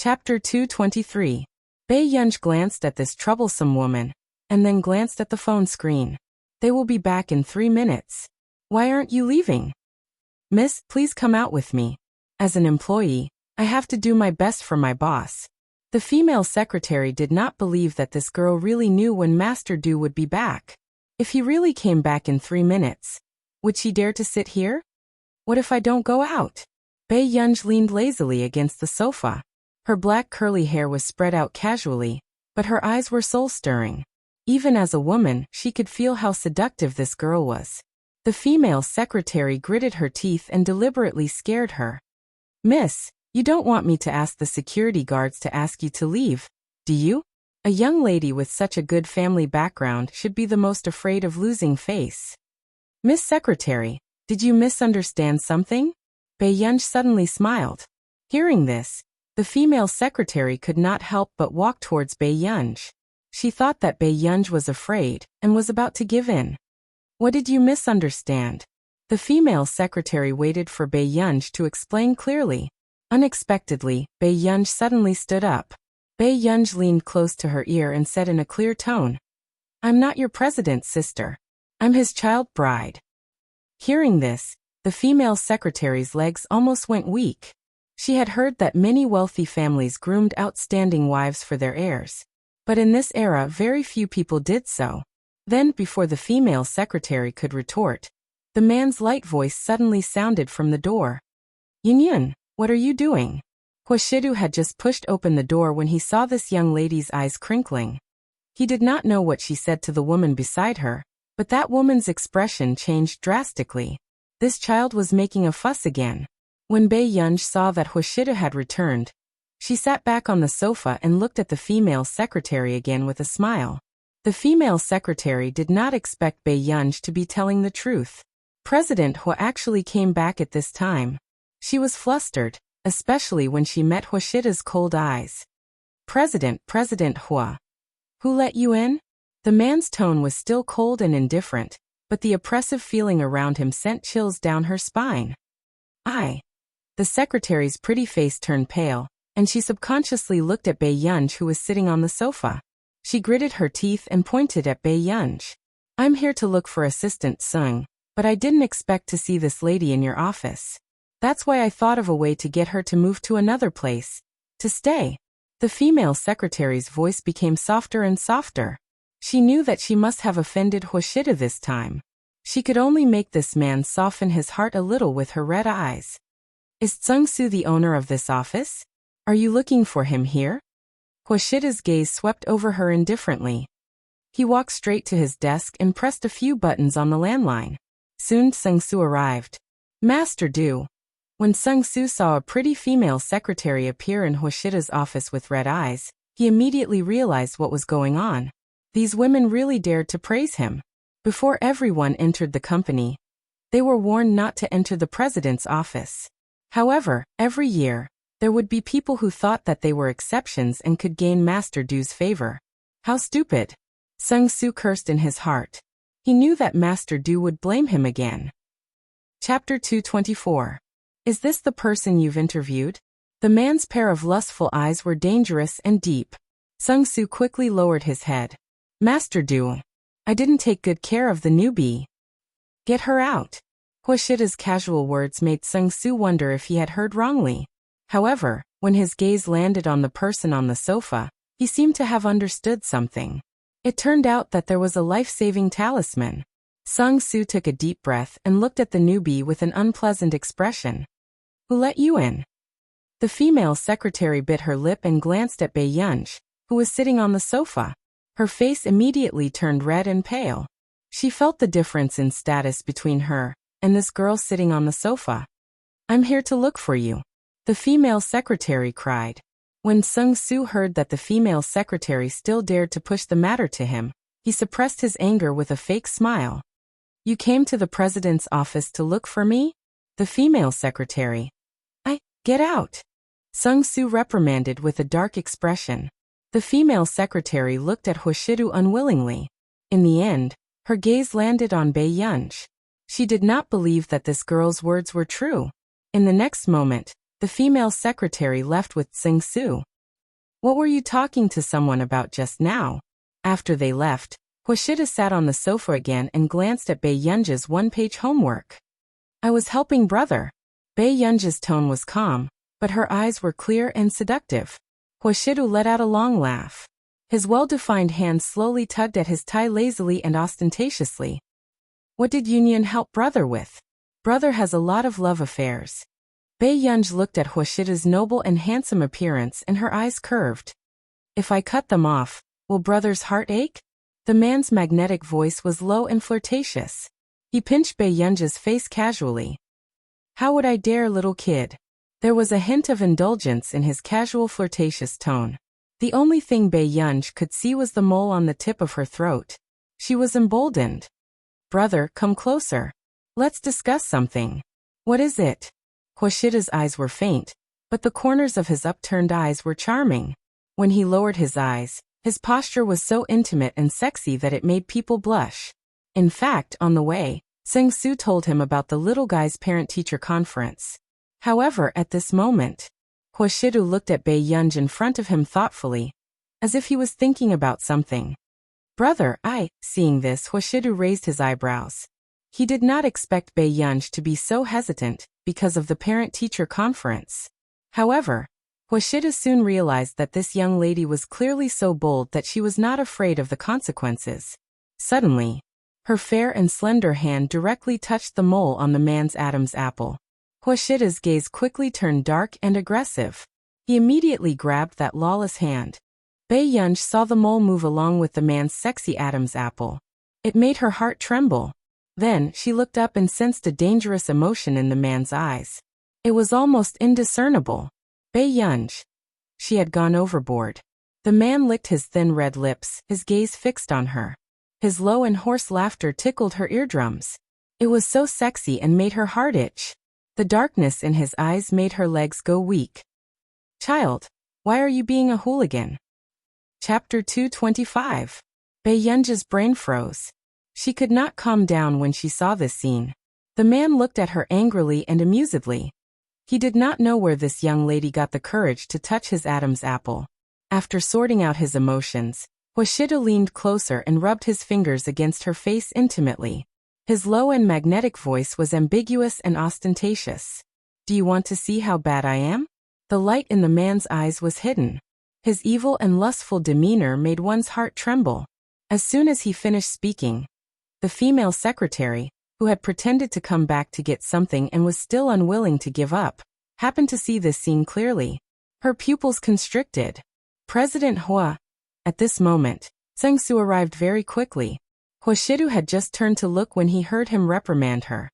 Chapter 223. Bei Yunj glanced at this troublesome woman, and then glanced at the phone screen. They will be back in 3 minutes. Why aren't you leaving? Miss, please come out with me. As an employee, I have to do my best for my boss. The female secretary did not believe that this girl really knew when Master Du would be back. If he really came back in 3 minutes, would she dare to sit here? What if I don't go out? Bei Yunj leaned lazily against the sofa. Her black curly hair was spread out casually, but her eyes were soul-stirring. Even as a woman, she could feel how seductive this girl was. The female secretary gritted her teeth and deliberately scared her. Miss, you don't want me to ask the security guards to ask you to leave, do you? A young lady with such a good family background should be the most afraid of losing face. Miss Secretary, did you misunderstand something? Bei Yunj suddenly smiled. Hearing this, the female secretary could not help but walk towards Bei Yunj. She thought that Bei Yunj was afraid and was about to give in. What did you misunderstand? The female secretary waited for Bei Yunj to explain clearly. Unexpectedly, Bei Yunj suddenly stood up. Bei Yunj leaned close to her ear and said in a clear tone, I'm not your president's sister. I'm his child bride. Hearing this, the female secretary's legs almost went weak. She had heard that many wealthy families groomed outstanding wives for their heirs. But in this era, very few people did so. Then, before the female secretary could retort, the man's light voice suddenly sounded from the door. Yunyun, what are you doing? Huashidu had just pushed open the door when he saw this young lady's eyes crinkling. He did not know what she said to the woman beside her, but that woman's expression changed drastically. This child was making a fuss again. When Bei Yunj saw that Huashidu had returned, she sat back on the sofa and looked at the female secretary again with a smile. The female secretary did not expect Bei Yunj to be telling the truth. President Hua actually came back at this time. She was flustered, especially when she met Huashida's cold eyes. President Hua. Who let you in? The man's tone was still cold and indifferent, but the oppressive feeling around him sent chills down her spine. The secretary's pretty face turned pale, and she subconsciously looked at Bei Yunj who was sitting on the sofa. She gritted her teeth and pointed at Bei Yunj. I'm here to look for Assistant Sung, but I didn't expect to see this lady in your office. That's why I thought of a way to get her to move to another place. To stay. The female secretary's voice became softer and softer. She knew that she must have offended Huashida this time. She could only make this man soften his heart a little with her red eyes. Is Tsung-su the owner of this office? Are you looking for him here? Huashida's gaze swept over her indifferently. He walked straight to his desk and pressed a few buttons on the landline. Soon Tsung-su arrived. Master Du. When Tsung-su saw a pretty female secretary appear in Huashida's office with red eyes, he immediately realized what was going on. These women really dared to praise him. Before everyone entered the company, they were warned not to enter the president's office. However, every year, there would be people who thought that they were exceptions and could gain Master Du's favor. How stupid! Tsung-su cursed in his heart. He knew that Master Du would blame him again. Chapter 224. Is this the person you've interviewed? The man's pair of lustful eyes were dangerous and deep. Tsung-su quickly lowered his head. Master Du, I didn't take good care of the newbie. Get her out. Huashida's casual words made Tsung-su wonder if he had heard wrongly. However, when his gaze landed on the person on the sofa, he seemed to have understood something. It turned out that there was a life-saving talisman. Tsung-su took a deep breath and looked at the newbie with an unpleasant expression. Who let you in? The female secretary bit her lip and glanced at Bei Yunj, who was sitting on the sofa. Her face immediately turned red and pale. She felt the difference in status between her and this girl sitting on the sofa. I'm here to look for you, the female secretary cried. When Tsung-su heard that the female secretary still dared to push the matter to him, he suppressed his anger with a fake smile. You came to the president's office to look for me? The female secretary. Get out! Tsung-su reprimanded with a dark expression. The female secretary looked at Huashidu unwillingly. In the end, her gaze landed on Bei Yunj. She did not believe that this girl's words were true. In the next moment, the female secretary left with Tsung-su. What were you talking to someone about just now? After they left, Wuxia sat on the sofa again and glanced at Bei Yunji's one-page homework. I was helping brother. Bei Yunji's tone was calm, but her eyes were clear and seductive. Wuxia let out a long laugh. His well-defined hand slowly tugged at his tie lazily and ostentatiously. What did Yunyan help brother with? Brother has a lot of love affairs. Bei Yunji looked at Wuxia's noble and handsome appearance and her eyes curved. If I cut them off, will brother's heart ache? The man's magnetic voice was low and flirtatious. He pinched Bei Yunji's face casually. How would I dare, little kid? There was a hint of indulgence in his casual flirtatious tone. The only thing Bei Yunji could see was the mole on the tip of her throat. She was emboldened. Brother, come closer. Let's discuss something. What is it? Wuxia's eyes were faint, but the corners of his upturned eyes were charming. When he lowered his eyes, his posture was so intimate and sexy that it made people blush. In fact, on the way, Seng-su told him about the little guy's parent-teacher conference. However, at this moment, Wuxia looked at Bei Yunji in front of him thoughtfully, as if he was thinking about something. Brother, seeing this, Wuxia raised his eyebrows. He did not expect Bei Yunji to be so hesitant because of the parent-teacher conference. However, Wuxia soon realized that this young lady was clearly so bold that she was not afraid of the consequences. Suddenly, her fair and slender hand directly touched the mole on the man's Adam's apple. Wuxia's gaze quickly turned dark and aggressive. He immediately grabbed that lawless hand. Bei Yunji saw the mole move along with the man's sexy Adam's apple. It made her heart tremble. Then, she looked up and sensed a dangerous emotion in the man's eyes. It was almost indiscernible. Bei Yunji. She had gone overboard. The man licked his thin red lips, his gaze fixed on her. His low and hoarse laughter tickled her eardrums. It was so sexy and made her heart itch. The darkness in his eyes made her legs go weak. Child, why are you being a hooligan? Chapter 225. Bei Yunji's brain froze. She could not calm down when she saw this scene. The man looked at her angrily and amusedly. He did not know where this young lady got the courage to touch his Adam's apple. After sorting out his emotions, Wuxia leaned closer and rubbed his fingers against her face intimately. His low and magnetic voice was ambiguous and ostentatious. Do you want to see how bad I am? The light in the man's eyes was hidden. His evil and lustful demeanor made one's heart tremble. As soon as he finished speaking, the female secretary, who had pretended to come back to get something and was still unwilling to give up, happened to see this scene clearly. Her pupils constricted. President Hua. At this moment, Seng-su arrived very quickly. Wuxia had just turned to look when he heard him reprimand her.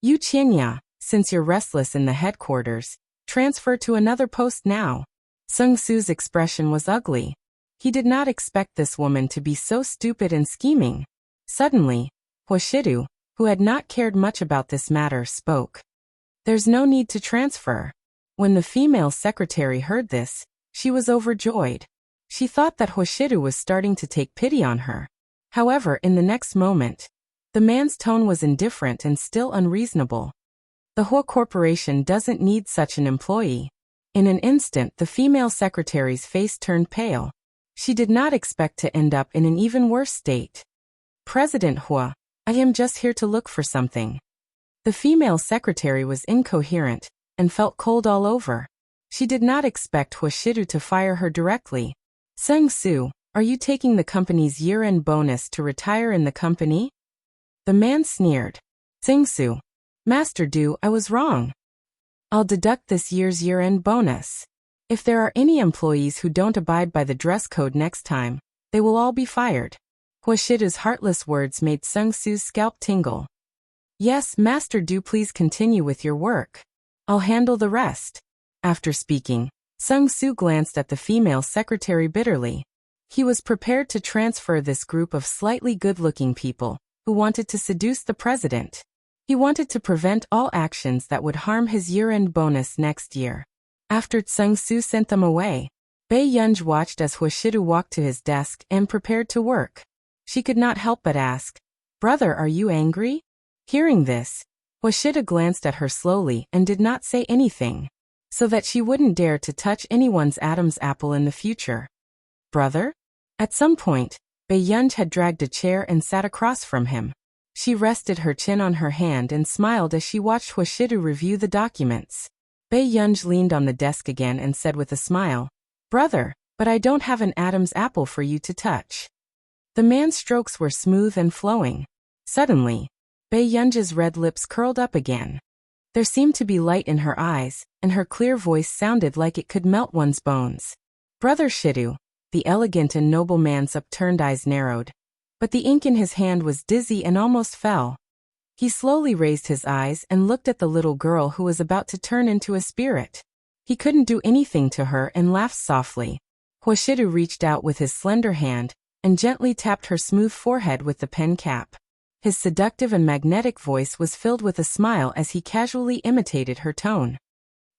Yu Qianya, since you're restless in the headquarters, transfer to another post now. Seng-su's expression was ugly. He did not expect this woman to be so stupid and scheming. Suddenly, Wuxia, who had not cared much about this matter, spoke. There's no need to transfer. When the female secretary heard this, she was overjoyed. She thought that Wuxia was starting to take pity on her. However, in the next moment, the man's tone was indifferent and still unreasonable. The Hua Corporation doesn't need such an employee. In an instant, the female secretary's face turned pale. She did not expect to end up in an even worse state. President Hua, I am just here to look for something. The female secretary was incoherent and felt cold all over. She did not expect Wuxia to fire her directly. Seng-su, are you taking the company's year-end bonus to retire in the company? The man sneered. Seng-su, Master Du, I was wrong. I'll deduct this year's year-end bonus. If there are any employees who don't abide by the dress code next time, they will all be fired. Wuxia's heartless words made Seng-su's scalp tingle. Yes, Master Du, please continue with your work. I'll handle the rest. After speaking, Seng-su glanced at the female secretary bitterly. He was prepared to transfer this group of slightly good-looking people who wanted to seduce the president. He wanted to prevent all actions that would harm his year-end bonus next year. After Seng-su sent them away, Bei Yunji watched as Wuxia walked to his desk and prepared to work. She could not help but ask, Brother, are you angry? Hearing this, Wuxia glanced at her slowly and did not say anything. so that she wouldn't dare to touch anyone's Adam's apple in the future. Brother? At some point, Bae-yunj had dragged a chair and sat across from him. She rested her chin on her hand and smiled as she watched Hwashidu review the documents. Bae-yunj leaned on the desk again and said with a smile, "Brother, but I don't have an Adam's apple for you to touch." The man's strokes were smooth and flowing. Suddenly, Bae-yunj's red lips curled up again. There seemed to be light in her eyes, and her clear voice sounded like it could melt one's bones. "Brother Shidu," the elegant and noble man's upturned eyes narrowed, but the ink in his hand was dizzy and almost fell. He slowly raised his eyes and looked at the little girl who was about to turn into a spirit. He couldn't do anything to her and laughed softly. Hwashidu reached out with his slender hand and gently tapped her smooth forehead with the pen cap. His seductive and magnetic voice was filled with a smile as he casually imitated her tone.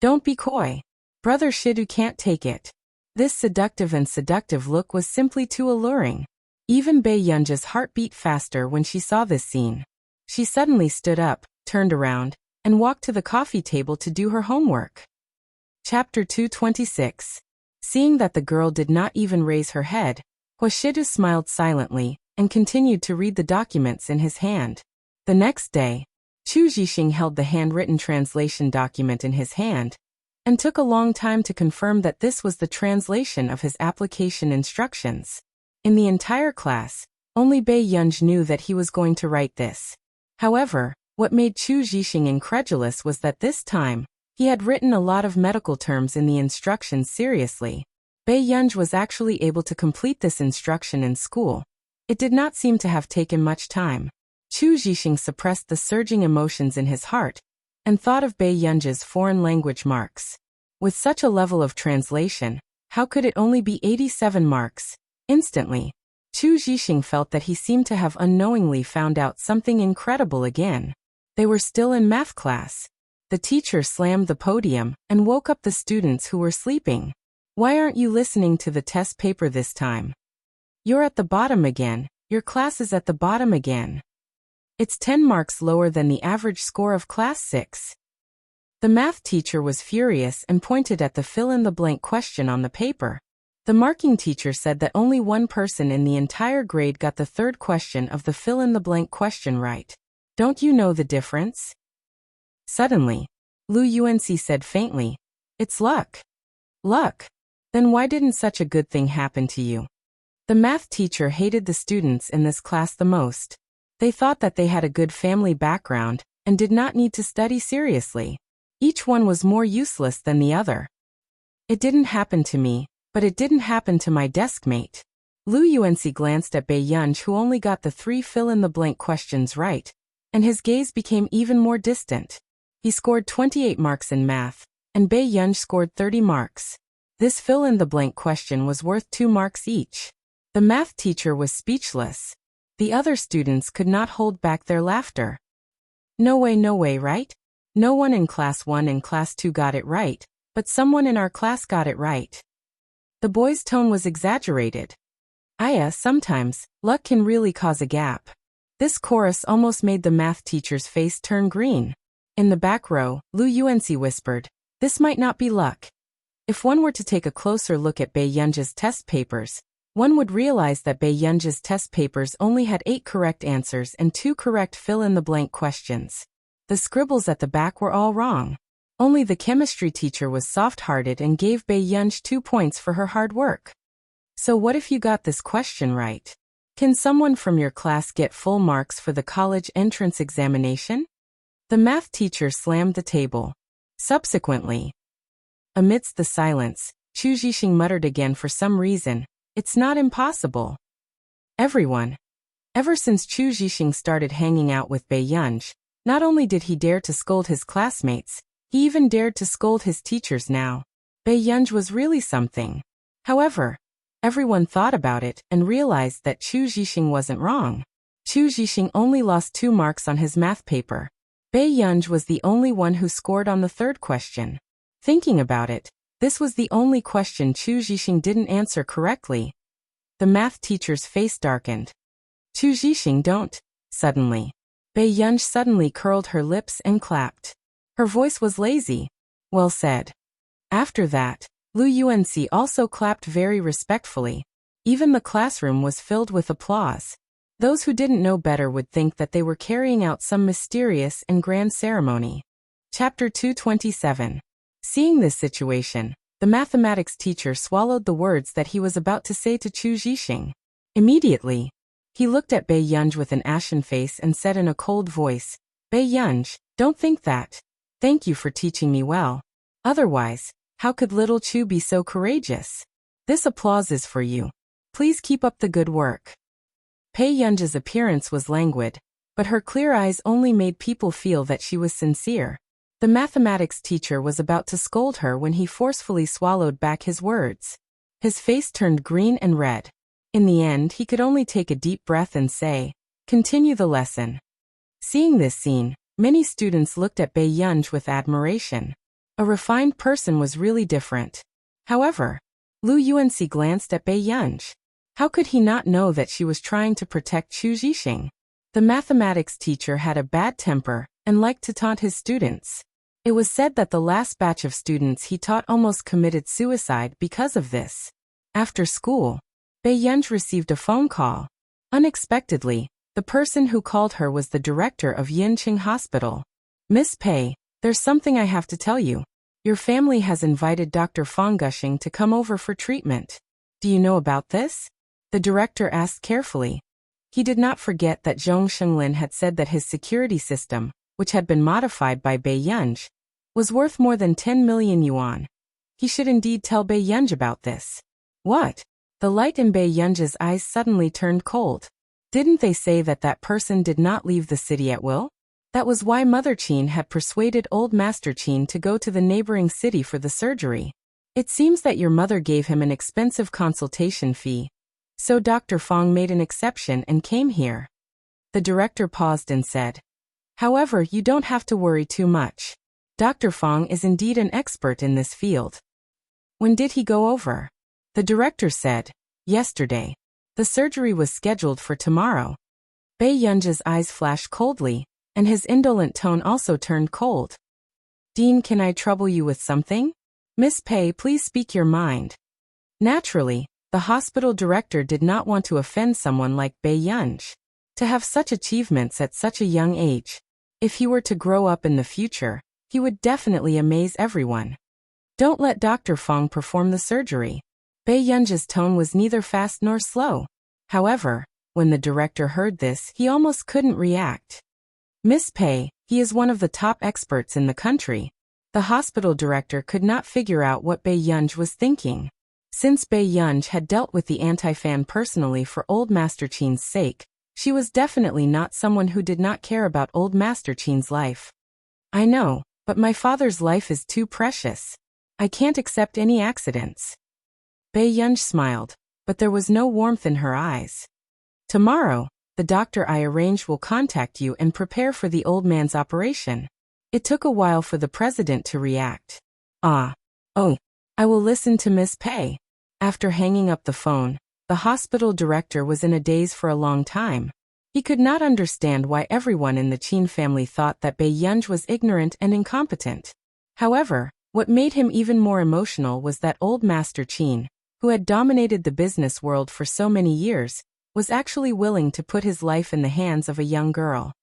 "Don't be coy. Brother Shidu can't take it." This seductive look was simply too alluring. Even Bae-yunj's heart beat faster when she saw this scene. She suddenly stood up, turned around, and walked to the coffee table to do her homework. Chapter 226. Seeing that the girl did not even raise her head, Hwashidu smiled silently and continued to read the documents in his hand. The next day, Chu Jixing held the handwritten translation document in his hand and took a long time to confirm that this was the translation of his application instructions. In the entire class, only Bae-yunj knew that he was going to write this. However, what made Chu Jixing incredulous was that this time, he had written a lot of medical terms in the instructions seriously. Bae-yunj was actually able to complete this instruction in school. It did not seem to have taken much time. Chu Jixing suppressed the surging emotions in his heart and thought of Bae-yunj's foreign language marks. With such a level of translation, how could it only be 87 marks? Instantly, Chu Jixing felt that he seemed to have unknowingly found out something incredible again. They were still in math class. The teacher slammed the podium and woke up the students who were sleeping. "Why aren't you listening to the test paper this time? You're at the bottom again. Your class is at the bottom again. It's 10 marks lower than the average score of class 6. The math teacher was furious and pointed at the fill-in-the-blank question on the paper. The marking teacher said that only one person in the entire grade got the third question of the fill-in-the-blank question right. Don't you know the difference? Suddenly, Lu Yuanci said faintly, "It's luck." "Luck? Then why didn't such a good thing happen to you?" The math teacher hated the students in this class the most. They thought that they had a good family background and did not need to study seriously. Each one was more useless than the other. "It didn't happen to me, but it didn't happen to my deskmate." Lu Yuanci glanced at Bae-yunj, who only got the 3 fill-in-the-blank questions right, and his gaze became even more distant. He scored 28 marks in math, and Bae-yunj scored 30 marks. This fill-in-the-blank question was worth 2 marks each. The math teacher was speechless. The other students could not hold back their laughter. No way, right? No one in class 1 and class 2 got it right, but someone in our class got it right." The boy's tone was exaggerated. Sometimes, luck can really cause a gap." This chorus almost made the math teacher's face turn green. In the back row, Lu Yuanci whispered, "This might not be luck." If one were to take a closer look at Bae-yunj's test papers, one would realize that Bae-yunj's test papers only had 8 correct answers and 2 correct fill-in-the-blank questions. The scribbles at the back were all wrong. Only the chemistry teacher was soft-hearted and gave Bae-yunj 2 points for her hard work. "So what if you got this question right? Can someone from your class get full marks for the college entrance examination?" The math teacher slammed the table. Subsequently, amidst the silence, Chu Jixing muttered again for some reason, "It's not impossible." Everyone. Ever since Chu Jixing started hanging out with Bae-yunj, not only did he dare to scold his classmates, he even dared to scold his teachers now. Bae-yunj was really something. However, everyone thought about it and realized that Chu Jixing wasn't wrong. Chu Jixing only lost 2 marks on his math paper. Bae-yunj was the only one who scored on the third question. Thinking about it, this was the only question Chu Jixing didn't answer correctly. The math teacher's face darkened. "Chu Jixing, don't." Suddenly, Bae-yunj suddenly curled her lips and clapped. Her voice was lazy. "Well said. After that, Lu Yuanxi also clapped very respectfully. Even the classroom was filled with applause. Those who didn't know better would think that they were carrying out some mysterious and grand ceremony. Chapter 227. Seeing this situation, the mathematics teacher swallowed the words that he was about to say to Chu Zhixing. Immediately, he looked at Bei Yunj with an ashen face and said in a cold voice, Bei Yunj, don't think that. Thank you for teaching me well. Otherwise, how could little Chu be so courageous? This applause is for you. Please keep up the good work. Bei Yunj's appearance was languid, but her clear eyes only made people feel that she was sincere. The mathematics teacher was about to scold her when he forcefully swallowed back his words. His face turned green and red. In the end, he could only take a deep breath and say, continue the lesson. Seeing this scene, many students looked at Bei Yunj with admiration. A refined person was really different. However, Lu Yuanxi glanced at Bei Yunj. How could he not know that she was trying to protect Chu Zhixing? The mathematics teacher had a bad temper and liked to taunt his students. It was said that the last batch of students he taught almost committed suicide because of this. After school, Bei Yunj received a phone call. Unexpectedly, the person who called her was the director of Yinqing Hospital. Miss Pei, there's something I have to tell you. Your family has invited Dr. Fang Gushing to come over for treatment. Do you know about this? The director asked carefully. He did not forget that Zhong Shenglin had said that his security system, which had been modified by Bei Yunj, was worth more than 10 million yuan. He should indeed tell Bei Yunj about this. What? The light in Bei Yunj's eyes suddenly turned cold. Didn't they say that that person did not leave the city at will? That was why Mother Qin had persuaded old Master Qin to go to the neighboring city for the surgery. It seems that your mother gave him an expensive consultation fee. So Dr. Fang made an exception and came here. The director paused and said, however, you don't have to worry too much. Dr. Fang is indeed an expert in this field. When did he go over? The director said, yesterday. The surgery was scheduled for tomorrow. Bei Yunj's eyes flashed coldly, and his indolent tone also turned cold. Dean, can I trouble you with something? Miss Pei, please speak your mind. Naturally, the hospital director did not want to offend someone like Bei Yunj. To have such achievements at such a young age, if he were to grow up in the future, he would definitely amaze everyone. Don't let Dr. Fang perform the surgery. Bei Yunj's tone was neither fast nor slow. However, when the director heard this, he almost couldn't react. Miss Pei, he is one of the top experts in the country. The hospital director could not figure out what Bei Yunj was thinking. Since Bei Yunj had dealt with the anti-fan personally for old Master Qin's sake, she was definitely not someone who did not care about old Master Qin's life. I know, but my father's life is too precious. I can't accept any accidents. Bei Yunj smiled, but there was no warmth in her eyes. Tomorrow, the doctor I arranged will contact you and prepare for the old man's operation. It took a while for the president to react. Oh, I will listen to Miss Pei. After hanging up the phone, the hospital director was in a daze for a long time. He could not understand why everyone in the Qin family thought that Bei Yunj was ignorant and incompetent. However, what made him even more emotional was that old Master Qin, who had dominated the business world for so many years, was actually willing to put his life in the hands of a young girl.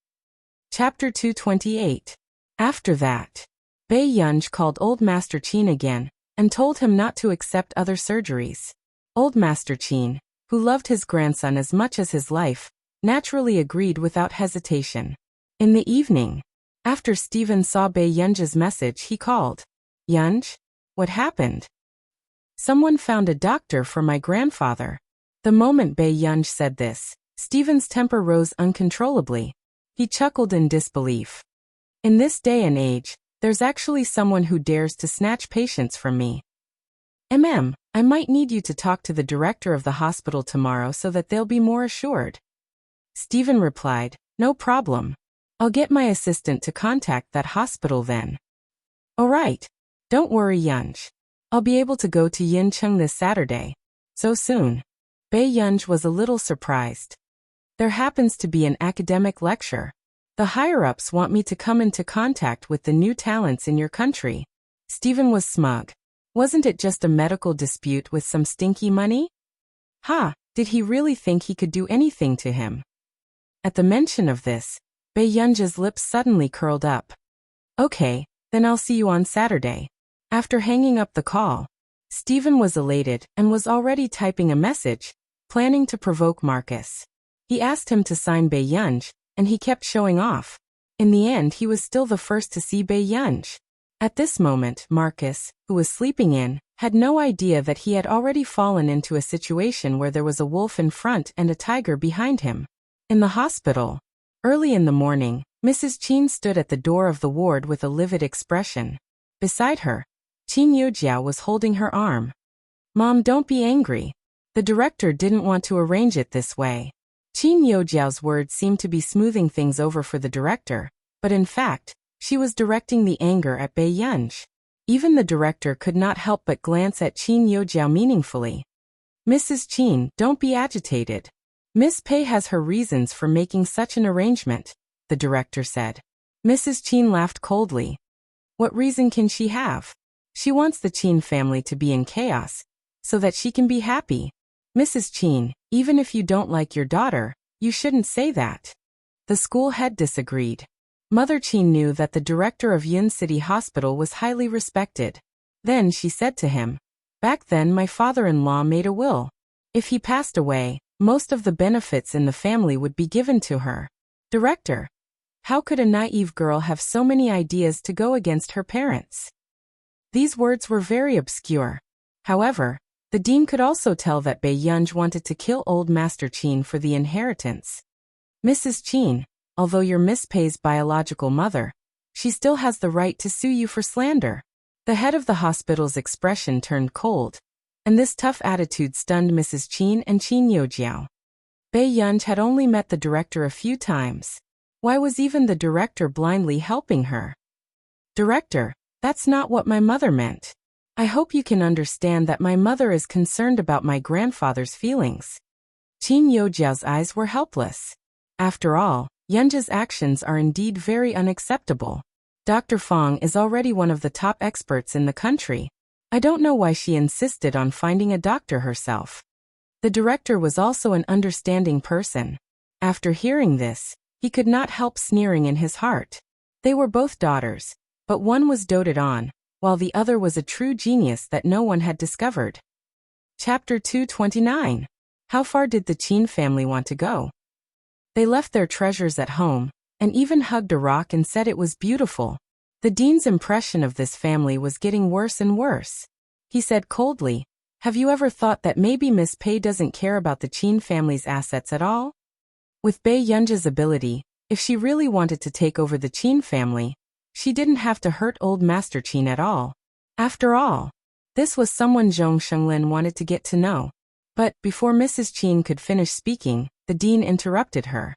Chapter 228. After that, Bei Yunj called old Master Qin again, and told him not to accept other surgeries. Old Master Qin, who loved his grandson as much as his life, naturally agreed without hesitation. In the evening, after Stephen saw Bei Yunj's message, he called, Yunj, what happened? Someone found a doctor for my grandfather. The moment Bei Yunj said this, Stephen's temper rose uncontrollably. He chuckled in disbelief. In this day and age, there's actually someone who dares to snatch patients from me. I might need you to talk to the director of the hospital tomorrow so that they'll be more assured. Stephen replied, no problem. I'll get my assistant to contact that hospital then. All right. Don't worry, Yunj. I'll be able to go to Yincheng this Saturday. So soon. Bei Yunj was a little surprised. There happens to be an academic lecture. The higher-ups want me to come into contact with the new talents in your country. Stephen was smug. Wasn't it just a medical dispute with some stinky money? Ha, did he really think he could do anything to him? At the mention of this, Bei Yunja's lips suddenly curled up. Okay, then I'll see you on Saturday. After hanging up the call, Stephen was elated and was already typing a message, planning to provoke Marcus. He asked him to sign Bei Yunj, and he kept showing off. In the end, he was still the first to see Bei Yunj. At this moment, Marcus, who was sleeping in, had no idea that he had already fallen into a situation where there was a wolf in front and a tiger behind him. In the hospital, early in the morning, Mrs. Qin stood at the door of the ward with a livid expression. Beside her, Qin Yujiao was holding her arm. Mom, don't be angry. The director didn't want to arrange it this way. Qin Yujiao's words seemed to be smoothing things over for the director, but in fact, she was directing the anger at Bei Yunj. Even the director could not help but glance at Qin Yujiao meaningfully. Mrs. Qin, don't be agitated. Miss Pei has her reasons for making such an arrangement, the director said. Mrs. Qin laughed coldly. What reason can she have? She wants the Qin family to be in chaos, so that she can be happy. Mrs. Qin, even if you don't like your daughter, you shouldn't say that. The school head disagreed. Mother Qin knew that the director of Yun City Hospital was highly respected. Then she said to him, back then my father-in-law made a will. If he passed away, most of the benefits in the family would be given to her. Director, how could a naive girl have so many ideas to go against her parents? These words were very obscure. However, the dean could also tell that Bei Yunj wanted to kill old Master Qin for the inheritance. Mrs. Qin, although you're Miss Pei's biological mother, she still has the right to sue you for slander. The head of the hospital's expression turned cold, and this tough attitude stunned Mrs. Qin and Qin Yujiao. Bei Yunj had only met the director a few times. Why was even the director blindly helping her? Director, that's not what my mother meant. I hope you can understand that my mother is concerned about my grandfather's feelings. Qin Yujiao's eyes were helpless. After all, Yunja's actions are indeed very unacceptable. Dr. Fong is already one of the top experts in the country. I don't know why she insisted on finding a doctor herself. The director was also an understanding person. After hearing this, he could not help sneering in his heart. They were both daughters, but one was doted on, while the other was a true genius that no one had discovered. Chapter 229. How far did the Qin family want to go? They left their treasures at home, and even hugged a rock and said it was beautiful. The dean's impression of this family was getting worse and worse. He said coldly, have you ever thought that maybe Miss Pei doesn't care about the Qin family's assets at all? With Bei Yunja's ability, if she really wanted to take over the Qin family, she didn't have to hurt old Master Qin at all. After all, this was someone Zhong Shenglin wanted to get to know. But before Mrs. Qin could finish speaking, the dean interrupted her.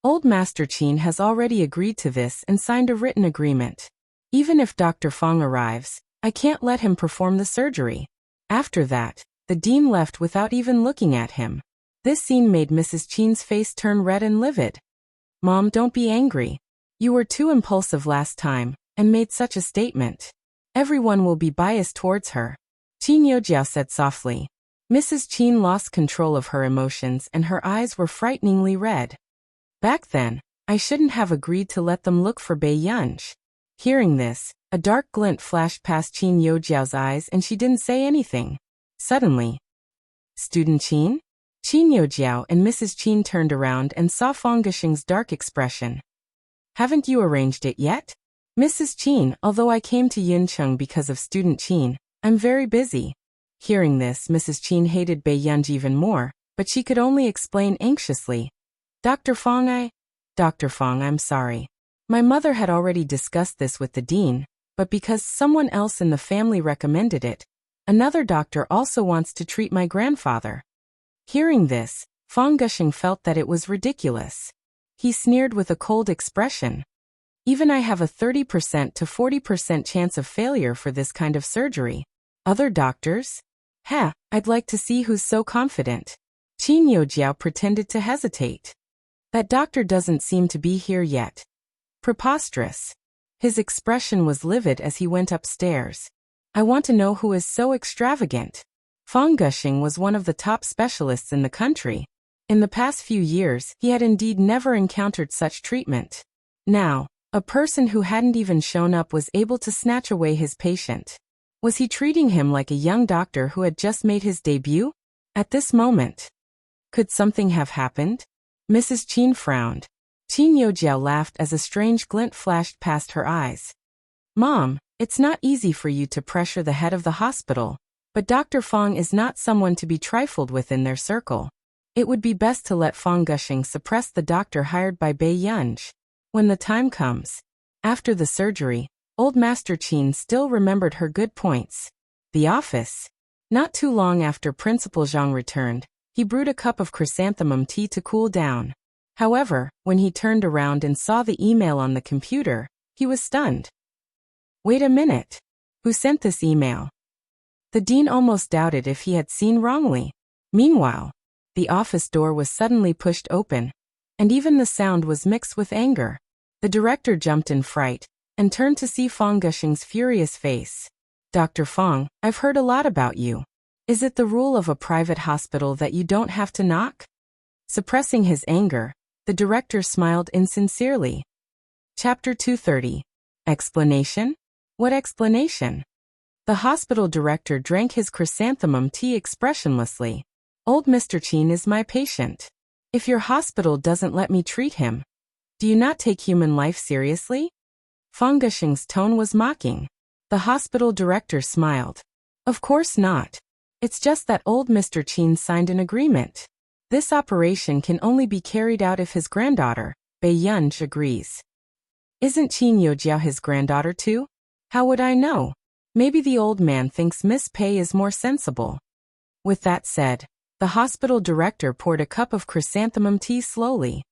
Old Master Qin has already agreed to this and signed a written agreement. Even if Dr. Fong arrives, I can't let him perform the surgery. After that, the dean left without even looking at him. This scene made Mrs. Qin's face turn red and livid. Mom, don't be angry. You were too impulsive last time, and made such a statement. Everyone will be biased towards her. Qin Yujiao said softly. Mrs. Qin lost control of her emotions and her eyes were frighteningly red. Back then, I shouldn't have agreed to let them look for Bei Yunj. Hearing this, a dark glint flashed past Qin Yujiao's eyes and she didn't say anything. Suddenly, Student Qin? Qin Yujiao and Mrs. Qin turned around and saw Fong Gushing's dark expression. Haven't you arranged it yet? Mrs. Qin, although I came to Yuncheng because of Student Qin, I'm very busy. Hearing this, Mrs. Qin hated Bei Yunj even more, but she could only explain anxiously. Dr. Fong, I'm sorry. My mother had already discussed this with the dean, but because someone else in the family recommended it, another doctor also wants to treat my grandfather. Hearing this, Fong Gushing felt that it was ridiculous. He sneered with a cold expression. Even I have a 30% to 40% chance of failure for this kind of surgery. Other doctors? I'd like to see who's so confident. Qin Yujiao pretended to hesitate. That doctor doesn't seem to be here yet. Preposterous. His expression was livid as he went upstairs. I want to know who is so extravagant. Fang Gushing was one of the top specialists in the country. In the past few years, he had indeed never encountered such treatment. Now, a person who hadn't even shown up was able to snatch away his patient. Was he treating him like a young doctor who had just made his debut? At this moment, could something have happened? Mrs. Qin frowned. Qin Yojiao laughed as a strange glint flashed past her eyes. Mom, it's not easy for you to pressure the head of the hospital, but Dr. Fang is not someone to be trifled with in their circle. It would be best to let Fang Gushing suppress the doctor hired by Bei Yunj. When the time comes. After the surgery, old Master Qin still remembered her good points. The office. Not too long after Principal Zhang returned, he brewed a cup of chrysanthemum tea to cool down. However, when he turned around and saw the email on the computer, he was stunned. Wait a minute. Who sent this email? The dean almost doubted if he had seen wrongly. Meanwhile, the office door was suddenly pushed open, and even the sound was mixed with anger. The director jumped in fright and turned to see Fang Gushing's furious face. Dr. Fang, I've heard a lot about you. Is it the rule of a private hospital that you don't have to knock? Suppressing his anger, the director smiled insincerely. Chapter 230. Explanation? What explanation? The hospital director drank his chrysanthemum tea expressionlessly. Old Mr. Qin is my patient. If your hospital doesn't let me treat him, do you not take human life seriously? Fang Gushing's tone was mocking. The hospital director smiled. Of course not. It's just that old Mr. Qin signed an agreement. This operation can only be carried out if his granddaughter, Bei Yunj, agrees. Isn't Qin Yojiao his granddaughter too? How would I know? Maybe the old man thinks Miss Pei is more sensible. With that said, the hospital director poured a cup of chrysanthemum tea slowly.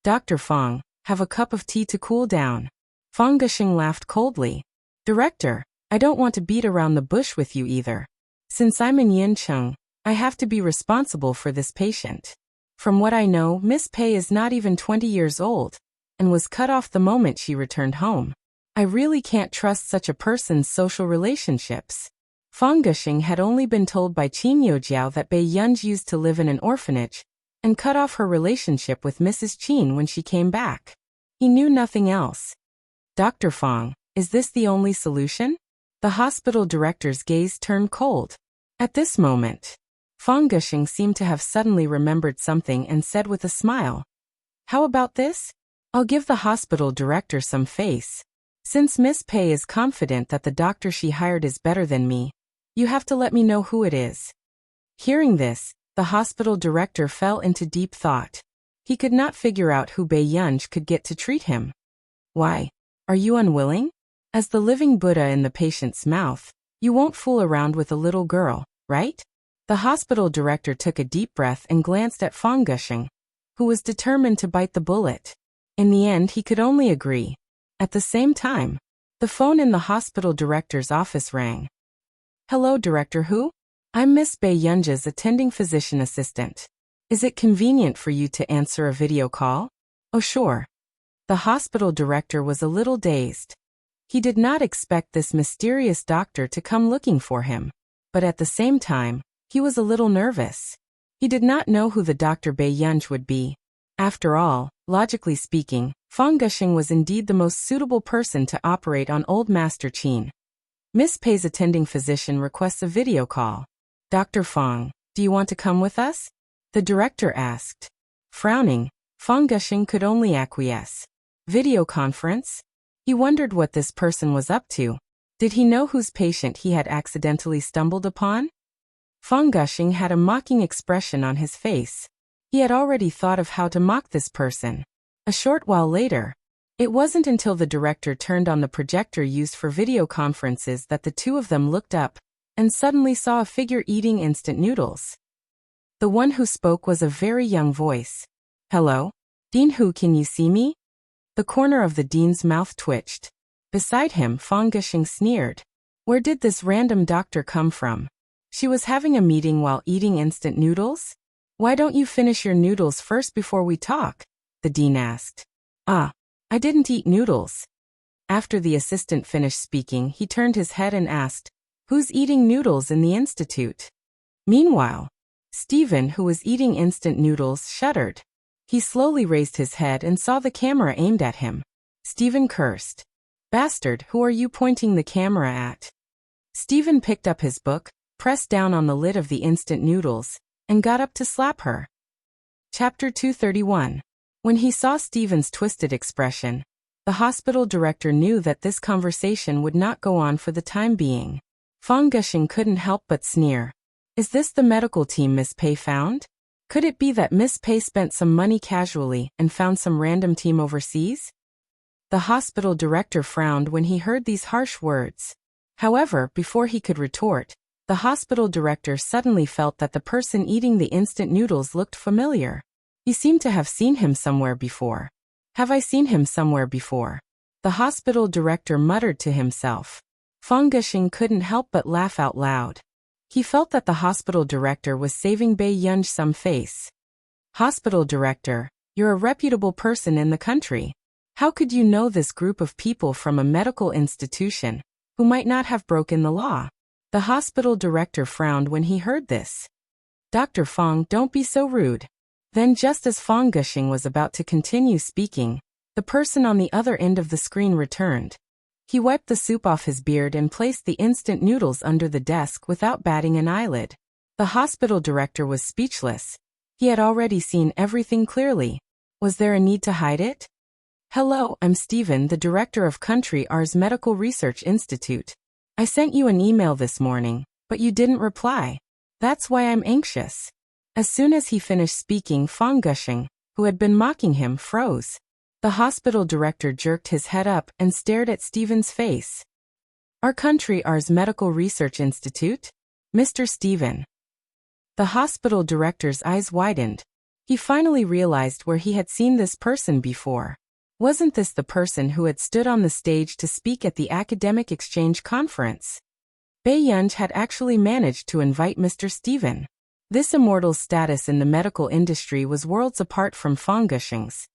Dr. Fang, have a cup of tea to cool down. Fang Gushing laughed coldly. Director, I don't want to beat around the bush with you either. Since I'm in Yincheng, I have to be responsible for this patient. From what I know, Miss Pei is not even 20 years old, and was cut off the moment she returned home. I really can't trust such a person's social relationships. Fang Gushing had only been told by Qin Yojiao that Bei Yunj used to live in an orphanage, and cut off her relationship with Mrs. Qin when she came back. He knew nothing else. Dr. Fang, is this the only solution? The hospital director's gaze turned cold. At this moment, Fang Gushing seemed to have suddenly remembered something and said with a smile, How about this? I'll give the hospital director some face. Since Miss Pei is confident that the doctor she hired is better than me, you have to let me know who it is. Hearing this, the hospital director fell into deep thought. He could not figure out who Bei Yunj could get to treat him. Why? Are you unwilling? As the living Buddha in the patient's mouth, you won't fool around with a little girl, right? The hospital director took a deep breath and glanced at Fang Gushing, who was determined to bite the bullet. In the end, he could only agree. At the same time, the phone in the hospital director's office rang. Hello, Director Hu? I'm Miss Bei Yunj's attending physician assistant. Is it convenient for you to answer a video call? Oh, sure. The hospital director was a little dazed. He did not expect this mysterious doctor to come looking for him, but at the same time, he was a little nervous. He did not know who the Dr. Bei Yunj would be. After all, logically speaking, Fang Gushing was indeed the most suitable person to operate on old Master Qin. Miss Pei's attending physician requests a video call. Dr. Fang, do you want to come with us? The director asked. Frowning, Fang Gushing could only acquiesce. Video conference? He wondered what this person was up to. Did he know whose patient he had accidentally stumbled upon? Fang Gushing had a mocking expression on his face. He had already thought of how to mock this person. A short while later, it wasn't until the director turned on the projector used for video conferences that the two of them looked up and suddenly saw a figure eating instant noodles. The one who spoke was a very young voice. Hello? Dean Hu, can you see me? The corner of the dean's mouth twitched. Beside him, Fang Gushing sneered. Where did this random doctor come from? She was having a meeting while eating instant noodles? Why don't you finish your noodles first before we talk? The dean asked. I didn't eat noodles. After the assistant finished speaking, he turned his head and asked, Who's eating noodles in the institute? Meanwhile, Stephen, who was eating instant noodles, shuddered. He slowly raised his head and saw the camera aimed at him. Stephen cursed. Bastard, who are you pointing the camera at? Stephen picked up his book, pressed down on the lid of the instant noodles, and got up to slap her. Chapter 231. When he saw Stephen's twisted expression, the hospital director knew that this conversation would not go on for the time being. Fang Gushing couldn't help but sneer. Is this the medical team Miss Pei found? Could it be that Miss Pei spent some money casually and found some random team overseas? The hospital director frowned when he heard these harsh words. However, before he could retort, the hospital director suddenly felt that the person eating the instant noodles looked familiar. He seemed to have seen him somewhere before. Have I seen him somewhere before? The hospital director muttered to himself. Fang Gushing couldn't help but laugh out loud. He felt that the hospital director was saving Bei Yunj some face. Hospital director, you're a reputable person in the country. How could you know this group of people from a medical institution, who might not have broken the law? The hospital director frowned when he heard this. Dr. Fang, don't be so rude. Then just as Fang Gushing was about to continue speaking, the person on the other end of the screen returned. He wiped the soup off his beard and placed the instant noodles under the desk without batting an eyelid. The hospital director was speechless. He had already seen everything clearly. Was there a need to hide it? Hello, I'm Stephen, the director of Country R's Medical Research Institute. I sent you an email this morning, but you didn't reply. That's why I'm anxious. As soon as he finished speaking, Fang Gushing, who had been mocking him, froze. The hospital director jerked his head up and stared at Stephen's face. Our Country R's Medical Research Institute? Mr. Stephen. The hospital director's eyes widened. He finally realized where he had seen this person before. Wasn't this the person who had stood on the stage to speak at the academic exchange conference? Bei Yunj had actually managed to invite Mr. Stephen. This immortal's status in the medical industry was worlds apart from Fang Gushing's.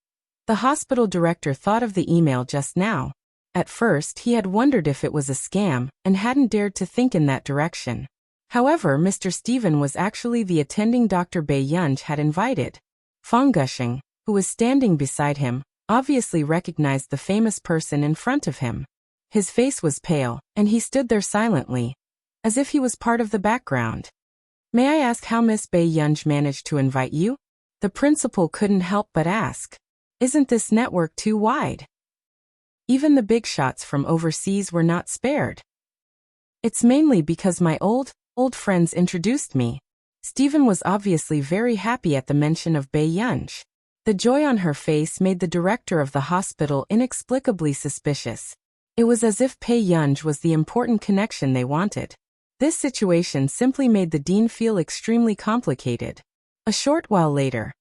The hospital director thought of the email just now. At first, he had wondered if it was a scam and hadn't dared to think in that direction. However, Mr. Stephen was actually the attending Dr. Bei Yunj had invited. Fang Gushing, who was standing beside him, obviously recognized the famous person in front of him. His face was pale, and he stood there silently, as if he was part of the background. May I ask how Miss Bei Yunj managed to invite you? The principal couldn't help but ask. Isn't this network too wide? Even the big shots from overseas were not spared. It's mainly because my old friends introduced me. Stephen was obviously very happy at the mention of Bei Yunj. The joy on her face made the director of the hospital inexplicably suspicious. It was as if Bei Yunj was the important connection they wanted. This situation simply made the dean feel extremely complicated. A short while later,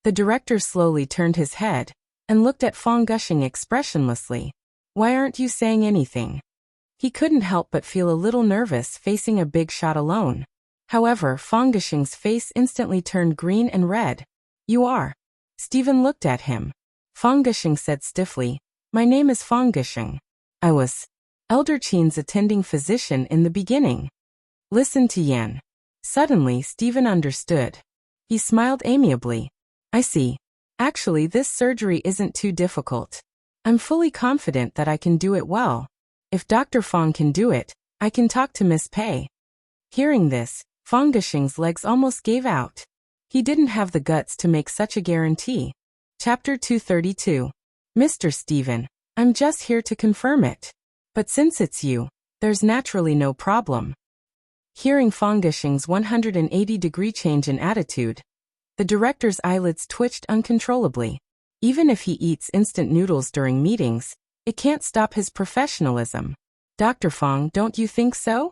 the director slowly turned his head and looked at Fang Gushing expressionlessly. Why aren't you saying anything? He couldn't help but feel a little nervous facing a big shot alone. However, Fang Gushing's face instantly turned green and red. You are. Stephen looked at him. Fang Gushing said stiffly, my name is Fang Gushing. I was Elder Qin's attending physician in the beginning. Listen to Yan. Suddenly, Stephen understood. He smiled amiably. I see. Actually, this surgery isn't too difficult. I'm fully confident that I can do it well. If Dr. Fang can do it, I can talk to Miss Pei. Hearing this, Fang Gushing's legs almost gave out. He didn't have the guts to make such a guarantee. Chapter 232. Mr. Stephen, I'm just here to confirm it. But since it's you, there's naturally no problem. Hearing Fang Gushing's 180-degree change in attitude, the director's eyelids twitched uncontrollably. Even if he eats instant noodles during meetings, it can't stop his professionalism. Dr. Fang, don't you think so?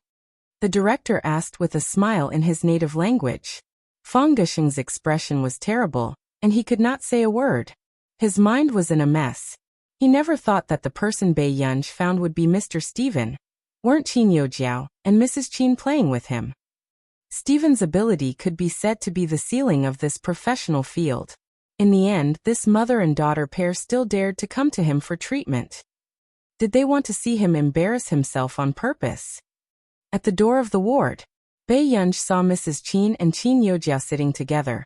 The director asked with a smile in his native language. Fang Gushing's expression was terrible, and he could not say a word. His mind was in a mess. He never thought that the person Bei Yunj found would be Mr. Stephen. Weren't Qin Youjiao and Mrs. Qin playing with him? Stephen's ability could be said to be the ceiling of this professional field. In the end, this mother and daughter pair still dared to come to him for treatment. Did they want to see him embarrass himself on purpose? At the door of the ward, Bei Yunj saw Mrs. Qin and Qin Yojiao sitting together,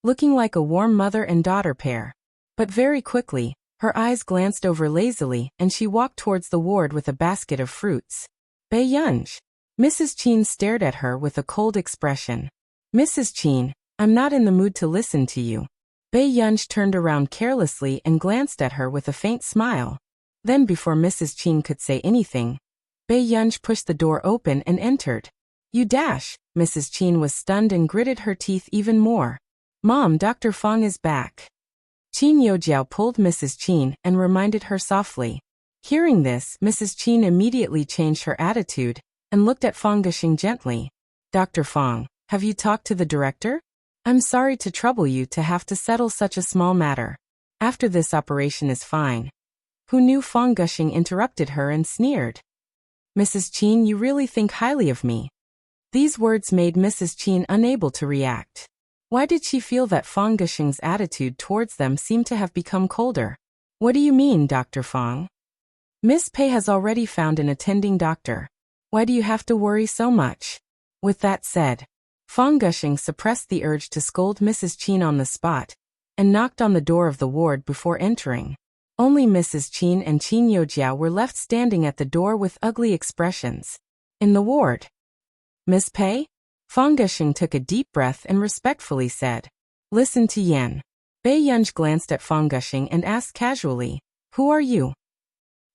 looking like a warm mother and daughter pair. But very quickly, her eyes glanced over lazily and she walked towards the ward with a basket of fruits. Bei Yunj. Mrs. Qin stared at her with a cold expression. Mrs. Qin, I'm not in the mood to listen to you. Bei Yunj turned around carelessly and glanced at her with a faint smile. Then before Mrs. Qin could say anything, Bei Yunj pushed the door open and entered. You dash! Mrs. Qin was stunned and gritted her teeth even more. Mom, Dr. Fong is back. Qin Yojiao pulled Mrs. Qin and reminded her softly. Hearing this, Mrs. Qin immediately changed her attitude and looked at Fong gushing gently. Dr. Fong, have you talked to the director? I'm sorry to trouble you to have to settle such a small matter. After this operation is fine. Who knew? Fong gushing interrupted her and sneered. Mrs. Qin, you really think highly of me. These words made Mrs. Qin unable to react. Why did she feel that Fong gushing's attitude towards them seemed to have become colder? What do you mean, Dr. Fong? Miss Pei has already found an attending doctor. Why do you have to worry so much? With that said, Fong gushing suppressed the urge to scold Mrs. Qin on the spot and knocked on the door of the ward before entering. Only Mrs. Qin and Qin Yojiao were left standing at the door with ugly expressions. In the ward. Miss Pei? Fong gushing took a deep breath and respectfully said. Listen to Yan. Bei Yunj glanced at Fong gushing and asked casually, Who are you?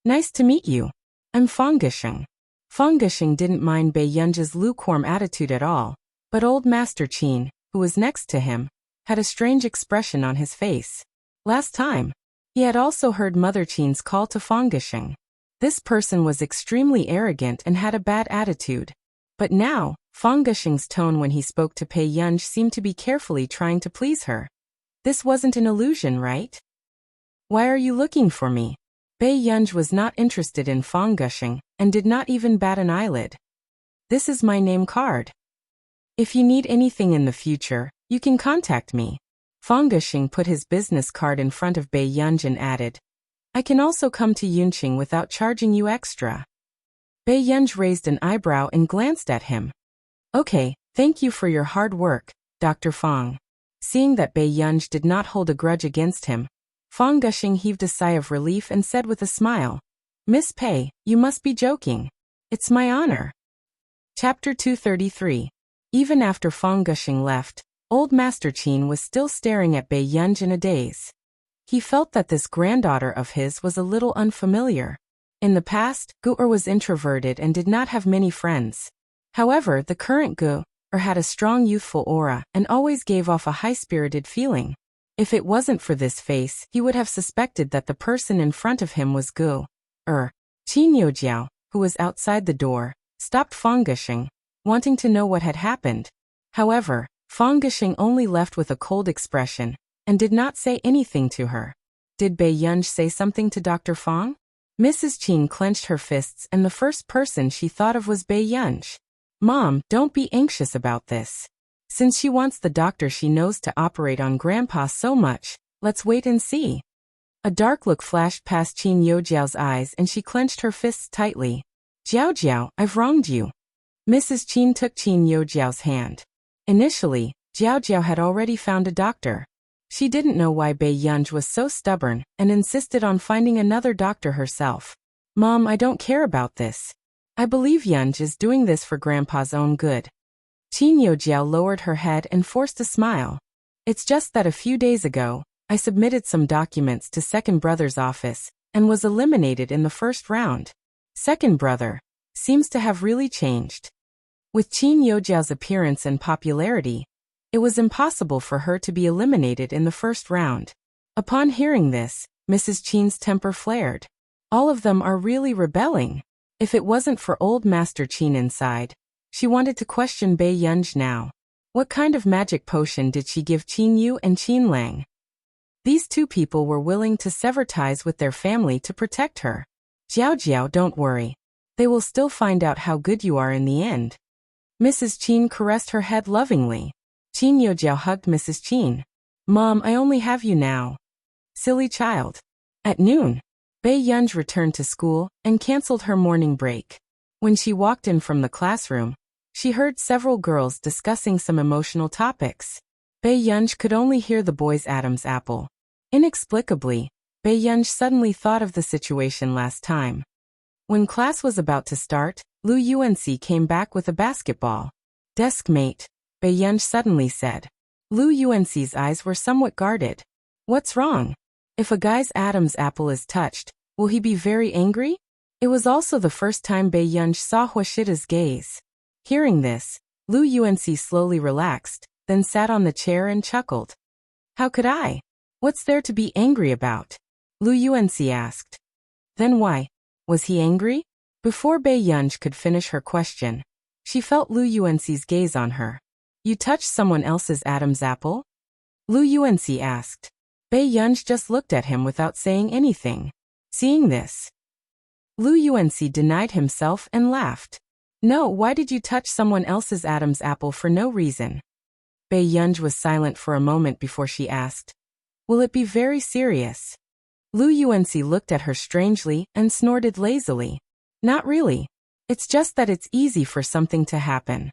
Nice to meet you. I'm Fong gushing. Fong gushing didn't mind Bei Yunj's lukewarm attitude at all, but old Master Qin, who was next to him, had a strange expression on his face. Last time, he had also heard Mother Qin's call to Fong gushing. This person was extremely arrogant and had a bad attitude. But now, Fong gushing's tone when he spoke to Bei Yunj seemed to be carefully trying to please her. This wasn't an illusion, right? Why are you looking for me? Bei Yunj was not interested in Fong gushing and did not even bat an eyelid. This is my name card. If you need anything in the future, you can contact me. Fong gushing put his business card in front of Bei Yunj and added, I can also come to Yunqing without charging you extra. Bei Yunj raised an eyebrow and glanced at him. Okay, thank you for your hard work, Dr. Fong. Seeing that Bei Yunj did not hold a grudge against him, Fong gushing heaved a sigh of relief and said with a smile, Miss Pei, you must be joking. It's my honor. Chapter 233. Even after Fong gushing left, old Master Qin was still staring at Bei Yunj in a daze. He felt that this granddaughter of his was a little unfamiliar. In the past, Gu-er was introverted and did not have many friends. However, the current Gu-er had a strong youthful aura and always gave off a high-spirited feeling. If it wasn't for this face, he would have suspected that the person in front of him was Gu-er. Qin Yojiao, who was outside the door, stopped Fong gushing, wanting to know what had happened. However, Fong gushing only left with a cold expression and did not say anything to her. Did Bei Yunj say something to Dr. Fong? Mrs. Qin clenched her fists and the first person she thought of was Bei Yunj. Mom, don't be anxious about this. Since she wants the doctor she knows to operate on Grandpa so much, let's wait and see. A dark look flashed past Qin Yojiao's eyes and she clenched her fists tightly. Jiao, I've wronged you. Mrs. Qin took Qin Yojiao's hand. Initially, Jiao had already found a doctor. She didn't know why Bei Yunj was so stubborn and insisted on finding another doctor herself. Mom, I don't care about this. I believe Yunj is doing this for Grandpa's own good. Qin Yojiao lowered her head and forced a smile. It's just that a few days ago, I submitted some documents to second brother's office and was eliminated in the first round. Second brother seems to have really changed. With Qin Yojiao's appearance and popularity, it was impossible for her to be eliminated in the first round. Upon hearing this, Mrs. Qin's temper flared. All of them are really rebelling. If it wasn't for old Master Qin inside, she wanted to question Bei Yunj now. What kind of magic potion did she give Qin Yu and Qin Lang? These two people were willing to sever ties with their family to protect her. Jiao, don't worry. They will still find out how good you are in the end. Mrs. Qin caressed her head lovingly. Qin Yojiao hugged Mrs. Qin. Mom, I only have you now. Silly child. At noon, Bei Yunj returned to school and cancelled her morning break. When she walked in from the classroom, she heard several girls discussing some emotional topics. Bae-yunj could only hear the boys' Adam's apple. Inexplicably, Bae-yunj suddenly thought of the situation last time. When class was about to start, Lu Yuanci came back with a basketball. "Desk mate," Bae-yunj suddenly said. Lu Yuanci's eyes were somewhat guarded. "What's wrong? If a guy's Adam's apple is touched, will he be very angry?" It was also the first time Bae-yunj saw Huashida's gaze. Hearing this, Lu Yuanci slowly relaxed, then sat on the chair and chuckled. "How could I? What's there to be angry about?" Lu Yuanci asked. "Then why? Was he angry?" Before Bae-yunj could finish her question, she felt Lu Yuanci's gaze on her. "You touched someone else's Adam's apple?" Lu Yuanci asked. Bae-yunj just looked at him without saying anything. Seeing this, Lu Yuanci denied himself and laughed. "No, why did you touch someone else's Adam's apple for no reason?" Bae-yunj was silent for a moment before she asked, "Will it be very serious?" Lu Yuanci looked at her strangely and snorted lazily. "Not really. It's just that it's easy for something to happen."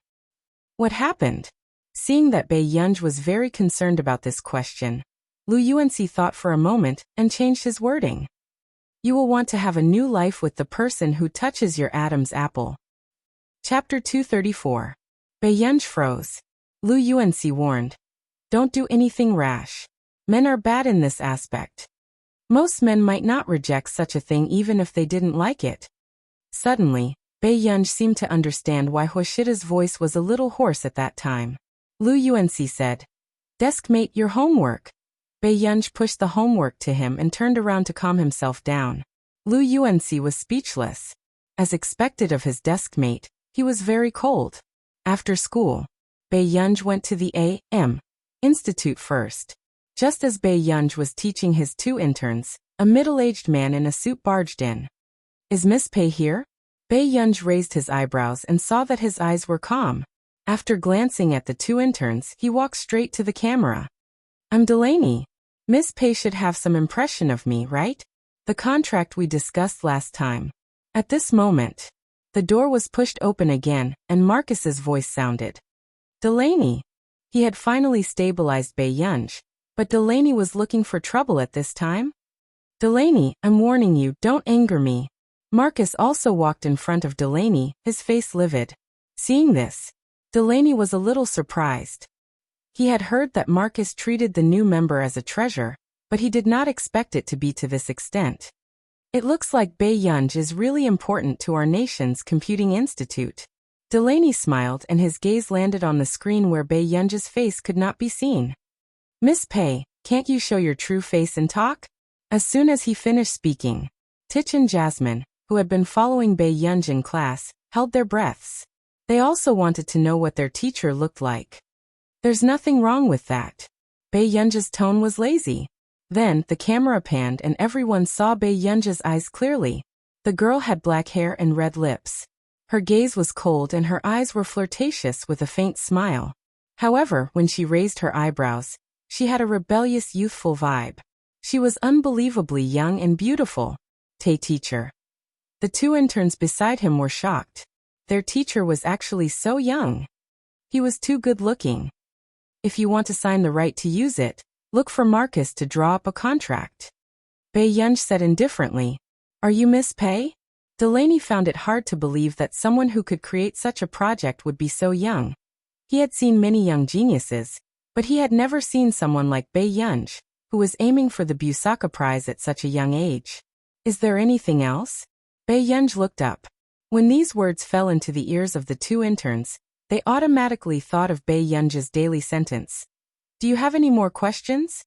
"What happened?" Seeing that Bae-yunj was very concerned about this question, Lu Yuanci thought for a moment and changed his wording. "You will want to have a new life with the person who touches your Adam's apple." Chapter 234. Bae-yunj froze. Lu Yuanci warned, "Don't do anything rash. Men are bad in this aspect. Most men might not reject such a thing even if they didn't like it." Suddenly, Bae-yunj seemed to understand why Huashida's voice was a little hoarse at that time. Lu Yuanci said, "Deskmate, your homework." Bae-yunj pushed the homework to him and turned around to calm himself down. Lu Yuanci was speechless. As expected of his deskmate, he was very cold. After school, Bae-yunj went to the A.M. Institute first. Just as Bae-yunj was teaching his two interns, a middle-aged man in a suit barged in. "Is Miss Pei here?" Bae-yunj raised his eyebrows and saw that his eyes were calm. After glancing at the two interns, he walked straight to the camera. "I'm Delaney. Miss Pei should have some impression of me, right? The contract we discussed last time." At this moment, the door was pushed open again, and Marcus's voice sounded. "Delaney." He had finally stabilized Bae-yunj, but Delaney was looking for trouble at this time. "Delaney, I'm warning you, don't anger me." Marcus also walked in front of Delaney, his face livid. Seeing this, Delaney was a little surprised. He had heard that Marcus treated the new member as a treasure, but he did not expect it to be to this extent. "It looks like Bae-yunj is really important to our nation's computing institute." Delaney smiled and his gaze landed on the screen where Bae-yunj's face could not be seen. "Miss Pei, can't you show your true face and talk?" As soon as he finished speaking, Tich and Jasmine, who had been following Bae-yunj in class, held their breaths. They also wanted to know what their teacher looked like. "There's nothing wrong with that." Bae-yunj's tone was lazy. Then, the camera panned and everyone saw Bae-yunj's eyes clearly. The girl had black hair and red lips. Her gaze was cold and her eyes were flirtatious with a faint smile. However, when she raised her eyebrows, she had a rebellious youthful vibe. She was unbelievably young and beautiful. Teacher. The two interns beside him were shocked. Their teacher was actually so young. He was too good-looking. "If you want to sign the right to use it, look for Marcus to draw up a contract." Bae-yunj said indifferently, "Are you Miss Pei?" Delaney found it hard to believe that someone who could create such a project would be so young. He had seen many young geniuses, but he had never seen someone like Bae-yunj, who was aiming for the Busaka Prize at such a young age. "Is there anything else?" Bae-yunj looked up. When these words fell into the ears of the two interns, they automatically thought of Bae-yunj's daily sentence. "Do you have any more questions?"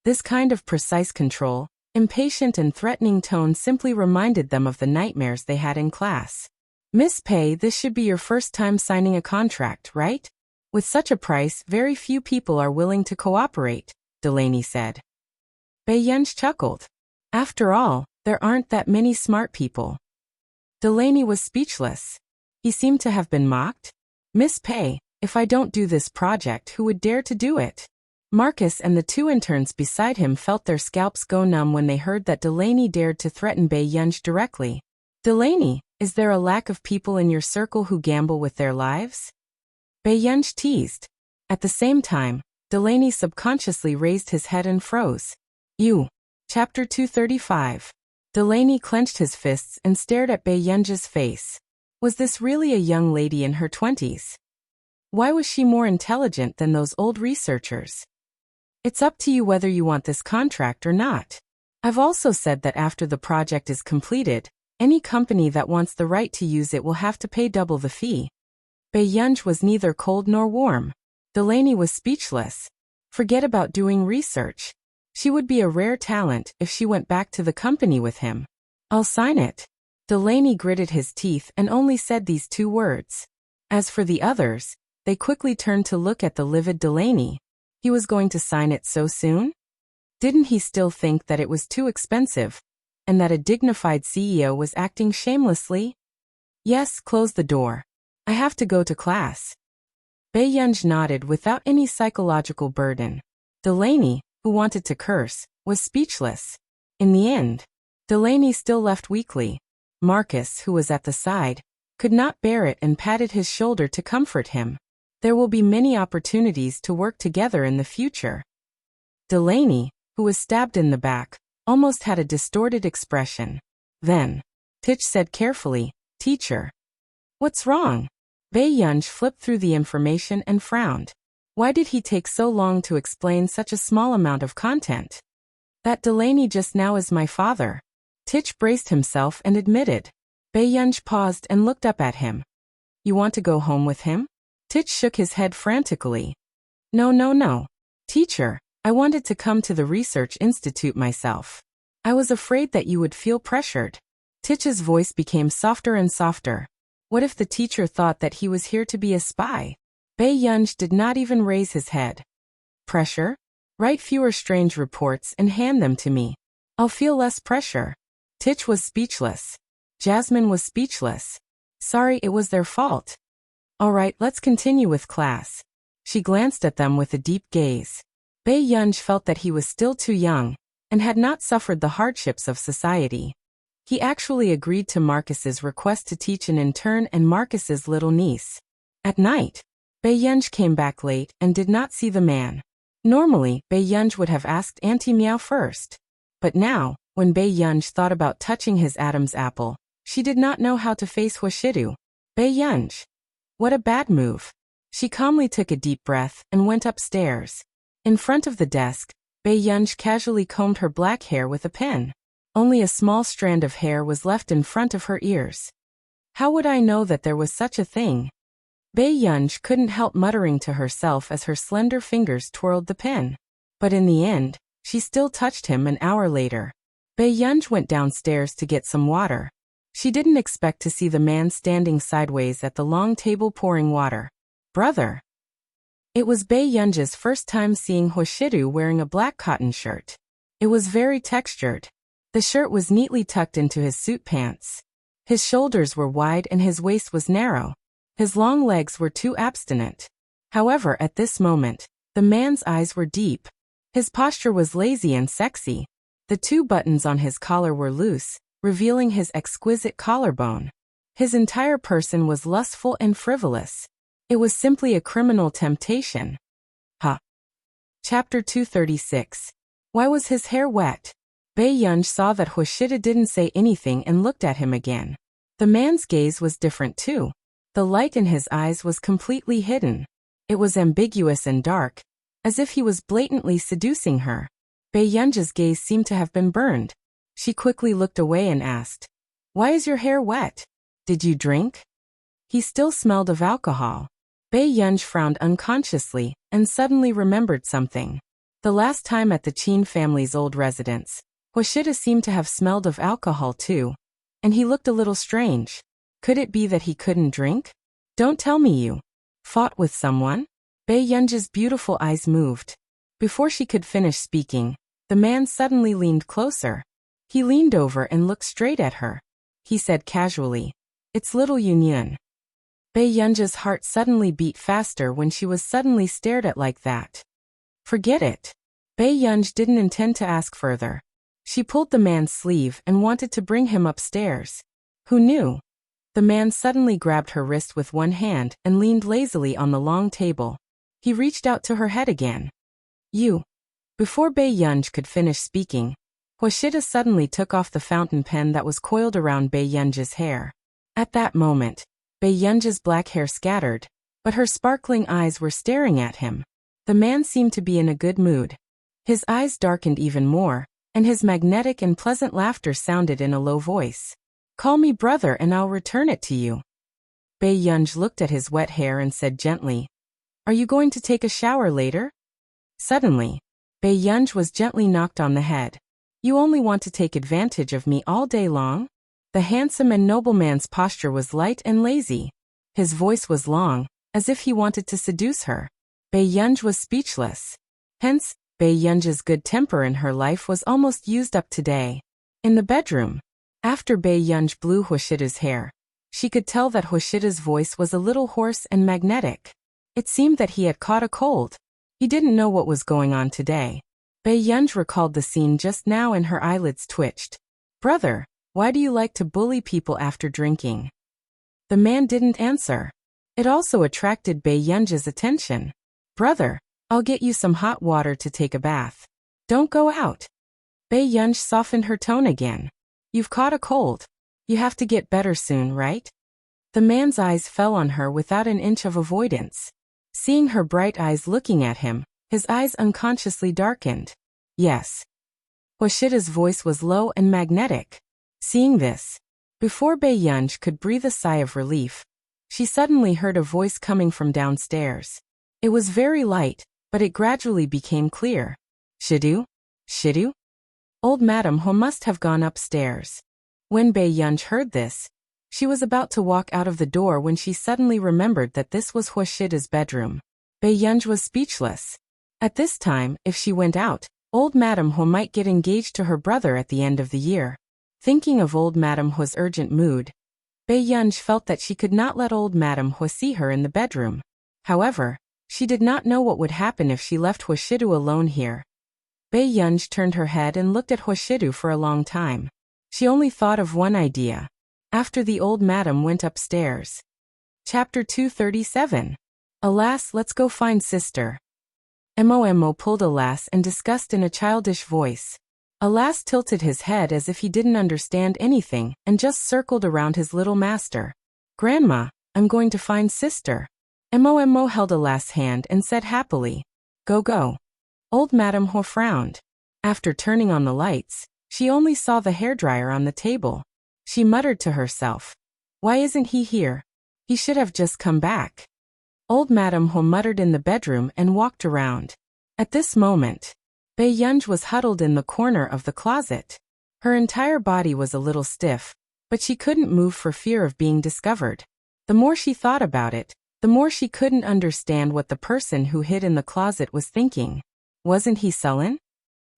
This kind of precise control, impatient and threatening tone simply reminded them of the nightmares they had in class. "Miss Pei, this should be your first time signing a contract, right? With such a price, very few people are willing to cooperate," Delaney said. Bae-yunj chuckled. "After all, there aren't that many smart people." Delaney was speechless. He seemed to have been mocked. "Miss Pei, if I don't do this project, who would dare to do it?" Marcus and the two interns beside him felt their scalps go numb when they heard that Delaney dared to threaten Bae-yunj directly. "Delaney, Is there a lack of people in your circle who gamble with their lives? Bae-yunj teased. At the same time, Delaney subconsciously raised his head and froze. You. Chapter 235. Delaney clenched his fists and stared at Bae-yunj's face. Was this really a young lady in her 20s? Why was she more intelligent than those old researchers? It's up to you whether you want this contract or not. I've also said that after the project is completed, any company that wants the right to use it will have to pay double the fee. Bae-yunj was neither cold nor warm. Delaney was speechless. Forget about doing research. She would be a rare talent if she went back to the company with him. I'll sign it. Delaney gritted his teeth and only said these two words. As for the others, they quickly turned to look at the livid Delaney. He was going to sign it so soon? Didn't he still think that it was too expensive, and that a dignified CEO was acting shamelessly? Yes, close the door. I have to go to class. Bae-yunj nodded without any psychological burden. Delaney, who wanted to curse, was speechless. In the end, Delaney still left weakly. Marcus, who was at the side, could not bear it and patted his shoulder to comfort him. There will be many opportunities to work together in the future. Delaney, who was stabbed in the back, almost had a distorted expression. Then, Titch said carefully, "Teacher." "What's wrong?" Bae-yunj flipped through the information and frowned. Why did he take so long to explain such a small amount of content? "That Delaney just now is my father." Titch braced himself and admitted. Bae-yunj paused and looked up at him. "You want to go home with him?" Titch shook his head frantically. No. Teacher, I wanted to come to the research institute myself. I was afraid that you would feel pressured. Titch's voice became softer and softer. What if the teacher thought that he was here to be a spy? Bae-yunj did not even raise his head. Pressure? Write fewer strange reports and hand them to me. I'll feel less pressure. Titch was speechless. Jasmine was speechless. Sorry, it was their fault. All right, let's continue with class. She glanced at them with a deep gaze. Bae-yunj felt that he was still too young, and had not suffered the hardships of society. He actually agreed to Marcus's request to teach an intern and Marcus's little niece. At night, Bae-yunj came back late and did not see the man. Normally, Bae-yunj would have asked Auntie Meow first. But now, when Bae-yunj thought about touching his Adam's apple, she did not know how to face Hwashidu. Bae-yunj. What a bad move. She calmly took a deep breath and went upstairs. In front of the desk, Bae-yunj casually combed her black hair with a pen. Only a small strand of hair was left in front of her ears. How would I know that there was such a thing? Bae-yunj couldn't help muttering to herself as her slender fingers twirled the pen. But in the end, she still touched him an hour later. Bae-yunj went downstairs to get some water. She didn't expect to see the man standing sideways at the long table pouring water. Brother. It was Bae-yunj's first time seeing Hwashidu wearing a black cotton shirt. It was very textured. The shirt was neatly tucked into his suit pants. His shoulders were wide and his waist was narrow. His long legs were too abstinent. However, at this moment, the man's eyes were deep. His posture was lazy and sexy. The two buttons on his collar were loose, revealing his exquisite collarbone. His entire person was lustful and frivolous. It was simply a criminal temptation. Chapter 236. Why was his hair wet? Bae-yunj saw that Hwashidu didn't say anything and looked at him again. The man's gaze was different too. The light in his eyes was completely hidden. It was ambiguous and dark, as if he was blatantly seducing her. Bae-yunj's gaze seemed to have been burned. She quickly looked away and asked, "Why is your hair wet? Did you drink?" He still smelled of alcohol. Bae-yunj frowned unconsciously and suddenly remembered something. The last time at the Chin family's old residence, Hwashidu seemed to have smelled of alcohol too, and he looked a little strange. Could it be that he couldn't drink? Don't tell me you fought with someone? Bae-yunj's beautiful eyes moved. Before she could finish speaking, the man suddenly leaned closer. He leaned over and looked straight at her. He said casually, "It's little Yun." Bae-yunj's heart suddenly beat faster when she was suddenly stared at like that. Forget it. Bae-yunj didn't intend to ask further. She pulled the man's sleeve and wanted to bring him upstairs. Who knew? The man suddenly grabbed her wrist with one hand and leaned lazily on the long table. He reached out to her head again. You. Before Bei Yunj could finish speaking, Huashida suddenly took off the fountain pen that was coiled around Bei Yunj's hair. At that moment, Bei Yunj's black hair scattered, but her sparkling eyes were staring at him. The man seemed to be in a good mood. His eyes darkened even more, and his magnetic and pleasant laughter sounded in a low voice. Call me brother and I'll return it to you. Bei Yunj looked at his wet hair and said gently, Are you going to take a shower later? Suddenly, Bei Yunj was gently knocked on the head. You only want to take advantage of me all day long? The handsome and noble man's posture was light and lazy. His voice was long, as if he wanted to seduce her. Bei Yunj was speechless. Hence, Bei Yunj's good temper in her life was almost used up today. In the bedroom, after Bei Yunj blew Huashida's hair, she could tell that Huashida's voice was a little hoarse and magnetic. It seemed that he had caught a cold. He didn't know what was going on today. Bei Yunj recalled the scene just now and her eyelids twitched. Brother, why do you like to bully people after drinking? The man didn't answer. It also attracted Bei Yunj's attention. Brother, I'll get you some hot water to take a bath. Don't go out. Bei Yunj softened her tone again. You've caught a cold. You have to get better soon, right? The man's eyes fell on her without an inch of avoidance. Seeing her bright eyes looking at him, his eyes unconsciously darkened. Yes. Huashida's voice was low and magnetic. Seeing this, before Bei Yunj could breathe a sigh of relief, she suddenly heard a voice coming from downstairs. It was very light, but it gradually became clear. Shidu? Shidu? Old Madam Ho must have gone upstairs. When Bei Yunj heard this, she was about to walk out of the door when she suddenly remembered that this was Huashida's bedroom. Bei Yunj was speechless. At this time, if she went out, old Madam Ho might get engaged to her brother at the end of the year. Thinking of old Madam Ho's urgent mood, Bei Yunj felt that she could not let old Madam Ho see her in the bedroom. However, she did not know what would happen if she left Huashidu alone here. Bei Yunj turned her head and looked at Huashidu for a long time. She only thought of one idea. After the old madam went upstairs. Chapter 237. Alas, let's go find sister. Mo pulled Alas and discussed in a childish voice. Alas tilted his head as if he didn't understand anything and just circled around his little master. Grandma, I'm going to find sister. Mo held Alas' hand and said happily, Go go. Old Madam Ho frowned. After turning on the lights, she only saw the hairdryer on the table. She muttered to herself, Why isn't he here? He should have just come back. Old Madam Ho muttered in the bedroom and walked around. At this moment, Bei Yunj was huddled in the corner of the closet. Her entire body was a little stiff, but she couldn't move for fear of being discovered. The more she thought about it, the more she couldn't understand what the person who hid in the closet was thinking. Wasn't he sullen?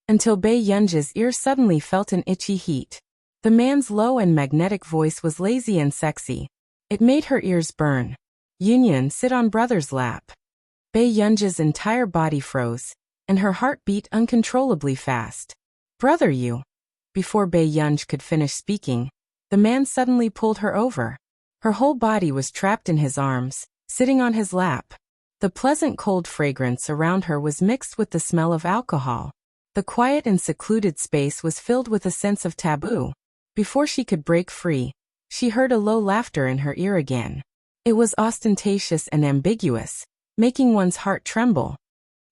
Until Bei Yunj's ear suddenly felt an itchy heat. The man's low and magnetic voice was lazy and sexy. It made her ears burn. Yunyan, sit on brother's lap. Bei Yunj's entire body froze, and her heart beat uncontrollably fast. Brother you. Before Bei Yunj could finish speaking, the man suddenly pulled her over. Her whole body was trapped in his arms, sitting on his lap. The pleasant cold fragrance around her was mixed with the smell of alcohol. The quiet and secluded space was filled with a sense of taboo. Before she could break free, she heard a low laughter in her ear again. It was ostentatious and ambiguous, making one's heart tremble.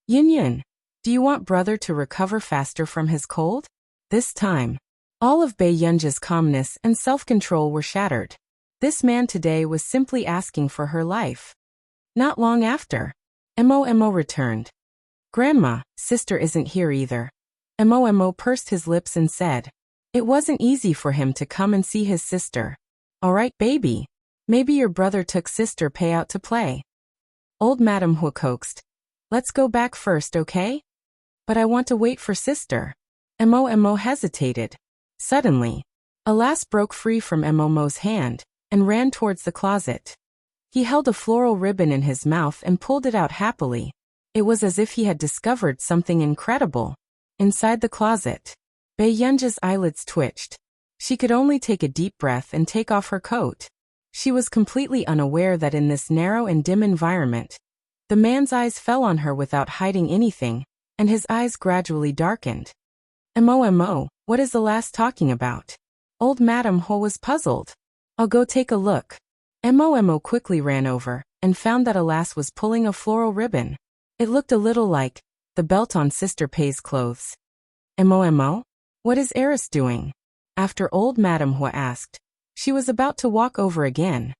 Yunyan, do you want brother to recover faster from his cold? This time, all of Bei Yunj's calmness and self-control were shattered. This man today was simply asking for her life. Not long after, Mo returned. Grandma, sister isn't here either. Mo pursed his lips and said, It wasn't easy for him to come and see his sister. All right, baby. Maybe your brother took sister Pei out to play. Old Madam Hu coaxed. Let's go back first, okay? But I want to wait for sister. Mo hesitated. Suddenly, Alas broke free from Mo's hand and ran towards the closet. He held a floral ribbon in his mouth and pulled it out happily. It was as if he had discovered something incredible. Inside the closet, Bei Yunj's eyelids twitched. She could only take a deep breath and take off her coat. She was completely unaware that in this narrow and dim environment, the man's eyes fell on her without hiding anything, and his eyes gradually darkened. Mo, what is the last talking about? Old Madame Ho was puzzled. I'll go take a look. Mo quickly ran over, and found that Alas was pulling a floral ribbon. It looked a little like the belt on Sister Pei's clothes. Mo, what is Eris doing? After old Madame Ho asked. She was about to walk over again.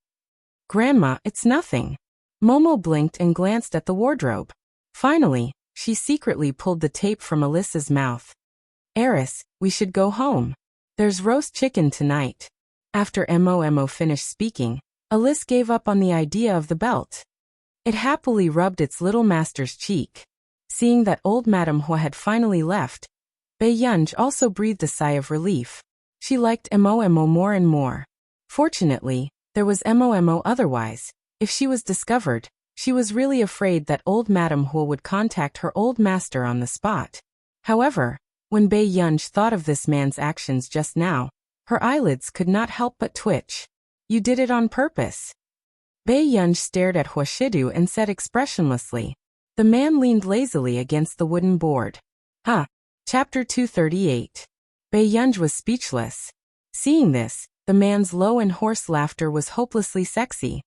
Grandma, it's nothing. Momo blinked and glanced at the wardrobe. Finally, she secretly pulled the tape from Alyssa's mouth. Eris, we should go home. There's roast chicken tonight. After Mo finished speaking, Alyssa gave up on the idea of the belt. It happily rubbed its little master's cheek. Seeing that old Madame Ho had finally left, Bei Yunj also breathed a sigh of relief. She liked Mo more and more. Fortunately, there was Mo otherwise. If she was discovered, she was really afraid that old Madame Ho would contact her old master on the spot. However, when Bei Yunj thought of this man's actions just now, her eyelids could not help but twitch. You did it on purpose. Bei Yunj stared at Huashidu and said expressionlessly. The man leaned lazily against the wooden board. Chapter 238. Bei Yunj was speechless. Seeing this, the man's low and hoarse laughter was hopelessly sexy.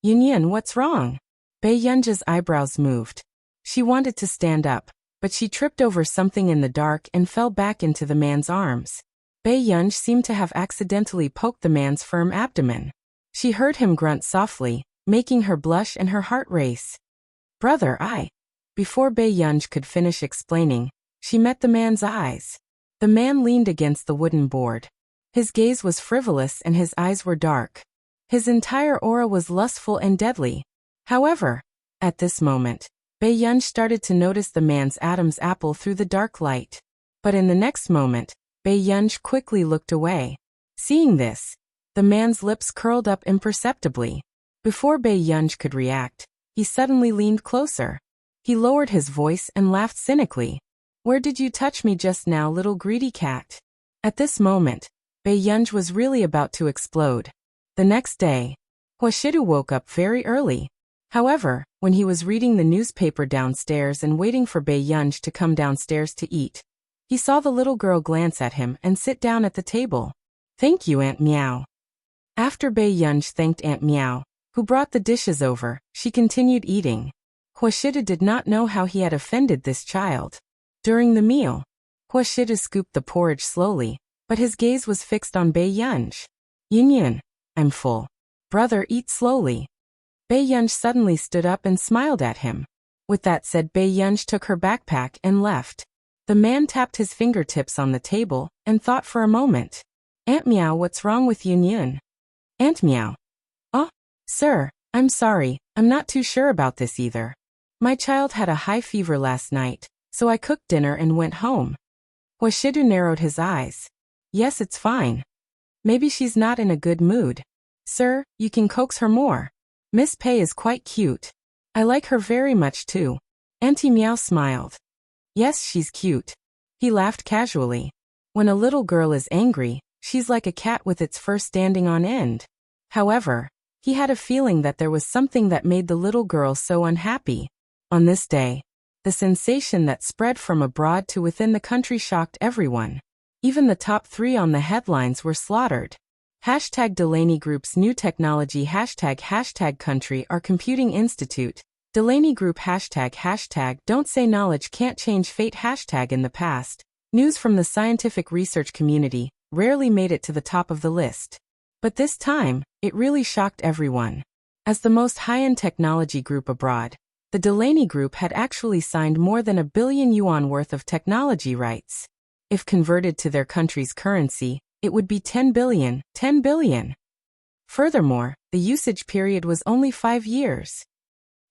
Yunyan, what's wrong? Bei Yunj's eyebrows moved. She wanted to stand up, but she tripped over something in the dark and fell back into the man's arms. Bei Yunj seemed to have accidentally poked the man's firm abdomen. She heard him grunt softly, making her blush and her heart race. Brother, Before Bei Yunj could finish explaining, she met the man's eyes. The man leaned against the wooden board. His gaze was frivolous and his eyes were dark. His entire aura was lustful and deadly. However, at this moment, Bei Yunj started to notice the man's Adam's apple through the dark light. But in the next moment, Bei Yunj quickly looked away. Seeing this, the man's lips curled up imperceptibly. Before Bei Yunj could react, he suddenly leaned closer. He lowered his voice and laughed cynically. Where did you touch me just now, little greedy cat? At this moment, Bei Yunj was really about to explode. The next day, Huashidu woke up very early. However, when he was reading the newspaper downstairs and waiting for Bei Yunj to come downstairs to eat, he saw the little girl glance at him and sit down at the table. Thank you, Aunt Meow. After Bei Yunj thanked Aunt Meow, who brought the dishes over, she continued eating. Huashidu did not know how he had offended this child. During the meal, Huashidu scooped the porridge slowly, but his gaze was fixed on Bei Yunj. Yun, I'm full. Brother, eat slowly. Bei Yunj suddenly stood up and smiled at him. With that said, Bei Yunj took her backpack and left. The man tapped his fingertips on the table and thought for a moment. Aunt Meow, what's wrong with Yun? Aunt Meow. Oh, sir, I'm sorry, I'm not too sure about this either. My child had a high fever last night, so I cooked dinner and went home. Huashidu narrowed his eyes. Yes, it's fine. Maybe she's not in a good mood. Sir, you can coax her more. Miss Pei is quite cute. I like her very much too. Auntie Meow smiled. Yes, she's cute. He laughed casually. When a little girl is angry, she's like a cat with its fur standing on end. However, he had a feeling that there was something that made the little girl so unhappy. On this day, the sensation that spread from abroad to within the country shocked everyone. Even the top 3 on the headlines were slaughtered. Hashtag Delaney Group's new technology hashtag country our computing institute. Delaney Group hashtag don't say knowledge can't change fate hashtag in the past. News from the scientific research community rarely made it to the top of the list. But this time, it really shocked everyone. As the most high-end technology group abroad, the Delaney Group had actually signed more than $1 billion worth of technology rights. If converted to their country's currency, it would be 10 billion. Furthermore, the usage period was only 5 years.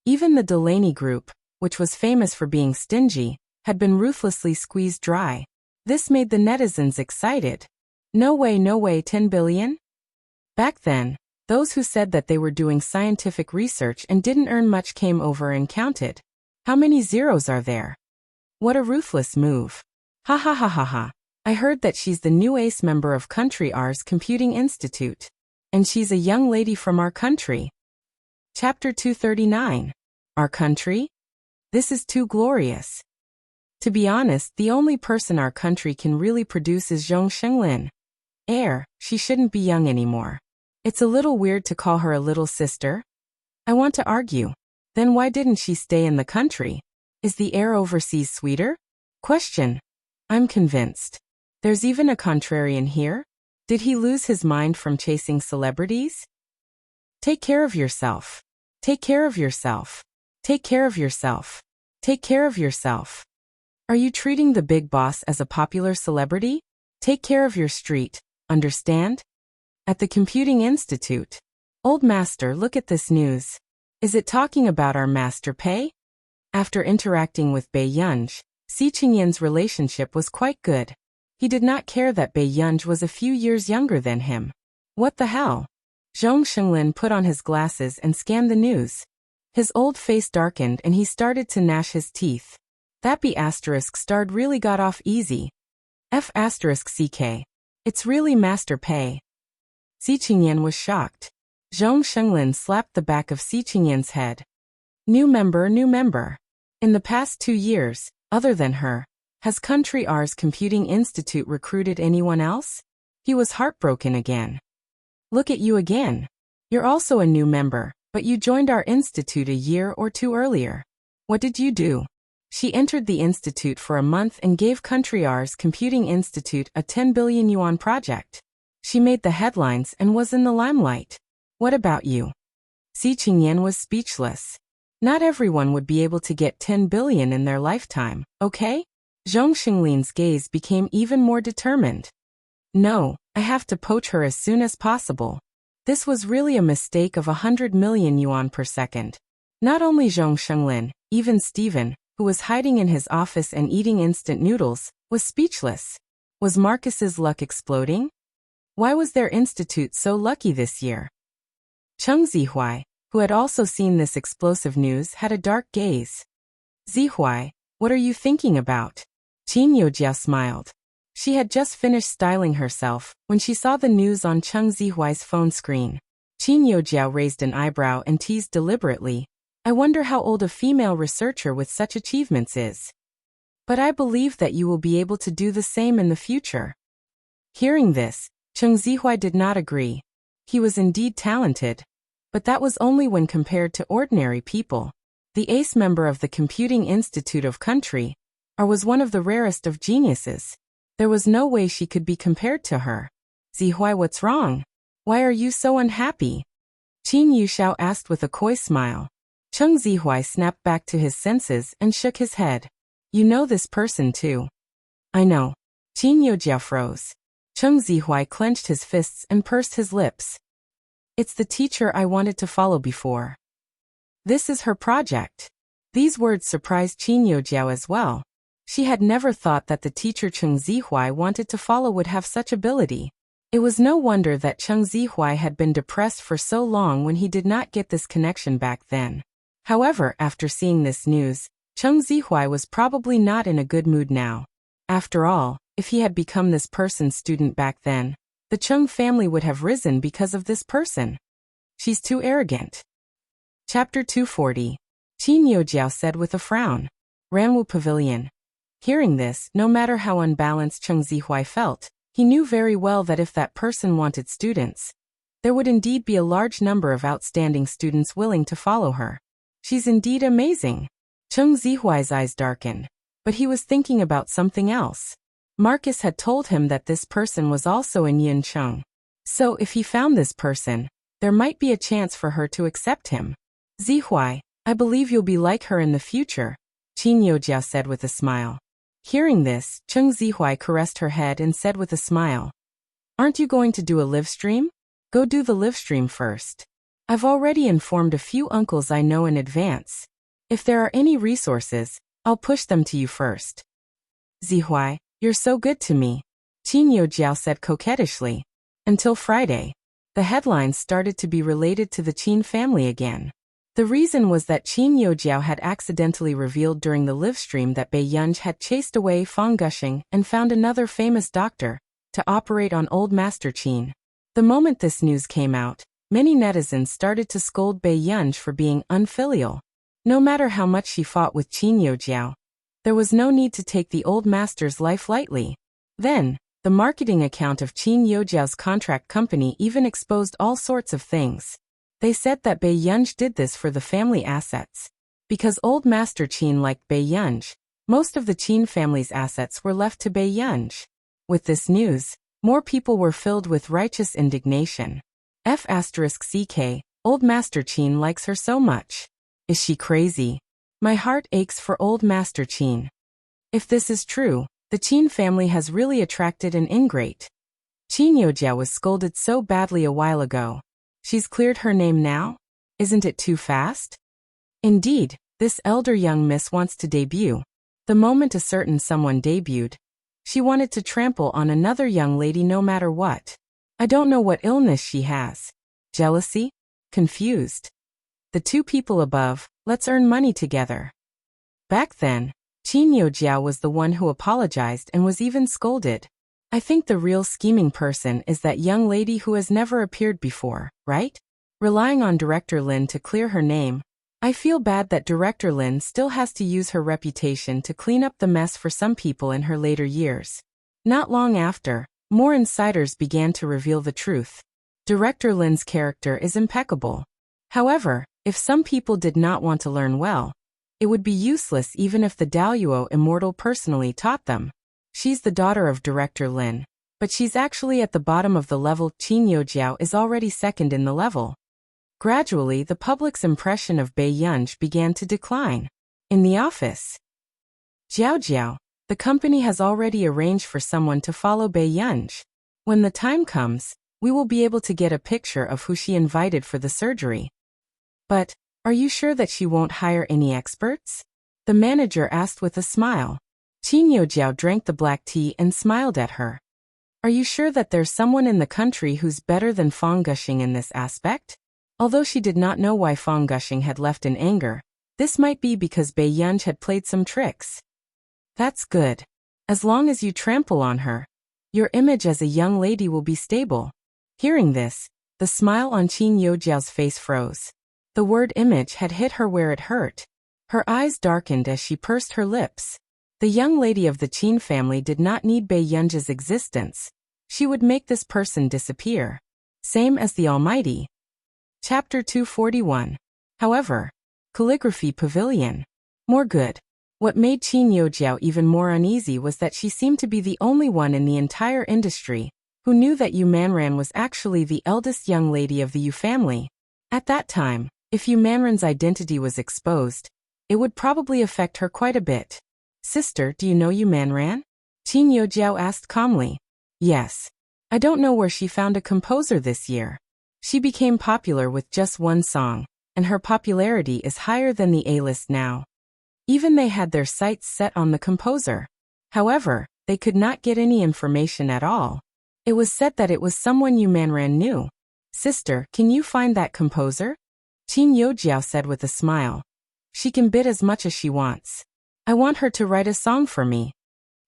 Even the Delaney Group, which was famous for being stingy, had been ruthlessly squeezed dry. This made the netizens excited. No way 10 billion? Back then, those who said that they were doing scientific research and didn't earn much came over and counted. How many zeros are there? What a ruthless move. Ha. I heard that she's the new ace member of Country R's Computing Institute. And she's a young lady from our country. Chapter 239. Our country? This is too glorious. To be honest, the only person our country can really produce is Zhong Shenglin. She shouldn't be young anymore. It's a little weird to call her a little sister. I want to argue. Then why didn't she stay in the country? Is the air overseas sweeter? Question. I'm convinced. There's even a contrarian here? Did he lose his mind from chasing celebrities? Take care of yourself. Take care of yourself. Take care of yourself. Take care of yourself. Are you treating the big boss as a popular celebrity? Take care of your street, understand? At the Computing Institute. Old master, look at this news. Is it talking about our master Pei? After interacting with Bei Yunj, Si Qingyan's relationship was quite good. He did not care that Bei Yunj was a few years younger than him. What the hell? Zhong Shenglin put on his glasses and scanned the news. His old face darkened and he started to gnash his teeth. That B** starred really got off easy. F***ck. It's really Master Pei. Si Qingyan was shocked. Zhong Shenglin slapped the back of Si Qingyan's head. New member, new member. In the past 2 years, other than her, has Country R's Computing Institute recruited anyone else? He was heartbroken again. Look at you again. You're also a new member, but you joined our institute a year or 2 earlier. What did you do? She entered the institute for a month and gave Country R's Computing Institute a 10 billion yuan project. She made the headlines and was in the limelight. What about you? Si Qingyan was speechless. Not everyone would be able to get 10 billion in their lifetime, okay? Zhong Shenglin's gaze became even more determined. No, I have to poach her as soon as possible. This was really a mistake of 100 million yuan per second. Not only Zhong Shenglin, even Stephen, who was hiding in his office and eating instant noodles, was speechless. Was Marcus's luck exploding? Why was their institute so lucky this year? Cheng Zihuai, who had also seen this explosive news, had a dark gaze. Zihuai, what are you thinking about? Qin Yojiao smiled. She had just finished styling herself when she saw the news on Cheng Zihuai's phone screen. Qin Yojiao raised an eyebrow and teased deliberately, I wonder how old a female researcher with such achievements is. But I believe that you will be able to do the same in the future. Hearing this, Cheng Zihuai did not agree. He was indeed talented, but that was only when compared to ordinary people. The ace member of the Computing Institute of Country R was one of the rarest of geniuses. There was no way she could be compared to her. Zihuai, what's wrong? Why are you so unhappy? Qin Yuxiao asked with a coy smile. Cheng Zihuai snapped back to his senses and shook his head. You know this person too. I know. Qin Yojiao froze. Cheng Zihuai clenched his fists and pursed his lips. It's the teacher I wanted to follow before. This is her project. These words surprised Qin Yojiao as well. She had never thought that the teacher Cheng Zihuai wanted to follow would have such ability. It was no wonder that Cheng Zihuai had been depressed for so long when he did not get this connection back then. However, after seeing this news, Cheng Zihuai was probably not in a good mood now. After all, if he had become this person's student back then, the Cheng family would have risen because of this person. She's too arrogant. Chapter 240. Qin Yojiao said with a frown. Ranwu Pavilion. Hearing this, no matter how unbalanced Cheng Zihuai felt, he knew very well that if that person wanted students, there would indeed be a large number of outstanding students willing to follow her. She's indeed amazing. Cheng Zihuai's eyes darkened, but he was thinking about something else. Marcus had told him that this person was also in Yuncheng. So if he found this person, there might be a chance for her to accept him. Zihuai, I believe you'll be like her in the future, Qin Yojiao said with a smile. Hearing this, Cheng Zihuai caressed her head and said with a smile, Aren't you going to do a live stream? Go do the live stream first. I've already informed a few uncles I know in advance. If there are any resources, I'll push them to you first. Zihuai, you're so good to me, Qin Yojiao said coquettishly. Until Friday, the headlines started to be related to the Qin family again. The reason was that Qin Yojiao had accidentally revealed during the live stream that Bei Yunj had chased away Fang Gushing and found another famous doctor to operate on old Master Qin. The moment this news came out, many netizens started to scold Bei Yunj for being unfilial. No matter how much she fought with Qin Youjiao, there was no need to take the old master's life lightly. Then, the marketing account of Qin Youjiao's contract company even exposed all sorts of things. They said that Bei Yunj did this for the family assets. Because old master Qin liked Bei Yunj, most of the Qin family's assets were left to Bei Yunj. With this news, more people were filled with righteous indignation. F***ck, old master Qin likes her so much. Is she crazy? My heart aches for old master Qin. If this is true, the Qin family has really attracted an ingrate. Qin Youjiao was scolded so badly a while ago. She's cleared her name now? Isn't it too fast? Indeed, this elder young miss wants to debut. The moment a certain someone debuted, she wanted to trample on another young lady no matter what. I don't know what illness she has. Jealousy? Confused. The two people above, let's earn money together. Back then, Qin Youjiao was the one who apologized and was even scolded. I think the real scheming person is that young lady who has never appeared before, right? Relying on Director Lin to clear her name, I feel bad that Director Lin still has to use her reputation to clean up the mess for some people in her later years. Not long after, more insiders began to reveal the truth. Director Lin's character is impeccable. However, if some people did not want to learn well, it would be useless even if the Daoyuo immortal personally taught them. She's the daughter of Director Lin, but she's actually at the bottom of the level. Qin Youjiao is already second in the level. Gradually, the public's impression of Bei Yunj began to decline. In the office, Jiao, the company has already arranged for someone to follow Bei Yunj. When the time comes, we will be able to get a picture of who she invited for the surgery. But, are you sure that she won't hire any experts? The manager asked with a smile. Qin Youjiao drank the black tea and smiled at her. Are you sure that there's someone in the country who's better than Fang Gushing in this aspect? Although she did not know why Fang Gushing had left in anger, this might be because Bei Yunj had played some tricks. That's good. As long as you trample on her, your image as a young lady will be stable. Hearing this, the smile on Qin Youjiao's face froze. The word image had hit her where it hurt. Her eyes darkened as she pursed her lips. The young lady of the Qin family did not need Bei Yunj's existence. She would make this person disappear. Same as the Almighty. Chapter 241. However, Calligraphy Pavilion. More good. What made Qin Youjiao even more uneasy was that she seemed to be the only one in the entire industry who knew that Yu Manran was actually the eldest young lady of the Yu family. At that time, if Yu Manran's identity was exposed, it would probably affect her quite a bit. Sister, do you know Yu Manran? Qin Youjiao asked calmly. Yes. I don't know where she found a composer this year. She became popular with just one song, and her popularity is higher than the A-list now. Even they had their sights set on the composer. However, they could not get any information at all. It was said that it was someone Yu Manran knew. Sister, can you find that composer? Qin Youjiao said with a smile. She can bid as much as she wants. I want her to write a song for me.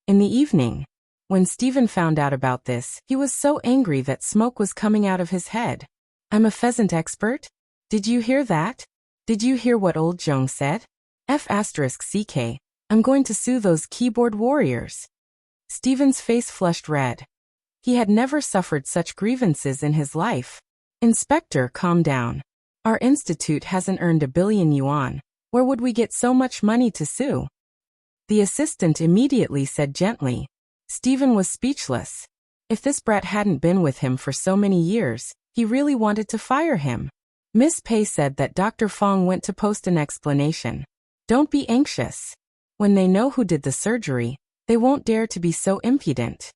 In the evening, when Stephen found out about this, he was so angry that smoke was coming out of his head. I'm a pheasant expert? Did you hear that? Did you hear what old Zhong said? F***ck, I'm going to sue those keyboard warriors. Stephen's face flushed red. He had never suffered such grievances in his life. Inspector, calm down. Our institute hasn't earned 1 billion yuan. Where would we get so much money to sue? The assistant immediately said gently. Stephen was speechless. If this brat hadn't been with him for so many years, he really wanted to fire him. Miss Pei said that Dr. Fong went to post an explanation. Don't be anxious. When they know who did the surgery, they won't dare to be so impudent.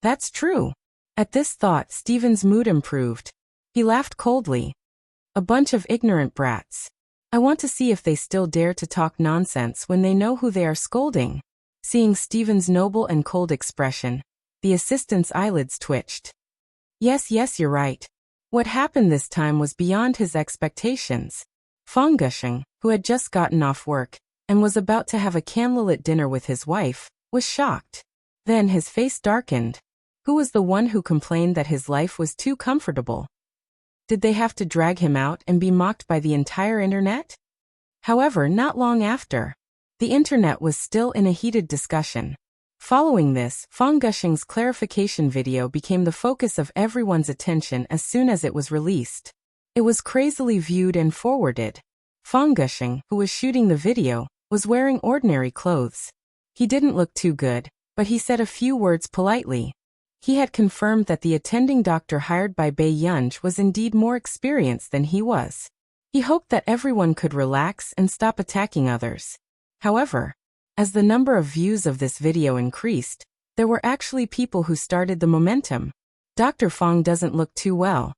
That's true. At this thought, Stephen's mood improved. He laughed coldly. A bunch of ignorant brats. I want to see if they still dare to talk nonsense when they know who they are scolding. Seeing Stephen's noble and cold expression, the assistant's eyelids twitched. Yes, you're right. What happened this time was beyond his expectations. Fang Gusheng, who had just gotten off work and was about to have a candlelit dinner with his wife, was shocked. Then his face darkened. Who was the one who complained that his life was too comfortable? Did they have to drag him out and be mocked by the entire internet? However, not long after, the internet was still in a heated discussion. Following this, Fang Gushing's clarification video became the focus of everyone's attention as soon as it was released. It was crazily viewed and forwarded. Fang Gushing, who was shooting the video, was wearing ordinary clothes. He didn't look too good, but he said a few words politely. He had confirmed that the attending doctor hired by Bei Yunj was indeed more experienced than he was. He hoped that everyone could relax and stop attacking others. However, as the number of views of this video increased, there were actually people who started the momentum. Dr. Fang doesn't look too well.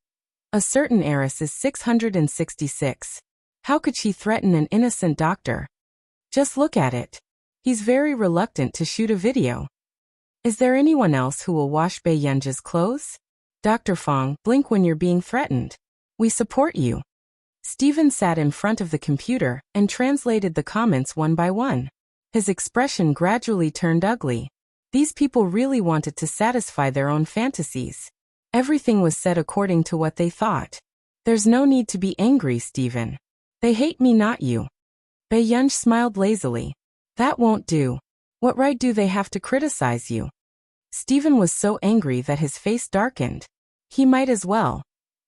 A certain heiress is 666. How could she threaten an innocent doctor? Just look at it. He's very reluctant to shoot a video. Is there anyone else who will wash Bei Yunj's clothes? Dr. Fang, blink when you're being threatened. We support you. Stephen sat in front of the computer and translated the comments one by one. His expression gradually turned ugly. These people really wanted to satisfy their own fantasies. Everything was said according to what they thought. There's no need to be angry, Stephen. They hate me, not you. Bei Yunj smiled lazily. That won't do. What right do they have to criticize you? Stephen was so angry that his face darkened. He might as well.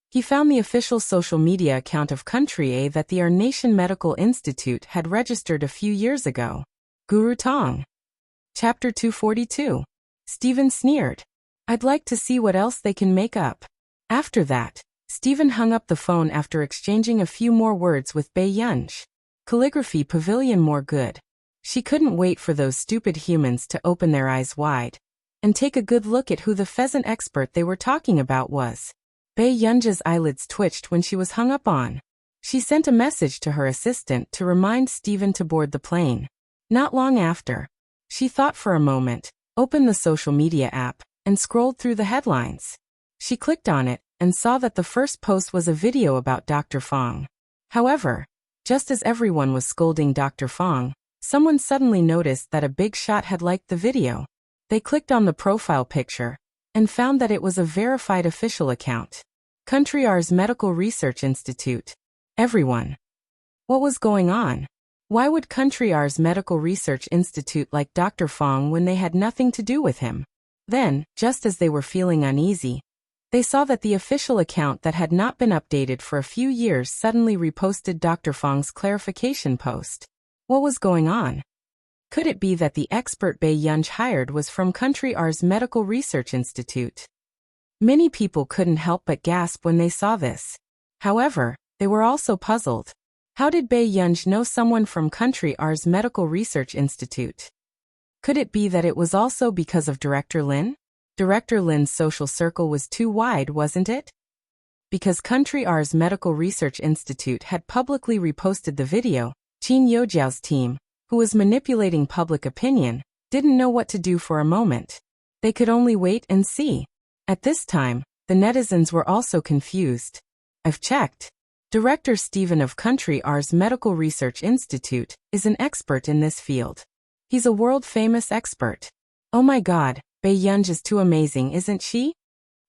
He found the official social media account of Country A that the Our Nation Medical Institute had registered a few years ago. Guru Tong. Chapter 242. Stephen sneered. I'd like to see what else they can make up. After that, Stephen hung up the phone after exchanging a few more words with Bei Yunj. Calligraphy Pavilion more good. She couldn't wait for those stupid humans to open their eyes wide and take a good look at who the pheasant expert they were talking about was. Bei Yunj's eyelids twitched when she was hung up on. She sent a message to her assistant to remind Stephen to board the plane. Not long after, she thought for a moment, opened the social media app, and scrolled through the headlines. She clicked on it and saw that the first post was a video about Dr. Fang. However, just as everyone was scolding Dr. Fang, someone suddenly noticed that a big shot had liked the video. They clicked on the profile picture and found that it was a verified official account. Country R's Medical Research Institute. Everyone. What was going on? Why would Country R's Medical Research Institute like Dr. Fang when they had nothing to do with him? Then, just as they were feeling uneasy, they saw that the official account that had not been updated for a few years suddenly reposted Dr. Fang's clarification post. What was going on? Could it be that the expert Bei Yunj hired was from Country R's Medical Research Institute? Many people couldn't help but gasp when they saw this. However, they were also puzzled. How did Bei Yunj know someone from Country R's Medical Research Institute? Could it be that it was also because of Director Lin? Director Lin's social circle was too wide, wasn't it? Because Country R's Medical Research Institute had publicly reposted the video, Qin Youjiao's team, who was manipulating public opinion, didn't know what to do for a moment. They could only wait and see. At this time, the netizens were also confused. I've checked. Director Stephen of Country R's Medical Research Institute is an expert in this field. He's a world-famous expert. Oh my god, Bei Yunj is too amazing, isn't she?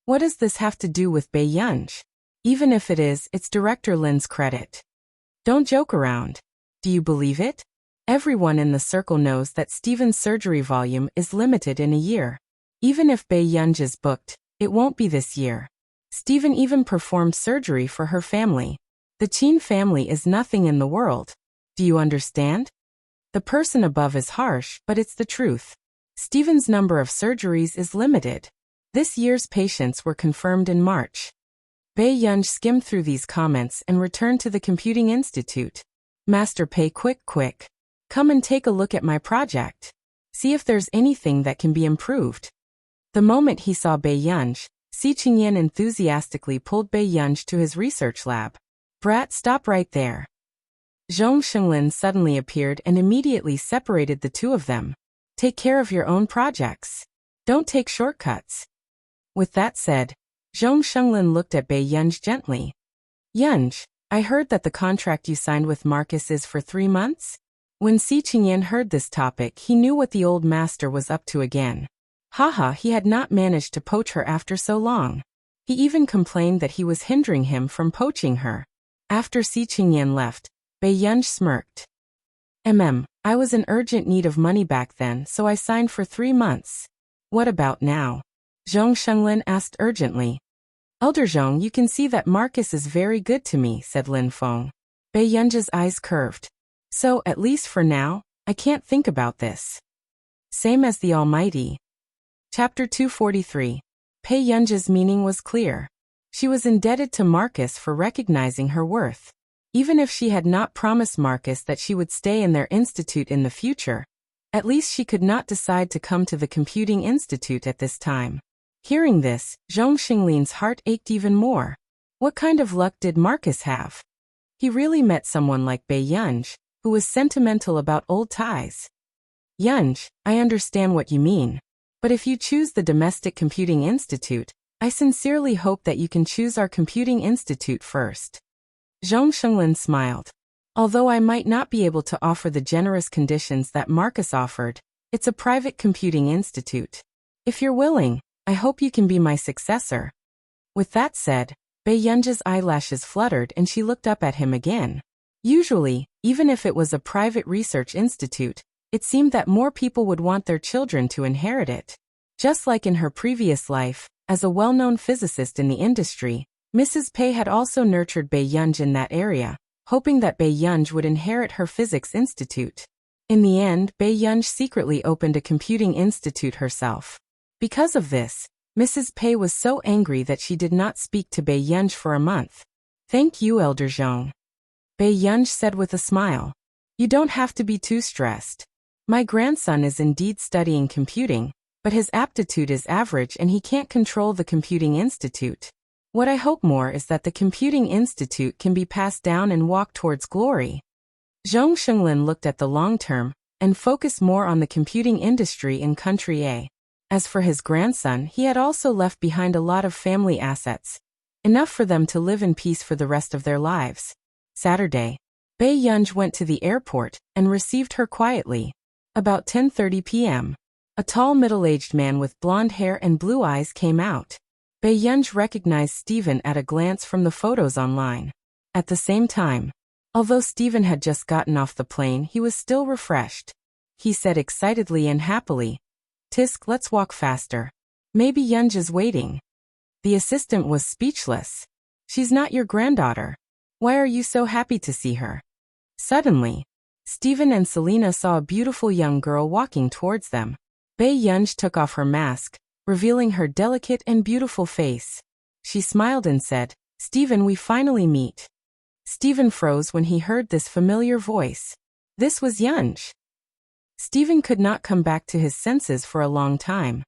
What does this have to do with Bei Yunj? Even if it is, it's Director Lin's credit. Don't joke around. Do you believe it? Everyone in the circle knows that Stephen's surgery volume is limited in a year. Even if Bei Yunj is booked, it won't be this year. Stephen even performed surgery for her family. The Qin family is nothing in the world. Do you understand? The person above is harsh, but it's the truth. Stephen's number of surgeries is limited. This year's patients were confirmed in March. Bei Yunj skimmed through these comments and returned to the Computing Institute. Master Pei, quick. Come and take a look at my project. See if there's anything that can be improved. The moment he saw Bei Yunj, Si Qingyan enthusiastically pulled Bei Yunj to his research lab. Brat, stop right there. Zhong Shenglin suddenly appeared and immediately separated the two of them. Take care of your own projects. Don't take shortcuts. With that said, Zhong Shenglin looked at Bei Yunj gently. Yunj, I heard that the contract you signed with Marcus is for 3 months? When Si Qingyan heard this topic, he knew what the old master was up to again. Haha, he had not managed to poach her after so long. He even complained that he was hindering him from poaching her. After Si Qingyan left, Bai Yunj smirked. I was in urgent need of money back then, so I signed for 3 months. What about now? Zhong Shenglin asked urgently. Elder Zhong, you can see that Marcus is very good to me, said Lin Feng. Bai Yunj's eyes curved. So, at least for now, I can't think about this. Same as the Almighty. Chapter 243. Bai Yunj's meaning was clear. She was indebted to Marcus for recognizing her worth. Even if she had not promised Marcus that she would stay in their institute in the future, at least she could not decide to come to the computing institute at this time. Hearing this, Zhong Xinglin's heart ached even more. What kind of luck did Marcus have? He really met someone like Bai Yunj, who was sentimental about old ties. Yunj, I understand what you mean. But if you choose the Domestic Computing Institute, I sincerely hope that you can choose our computing institute first. Zhong Shenglin smiled. Although I might not be able to offer the generous conditions that Marcus offered, it's a private computing institute. If you're willing, I hope you can be my successor. With that said, Bai Yunj's eyelashes fluttered and she looked up at him again. Usually, even if it was a private research institute, it seemed that more people would want their children to inherit it. Just like in her previous life, as a well-known physicist in the industry, Mrs. Pei had also nurtured Bai Yunj in that area, hoping that Bai Yunj would inherit her physics institute. In the end, Bai Yunj secretly opened a computing institute herself. Because of this, Mrs. Pei was so angry that she did not speak to Bai Yunj for a month. Thank you, Elder Zhong. Bai Yunj said with a smile. You don't have to be too stressed. My grandson is indeed studying computing, but his aptitude is average and he can't control the computing institute. What I hope more is that the computing institute can be passed down and walk towards glory. Zhong Shenglin looked at the long term and focused more on the computing industry in country A. As for his grandson, he had also left behind a lot of family assets, enough for them to live in peace for the rest of their lives. Saturday, Bai Yunj went to the airport and received her quietly. About 10:30 p.m., a tall middle-aged man with blonde hair and blue eyes came out. Bai Yunj recognized Stephen at a glance from the photos online. At the same time, although Stephen had just gotten off the plane, he was still refreshed. He said excitedly and happily, "Tisk, let's walk faster. Maybe Yunj is waiting." The assistant was speechless. "She's not your granddaughter. Why are you so happy to see her?" Suddenly, Stephen and Selena saw a beautiful young girl walking towards them. Bai Yunj took off her mask, revealing her delicate and beautiful face. She smiled and said, "Stephen, we finally meet." Stephen froze when he heard this familiar voice. This was Yunj. Stephen could not come back to his senses for a long time.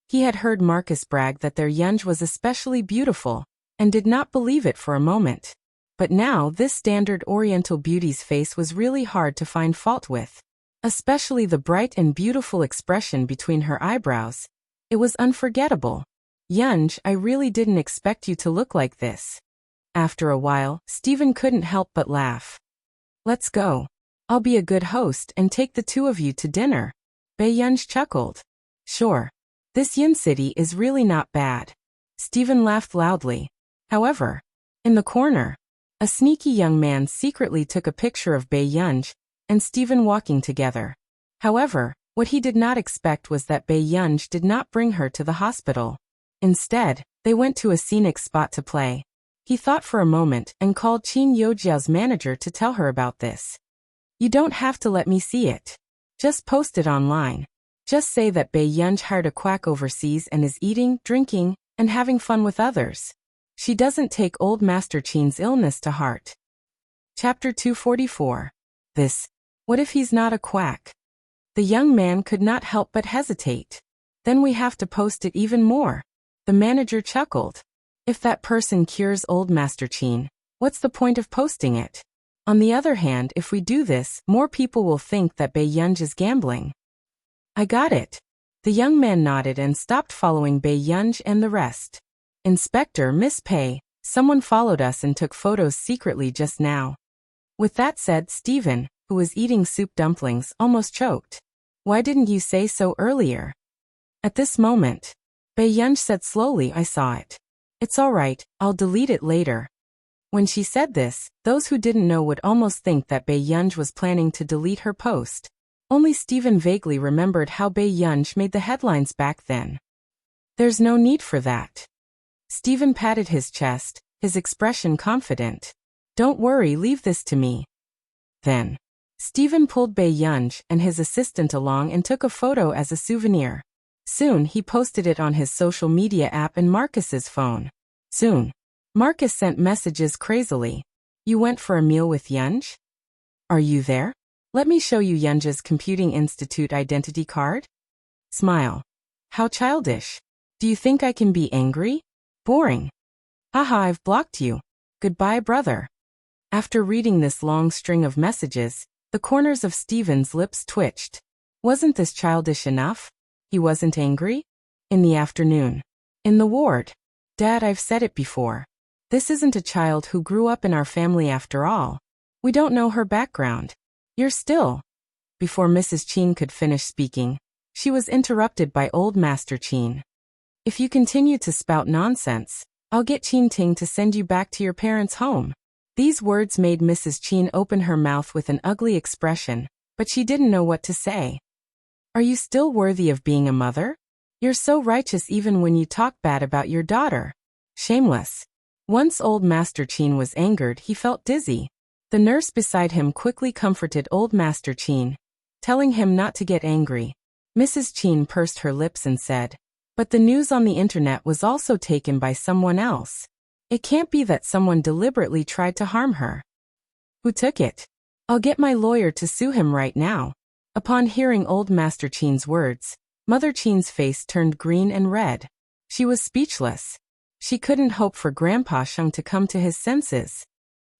He had heard Marcus brag that their Yunj was especially beautiful, and did not believe it for a moment. But now this standard Oriental beauty's face was really hard to find fault with. Especially the bright and beautiful expression between her eyebrows. It was unforgettable. "Yunj, I really didn't expect you to look like this." After a while, Stephen couldn't help but laugh. "Let's go. I'll be a good host and take the two of you to dinner." Bai Yunj chuckled. "Sure. This Yin city is really not bad." Stephen laughed loudly. However, in the corner, a sneaky young man secretly took a picture of Bai Yunj and Stephen walking together. However, what he did not expect was that Bai Yunj did not bring her to the hospital. Instead, they went to a scenic spot to play. He thought for a moment and called Qin Youjiao's manager to tell her about this. "You don't have to let me see it. Just post it online. Just say that Bai Yunj hired a quack overseas and is eating, drinking, and having fun with others. She doesn't take old Master Qin's illness to heart." Chapter 244. What if he's not a quack? The young man could not help but hesitate. "Then we have to post it even more." The manager chuckled. "If that person cures old Master Qin, what's the point of posting it? On the other hand, if we do this, more people will think that Bai Yunj is gambling." "I got it." The young man nodded and stopped following Bai Yunj and the rest. "Inspector, Miss Pei, someone followed us and took photos secretly just now." With that said, Stephen, who was eating soup dumplings, almost choked. "Why didn't you say so earlier?" At this moment, Bae-yun said slowly, I saw it. It's all right, I'll delete it later. When she said this, those who didn't know would almost think that Bae-yun was planning to delete her post. Only Stephen vaguely remembered how Bae-yun made the headlines back then. There's no need for that. Stephen patted his chest, his expression confident. Don't worry, leave this to me. Then, Stephen pulled Bae-yun and his assistant along and took a photo as a souvenir. Soon he posted it on his social media app and Marcus's phone. Soon, Marcus sent messages crazily. You went for a meal with Yunj? Are you there? Let me show you Yunj's Computing Institute identity card. Smile. How childish. Do you think I can be angry? Boring. Haha, I've blocked you. Goodbye, brother. After reading this long string of messages, the corners of Stephen's lips twitched. Wasn't this childish enough? He wasn't angry? In the afternoon. In the ward. Dad, I've said it before. This isn't a child who grew up in our family after all. We don't know her background. You're still. Before Mrs. Chin could finish speaking, she was interrupted by Old Master Chin. If you continue to spout nonsense, I'll get Chin Ting to send you back to your parents' home. These words made Mrs. Chin open her mouth with an ugly expression, but she didn't know what to say. Are you still worthy of being a mother? You're so righteous even when you talk bad about your daughter. Shameless. Once Old Master Chin was angered, he felt dizzy. The nurse beside him quickly comforted Old Master Chin, telling him not to get angry. Mrs. Chin pursed her lips and said, but the news on the internet was also taken by someone else. It can't be that someone deliberately tried to harm her. Who took it? I'll get my lawyer to sue him right now. Upon hearing Old Master Chin's words, Mother Chin's face turned green and red. She was speechless. She couldn't hope for Grandpa Sheng to come to his senses.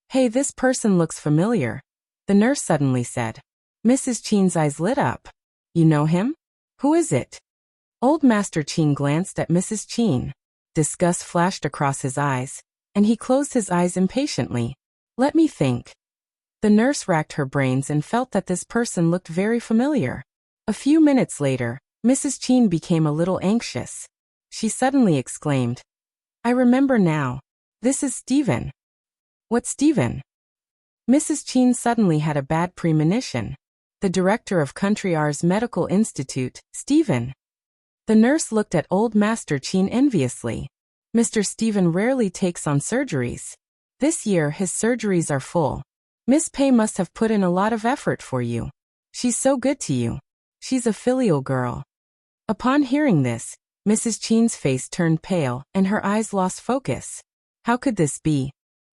Hey, this person looks familiar, the nurse suddenly said. Mrs. Chin's eyes lit up. You know him? Who is it? Old Master Chin glanced at Mrs. Chin. Disgust flashed across his eyes, and he closed his eyes impatiently. Let me think. The nurse racked her brains and felt that this person looked very familiar. A few minutes later, Mrs. Chin became a little anxious. She suddenly exclaimed, I remember now. This is Stephen. What Stephen? Mrs. Chin suddenly had a bad premonition. The director of Country R's Medical Institute, Stephen. The nurse looked at Old Master Chin enviously. Mr. Stephen rarely takes on surgeries. This year his surgeries are full. Miss Pei must have put in a lot of effort for you. She's so good to you. She's a filial girl. Upon hearing this, Mrs. Chin's face turned pale and her eyes lost focus. How could this be?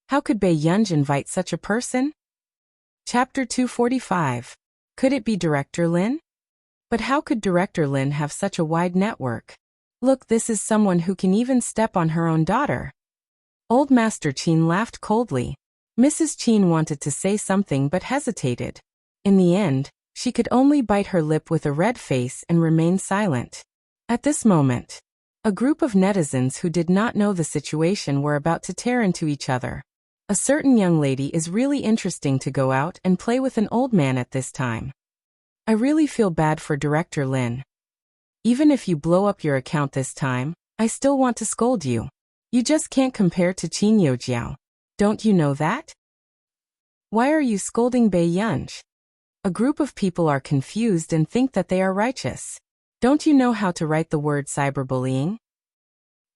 How could Bae-yun invite such a person? Chapter 245. Could it be Director Lin? But how could Director Lin have such a wide network? Look, this is someone who can even step on her own daughter. Old Master Chin laughed coldly. Mrs. Chin wanted to say something but hesitated. In the end, she could only bite her lip with a red face and remain silent. At this moment, a group of netizens who did not know the situation were about to tear into each other. A certain young lady is really interesting to go out and play with an old man at this time. I really feel bad for Director Lin. Even if you blow up your account this time, I still want to scold you. You just can't compare to Qin Yojiao. Don't you know that? Why are you scolding Bae-yun? A group of people are confused and think that they are righteous. Don't you know how to write the word cyberbullying?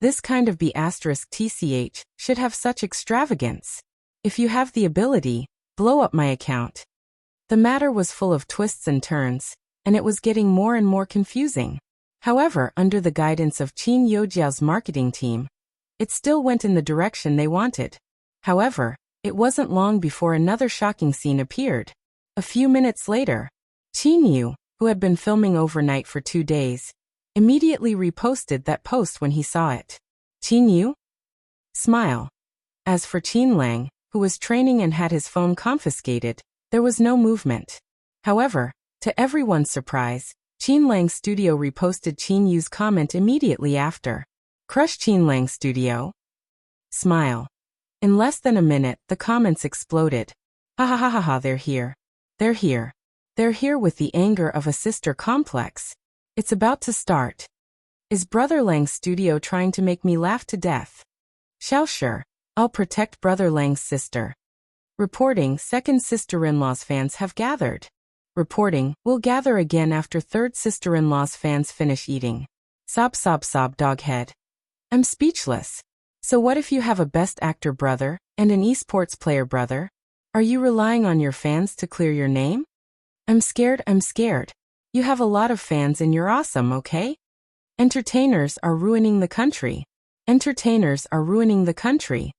This kind of B*TCH should have such extravagance. If you have the ability, blow up my account. The matter was full of twists and turns, and it was getting more and more confusing. However, under the guidance of Qin Yojiao's marketing team, it still went in the direction they wanted. However, it wasn't long before another shocking scene appeared. A few minutes later, Qin Yu, who had been filming overnight for 2 days, immediately reposted that post when he saw it. Qin Yu? Smile. As for Qin Lang, who was training and had his phone confiscated, there was no movement. However, to everyone's surprise, Qin Lang's studio reposted Qin Yu's comment immediately after. Crush Qin Lang's studio? Smile. In less than a minute, the comments exploded. Ha ha ha ha ha, they're here. They're here. They're here with the anger of a sister complex. It's about to start. Is Brother Lang's studio trying to make me laugh to death? Xiao sure. I'll protect Brother Lang's sister. Reporting, second sister-in-law's fans have gathered. Reporting, we'll gather again after third sister-in-law's fans finish eating. Sob sob sob doghead. I'm speechless. So what if you have a best actor brother, and an esports player brother? Are you relying on your fans to clear your name? I'm scared. You have a lot of fans and you're awesome, okay? Entertainers are ruining the country. Entertainers are ruining the country.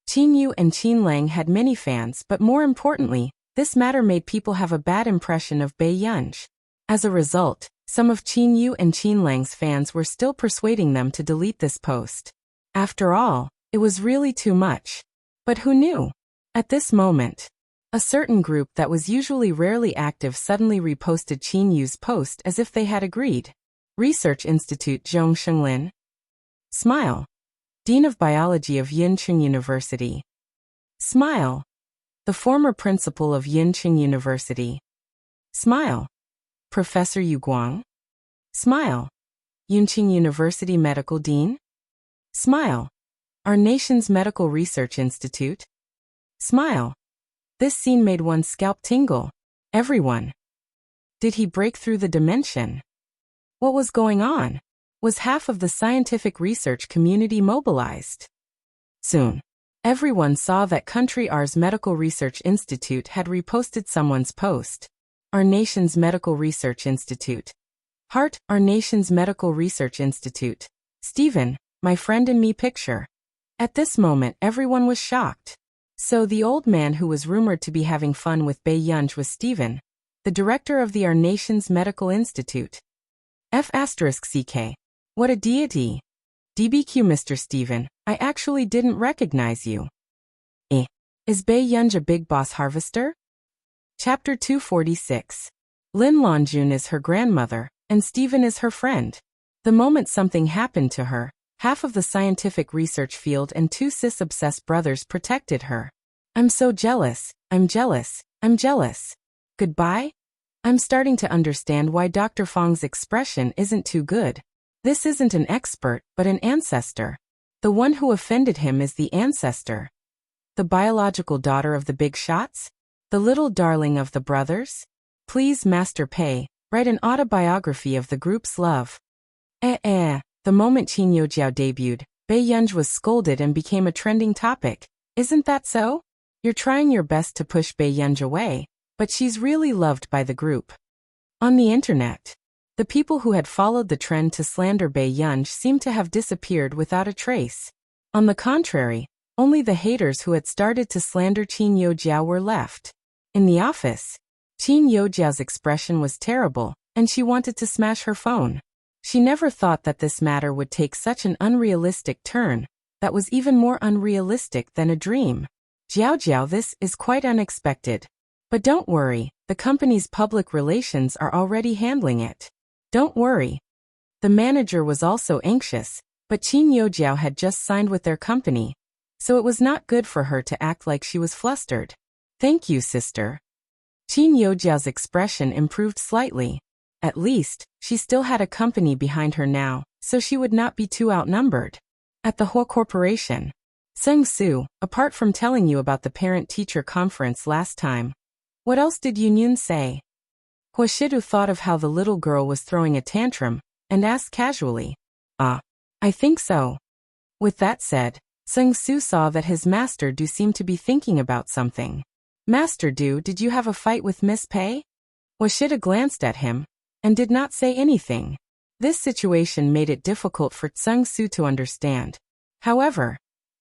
Qin Yu and Qin Lang had many fans, but more importantly, this matter made people have a bad impression of Bai Yunj. As a result, some of Qin Yu and Qin Lang's fans were still persuading them to delete this post. After all, it was really too much. But who knew? At this moment, a certain group that was usually rarely active suddenly reposted Qin Yu's post as if they had agreed. Research Institute Zhong Shenglin. Smile. Dean of Biology of Yincheng University. Smile. The former principal of Yincheng University. Smile. Professor Yu Guang. Smile. Yincheng University Medical Dean. Smile. Our nation's Medical Research Institute. Smile. This scene made one's scalp tingle. Everyone. Did he break through the dimension? What was going on? Was half of the scientific research community mobilized? Soon, everyone saw that Country R's Medical Research Institute had reposted someone's post. Our nation's Medical Research Institute. Heart, our nation's Medical Research Institute. Stephen, my friend and me picture. At this moment, everyone was shocked. So the old man who was rumored to be having fun with Bai Yunj was Stephen, the director of the Our Nation's Medical Institute. F***CK. What a deity. DBQ Mr. Stephen, I actually didn't recognize you. Is Bai Yunj a big boss harvester? Chapter 246. Lin Longjun is her grandmother, and Stephen is her friend. The moment something happened to her, half of the scientific research field and two cis-obsessed brothers protected her. I'm so jealous, I'm jealous. Goodbye? I'm starting to understand why Dr. Fong's expression isn't too good. This isn't an expert, but an ancestor. The one who offended him is the ancestor. The biological daughter of the big shots? The little darling of the brothers? Please, Master Pei, write an autobiography of the group's love. The moment Qin Youjiao debuted, Bai Yunj was scolded and became a trending topic. Isn't that so? You're trying your best to push Bai Yunj away, but she's really loved by the group. On the internet, the people who had followed the trend to slander Bai Yunj seemed to have disappeared without a trace. On the contrary, only the haters who had started to slander Qin Youjiao were left. In the office, Qin Youjiao's expression was terrible, and she wanted to smash her phone. She never thought that this matter would take such an unrealistic turn, that was even more unrealistic than a dream. Jiao, this is quite unexpected. But don't worry, the company's public relations are already handling it. Don't worry. The manager was also anxious, but Qin Youjiao had just signed with their company, so it was not good for her to act like she was flustered. Thank you, sister. Qin Youjiao's expression improved slightly. At least, she still had a company behind her now, so she would not be too outnumbered. At the Hua Corporation. Seng Su, apart from telling you about the parent-teacher conference last time, what else did Yunyun say? Hua Shidu thought of how the little girl was throwing a tantrum, and asked casually. I think so. With that said, Seng Su saw that his Master Du seemed to be thinking about something. Master Du, did you have a fight with Miss Pei? Hua Shidu glanced at him, and did not say anything. This situation made it difficult for Seng Su to understand. However,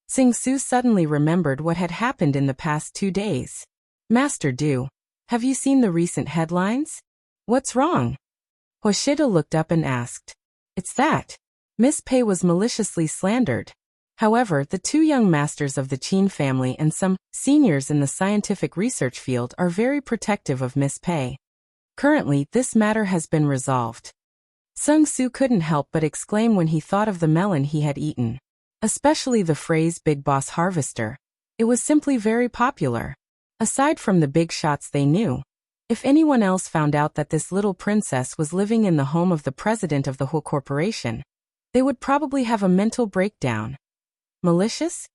Seng Su suddenly remembered what had happened in the past 2 days. Master Du, have you seen the recent headlines? What's wrong? Hua Shidu looked up and asked. It's that Miss Pei was maliciously slandered. However, the two young masters of the Qin family and some seniors in the scientific research field are very protective of Miss Pei. Currently, this matter has been resolved. Seng Su couldn't help but exclaim when he thought of the melon he had eaten. Especially the phrase Big Boss Harvester. It was simply very popular. Aside from the big shots they knew, if anyone else found out that this little princess was living in the home of the president of the Hua Corporation, They would probably have a mental breakdown. Malicious?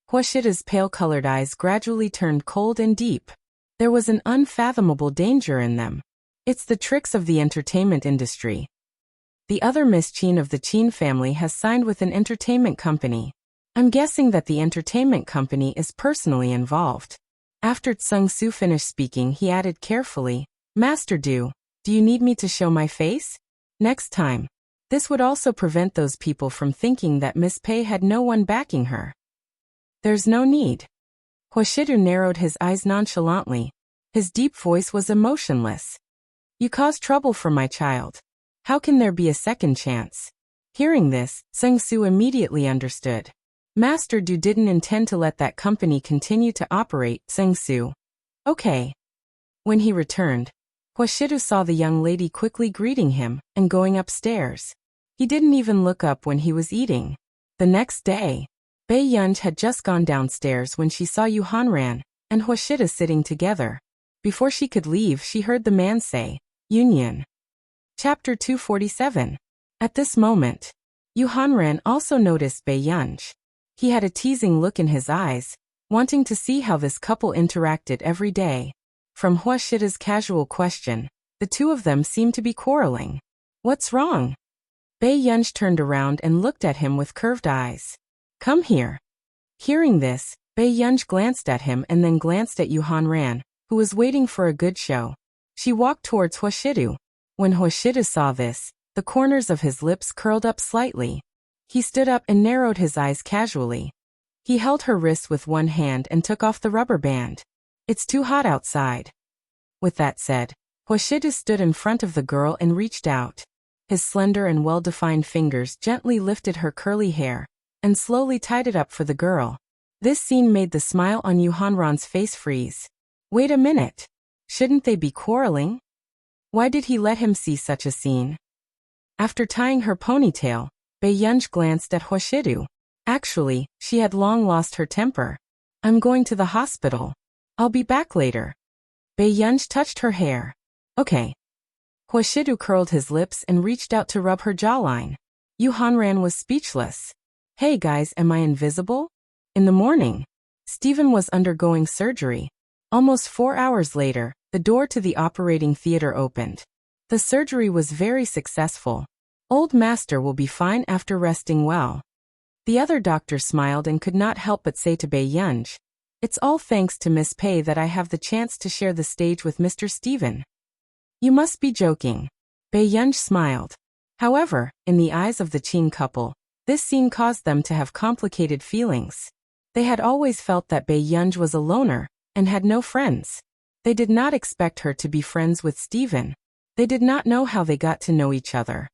Huashida's pale-colored eyes gradually turned cold and deep. There was an unfathomable danger in them. It's the tricks of the entertainment industry. The other Miss Qin of the Qin family has signed with an entertainment company. I'm guessing that the entertainment company is personally involved. After Tsung Su finished speaking, he added carefully, Master Du, do you need me to show my face? Next time. This would also prevent those people from thinking that Miss Pei had no one backing her. There's no need. Huashidu narrowed his eyes nonchalantly. His deep voice was emotionless. You caused trouble for my child. How can there be a second chance? Hearing this, Tsung Su immediately understood. Master Du didn't intend to let that company continue to operate. Tsung Su. Okay. When he returned, Huashidu saw the young lady quickly greeting him and going upstairs. He didn't even look up when he was eating. The next day, Bei Yunj had just gone downstairs when she saw Yu Hanran and Huashida sitting together. Before she could leave, she heard the man say, Union. Chapter 247. At this moment, Yu Hanran also noticed Bei Yunj. He had a teasing look in his eyes, wanting to see how this couple interacted every day. From Huashida's casual question, the two of them seemed to be quarreling. What's wrong? Bei Yunj turned around and looked at him with curved eyes. Come here. Hearing this, Bei Yunj glanced at him and then glanced at Yu Hanran, who was waiting for a good show. She walked towards Huashidu. When Huashidu saw this, the corners of his lips curled up slightly. He stood up and narrowed his eyes casually. He held her wrist with one hand and took off the rubber band. It's too hot outside. With that said, Huashidu stood in front of the girl and reached out. His slender and well-defined fingers gently lifted her curly hair and slowly tied it up for the girl. This scene made the smile on Yu Hanran's face freeze. Wait a minute. Shouldn't they be quarreling? Why did he let him see such a scene? After tying her ponytail, Bei Yunj glanced at Huashidu. Actually, she had long lost her temper. I'm going to the hospital. I'll be back later. Bei Yunj touched her hair. Okay. Huashidu curled his lips and reached out to rub her jawline. Yu Hanran was speechless. Hey guys, am I invisible? In the morning, Stephen was undergoing surgery. Almost 4 hours later, the door to the operating theater opened. The surgery was very successful. Old Master will be fine after resting well. The other doctor smiled and could not help but say to Bei Yunj, It's all thanks to Miss Pei that I have the chance to share the stage with Mr. Stephen. You must be joking. Bei Yunj smiled. However, in the eyes of the Qin couple, this scene caused them to have complicated feelings. They had always felt that Bei Yunj was a loner and had no friends. They did not expect her to be friends with Stephen. They did not know how they got to know each other.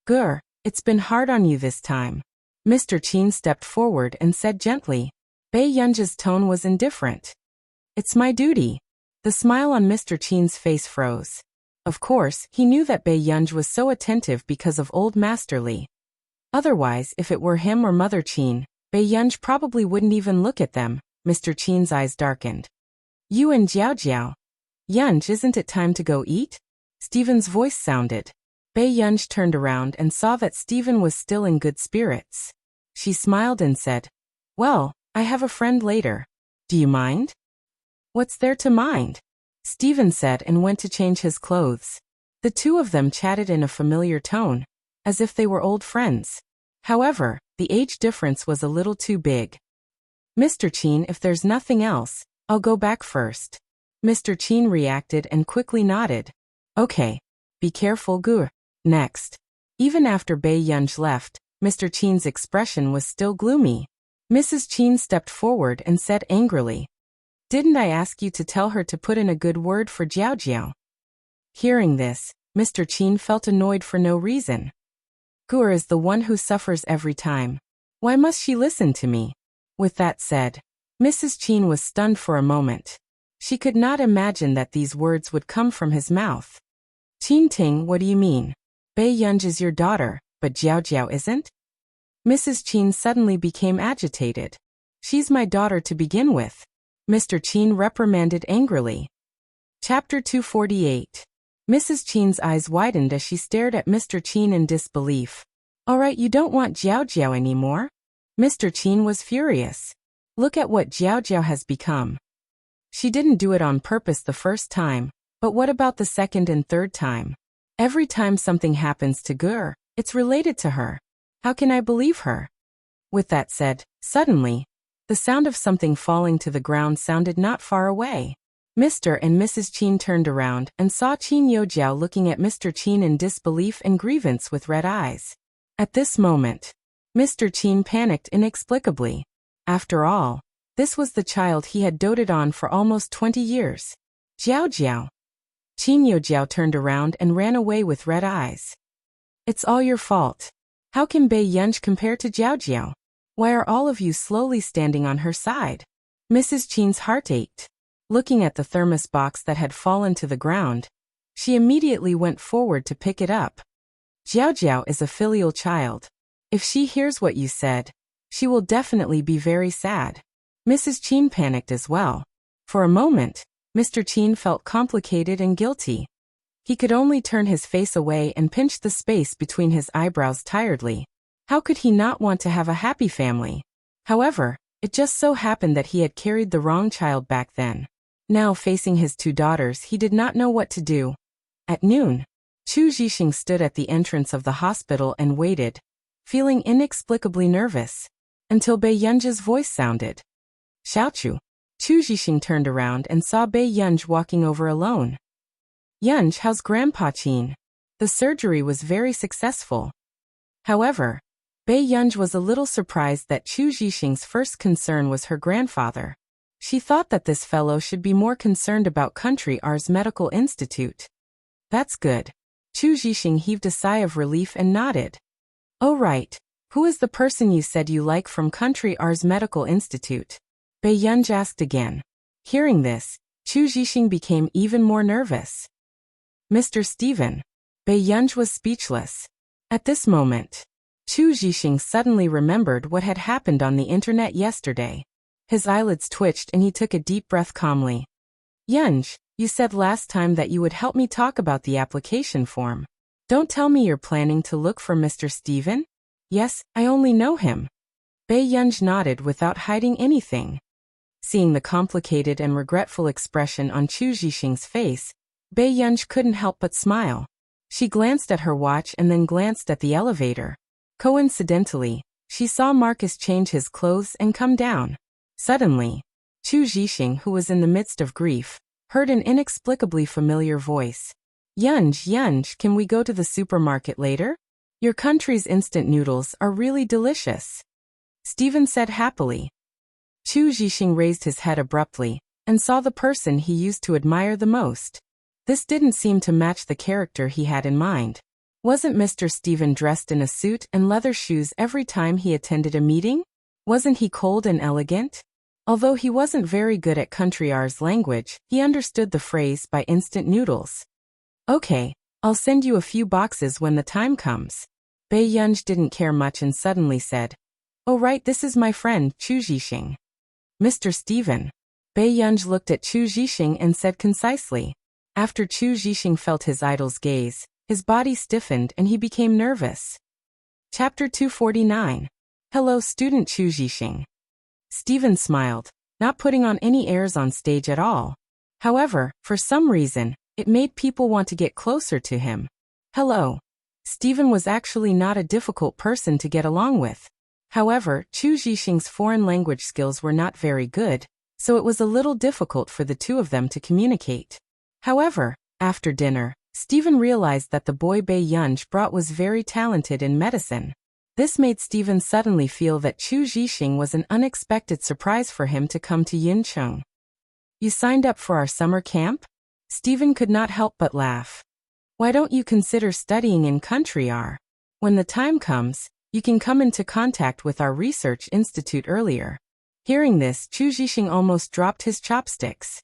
Gur, it's been hard on you this time. Mr. Qin stepped forward and said gently. Bei Yunj's tone was indifferent. It's my duty. The smile on Mr. Qin's face froze. Of course, he knew that Bei Yunj was so attentive because of old Master Li. Otherwise, if it were him or Mother Qin, Bei Yunj probably wouldn't even look at them. Mr. Qin's eyes darkened. You and Jiao Jiao. Yunj, isn't it time to go eat? Stephen's voice sounded. Bei Yunj turned around and saw that Stephen was still in good spirits. She smiled and said, Well, I have a friend later. Do you mind? What's there to mind? Stephen said and went to change his clothes. The two of them chatted in a familiar tone, as if they were old friends. However, the age difference was a little too big. Mr. Qin, if there's nothing else, I'll go back first. Mr. Qin reacted and quickly nodded. Okay. Be careful, Gur. Next. Even after Bei Yunj left, Mr. Qin's expression was still gloomy. Mrs. Qin stepped forward and said angrily, Didn't I ask you to tell her to put in a good word for Jiao Jiao? Hearing this, Mr. Qin felt annoyed for no reason. Gur is the one who suffers every time. Why must she listen to me? With that said, Mrs. Qin was stunned for a moment. She could not imagine that these words would come from his mouth. Qin Ting, what do you mean? Bei Yunj is your daughter, but Jiao Jiao isn't? Mrs. Qin suddenly became agitated. She's my daughter to begin with. Mr. Qin reprimanded angrily. Chapter 248. Mrs. Qin's eyes widened as she stared at Mr. Qin in disbelief. Alright, you don't want Jiao Jiao anymore? Mr. Qin was furious. Look at what Jiao Jiao has become. She didn't do it on purpose the first time, but what about the second and third time? Every time something happens to Gur, it's related to her. How can I believe her? With that said, suddenly, the sound of something falling to the ground sounded not far away. Mr. and Mrs. Qin turned around and saw Qin Youjiao looking at Mr. Qin in disbelief and grievance with red eyes. At this moment, Mr. Qin panicked inexplicably. After all, this was the child he had doted on for almost 20 years. Jiao Jiao. Qin Youjiao turned around and ran away with red eyes. It's all your fault. How can Bei Yunj compare to Jiao Jiao? Why are all of you slowly standing on her side? Mrs. Qin's heart ached. Looking at the thermos box that had fallen to the ground, she immediately went forward to pick it up. Jiao Jiao is a filial child. If she hears what you said, she will definitely be very sad. Mrs. Qin panicked as well. For a moment, Mr. Qin felt complicated and guilty. He could only turn his face away and pinch the space between his eyebrows tiredly. How could he not want to have a happy family? However, it just so happened that he had carried the wrong child back then. Now facing his two daughters, he did not know what to do. At noon, Chu Zhixing stood at the entrance of the hospital and waited, feeling inexplicably nervous, until Bei Yunj's voice sounded. Xiaochu. Chu Zhixing turned around and saw Bei Yunj walking over alone. Yunj, how's Grandpa Qin? The surgery was very successful. However, Bei Yunj was a little surprised that Chu Zhixing's first concern was her grandfather. She thought that this fellow should be more concerned about Country R's medical institute. That's good. Chu Zhixing heaved a sigh of relief and nodded. Oh right, who is the person you said you like from Country R's medical institute? Bei Yunj asked again. Hearing this, Chu Zhixing became even more nervous. Mr. Stephen. Bei Yunj was speechless. At this moment, Chu Zhixing suddenly remembered what had happened on the internet yesterday. His eyelids twitched and he took a deep breath calmly. Yunj, you said last time that you would help me talk about the application form. Don't tell me you're planning to look for Mr. Stephen? Yes, I only know him. Bei Yunj nodded without hiding anything. Seeing the complicated and regretful expression on Chu Zhixing's face, Bei Yunj couldn't help but smile. She glanced at her watch and then glanced at the elevator. Coincidentally, she saw Marcus change his clothes and come down. Suddenly, Chu Zhixing, who was in the midst of grief, heard an inexplicably familiar voice. Yunj, can we go to the supermarket later? Your country's instant noodles are really delicious. Stephen said happily. Chu Zhixing raised his head abruptly and saw the person he used to admire the most. This didn't seem to match the character he had in mind. Wasn't Mr. Stephen dressed in a suit and leather shoes every time he attended a meeting? Wasn't he cold and elegant? Although he wasn't very good at Country R's language, he understood the phrase by instant noodles. Okay, I'll send you a few boxes when the time comes. Bei Yunj didn't care much and suddenly said, Oh right, this is my friend, Chu Zhixing. Mr. Stephen. Bei Yunj looked at Chu Zhixing and said concisely. After Chu Zhixing felt his idol's gaze, his body stiffened and he became nervous. Chapter 249. Hello student Chu Zhixing. Stephen smiled, not putting on any airs on stage at all. However, for some reason, it made people want to get closer to him. Hello. Stephen was actually not a difficult person to get along with. However, Chu Zhixing's foreign language skills were not very good, so it was a little difficult for the two of them to communicate. However, after dinner, Stephen realized that the boy Bei Yunj brought was very talented in medicine. This made Stephen suddenly feel that Chu Zhixing was an unexpected surprise for him to come to Yuncheng. You signed up for our summer camp? Stephen could not help but laugh. Why don't you consider studying in Country R? When the time comes, you can come into contact with our research institute earlier. Hearing this, Chu Zhixing almost dropped his chopsticks.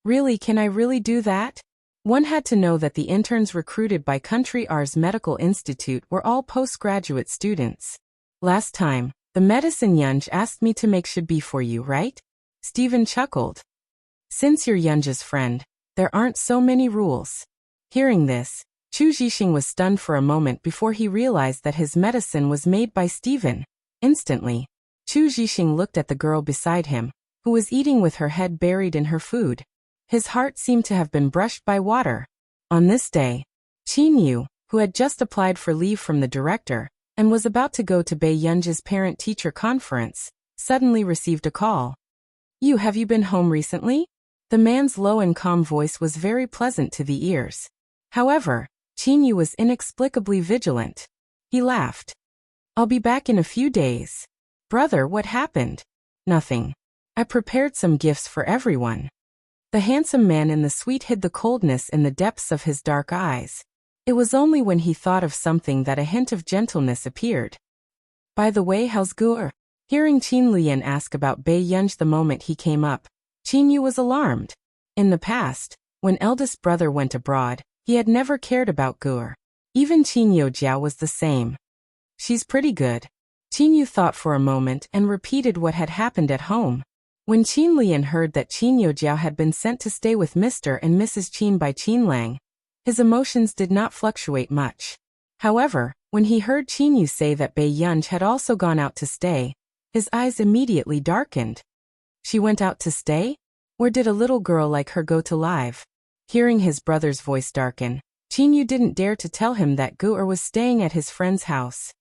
Really, can I really do that? One had to know that the interns recruited by Country R's medical institute were all postgraduate students. Last time, the medicine Yunj asked me to make should be for you, right? Stephen chuckled. Since you're Yunj's friend, there aren't so many rules. Hearing this, Chu Zhixing was stunned for a moment before he realized that his medicine was made by Stephen. Instantly, Chu Zhixing looked at the girl beside him, who was eating with her head buried in her food. His heart seemed to have been brushed by water. On this day, Qin Yu, who had just applied for leave from the director, and was about to go to Bei Yunji's parent-teacher conference, suddenly received a call. Have you been home recently? The man's low and calm voice was very pleasant to the ears. However, Qin Yu was inexplicably vigilant. He laughed. I'll be back in a few days. Brother, what happened? Nothing. I prepared some gifts for everyone. The handsome man in the suite hid the coldness in the depths of his dark eyes. It was only when he thought of something that a hint of gentleness appeared. By the way, how's Gur? Hearing Qin Lian ask about Bei Yunj the moment he came up, Qin Yu was alarmed. In the past, when eldest brother went abroad, he had never cared about Gur. Even Qin Youjiao was the same. She's pretty good. Qin Yu thought for a moment and repeated what had happened at home. When Qin Lian heard that Qin Youjiao had been sent to stay with Mr. and Mrs. Qin by Qin Lang, his emotions did not fluctuate much. However, when he heard Qin Yu say that Bei Yunj had also gone out to stay, his eyes immediately darkened. She went out to stay? Where did a little girl like her go to live? Hearing his brother's voice darken, Qin Yu didn't dare to tell him that Gur was staying at his friend's house.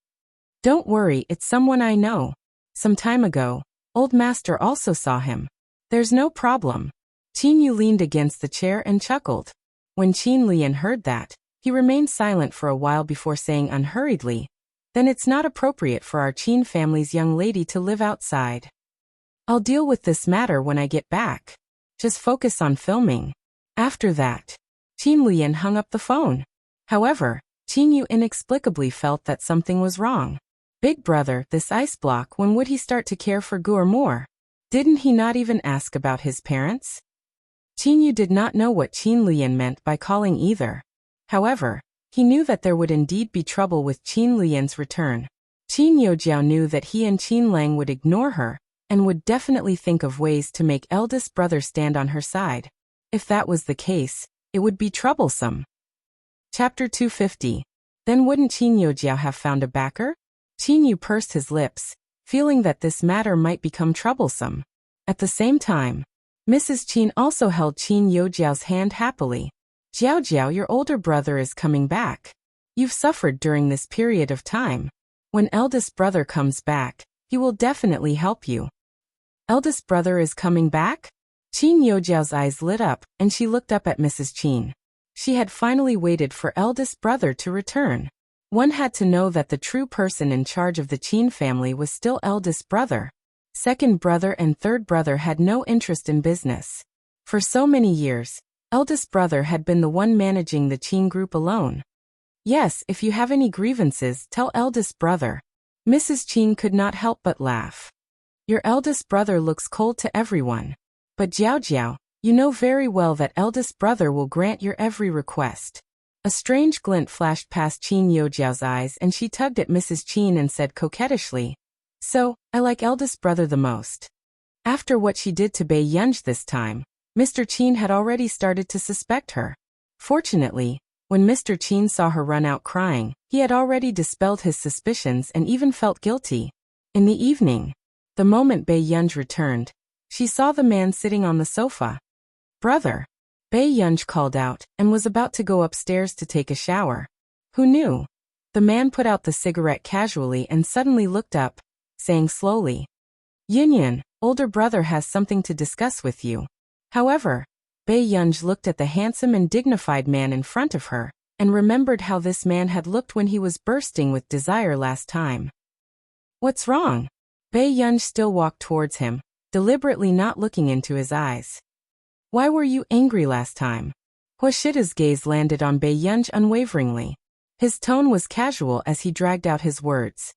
Don't worry, it's someone I know. Some time ago, Old Master also saw him. There's no problem. Qin Yu leaned against the chair and chuckled. When Qin Lian heard that, he remained silent for a while before saying unhurriedly, then it's not appropriate for our Qin family's young lady to live outside. I'll deal with this matter when I get back. Just focus on filming. After that, Qin Lian hung up the phone. However, Qin Yu inexplicably felt that something was wrong. Big brother, this ice block, when would he start to care for Gur more? Didn't he not even ask about his parents? Qin Yu did not know what Qin Lian meant by calling either. However, he knew that there would indeed be trouble with Qin Lian's return. Qin Youjiao knew that he and Qin Lang would ignore her, and would definitely think of ways to make eldest brother stand on her side. If that was the case, it would be troublesome. Chapter 250. Then wouldn't Qin Youjiao have found a backer? Qin Yu pursed his lips, feeling that this matter might become troublesome. At the same time, Mrs. Qin also held Qin Youjiao's hand happily. Jiao, your older brother is coming back. You've suffered during this period of time. When eldest brother comes back, he will definitely help you. Eldest brother is coming back? Qin Youjiao's eyes lit up, and she looked up at Mrs. Qin. She had finally waited for eldest brother to return. One had to know that the true person in charge of the Qin family was still eldest brother. Second brother and third brother had no interest in business. For so many years, eldest brother had been the one managing the Qin group alone. Yes, if you have any grievances, tell eldest brother. Mrs. Qin could not help but laugh. Your eldest brother looks cold to everyone. But Jiao, you know very well that eldest brother will grant your every request. A strange glint flashed past Qin Youjiao's eyes and she tugged at Mrs. Qin and said coquettishly, so, I like eldest brother the most. After what she did to Bei Yunj this time, Mr. Qin had already started to suspect her. Fortunately, when Mr. Qin saw her run out crying, he had already dispelled his suspicions and even felt guilty. In the evening, the moment Bei Yunj returned, she saw the man sitting on the sofa. Brother, Bei Yunj called out and was about to go upstairs to take a shower. Who knew? The man put out the cigarette casually and suddenly looked up, saying slowly, Yunyan, older brother has something to discuss with you. However, Bei Yunj looked at the handsome and dignified man in front of her, and remembered how this man had looked when he was bursting with desire last time. What's wrong? Bei Yunj still walked towards him, deliberately not looking into his eyes. Why were you angry last time? Huashida's gaze landed on Bei Yunj unwaveringly. His tone was casual as he dragged out his words.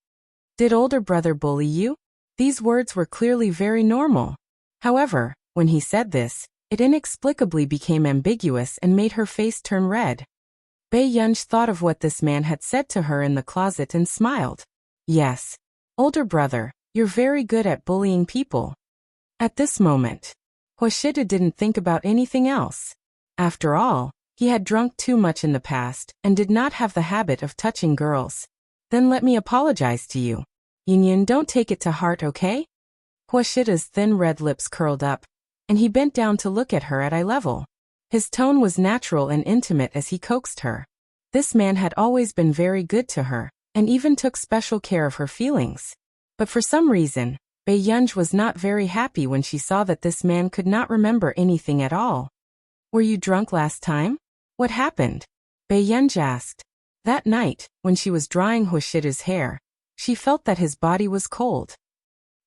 Did older brother bully you? These words were clearly very normal. However, when he said this, it inexplicably became ambiguous and made her face turn red. Bei Yunj thought of what this man had said to her in the closet and smiled. Yes. Older brother, you're very good at bullying people. At this moment, Huashida didn't think about anything else. After all, He had drunk too much in the past and did not have the habit of touching girls. Then let me apologize to you. Yunyun, don't take it to heart, okay? Huashida's thin red lips curled up, and he bent down to look at her at eye level. His tone was natural and intimate as he coaxed her. This man had always been very good to her, and even took special care of her feelings. But for some reason, Bei Yunj was not very happy when she saw that this man could not remember anything at all. Were you drunk last time? What happened? Bei Yunj asked. That night, when she was drying Huashida's hair, she felt that his body was cold.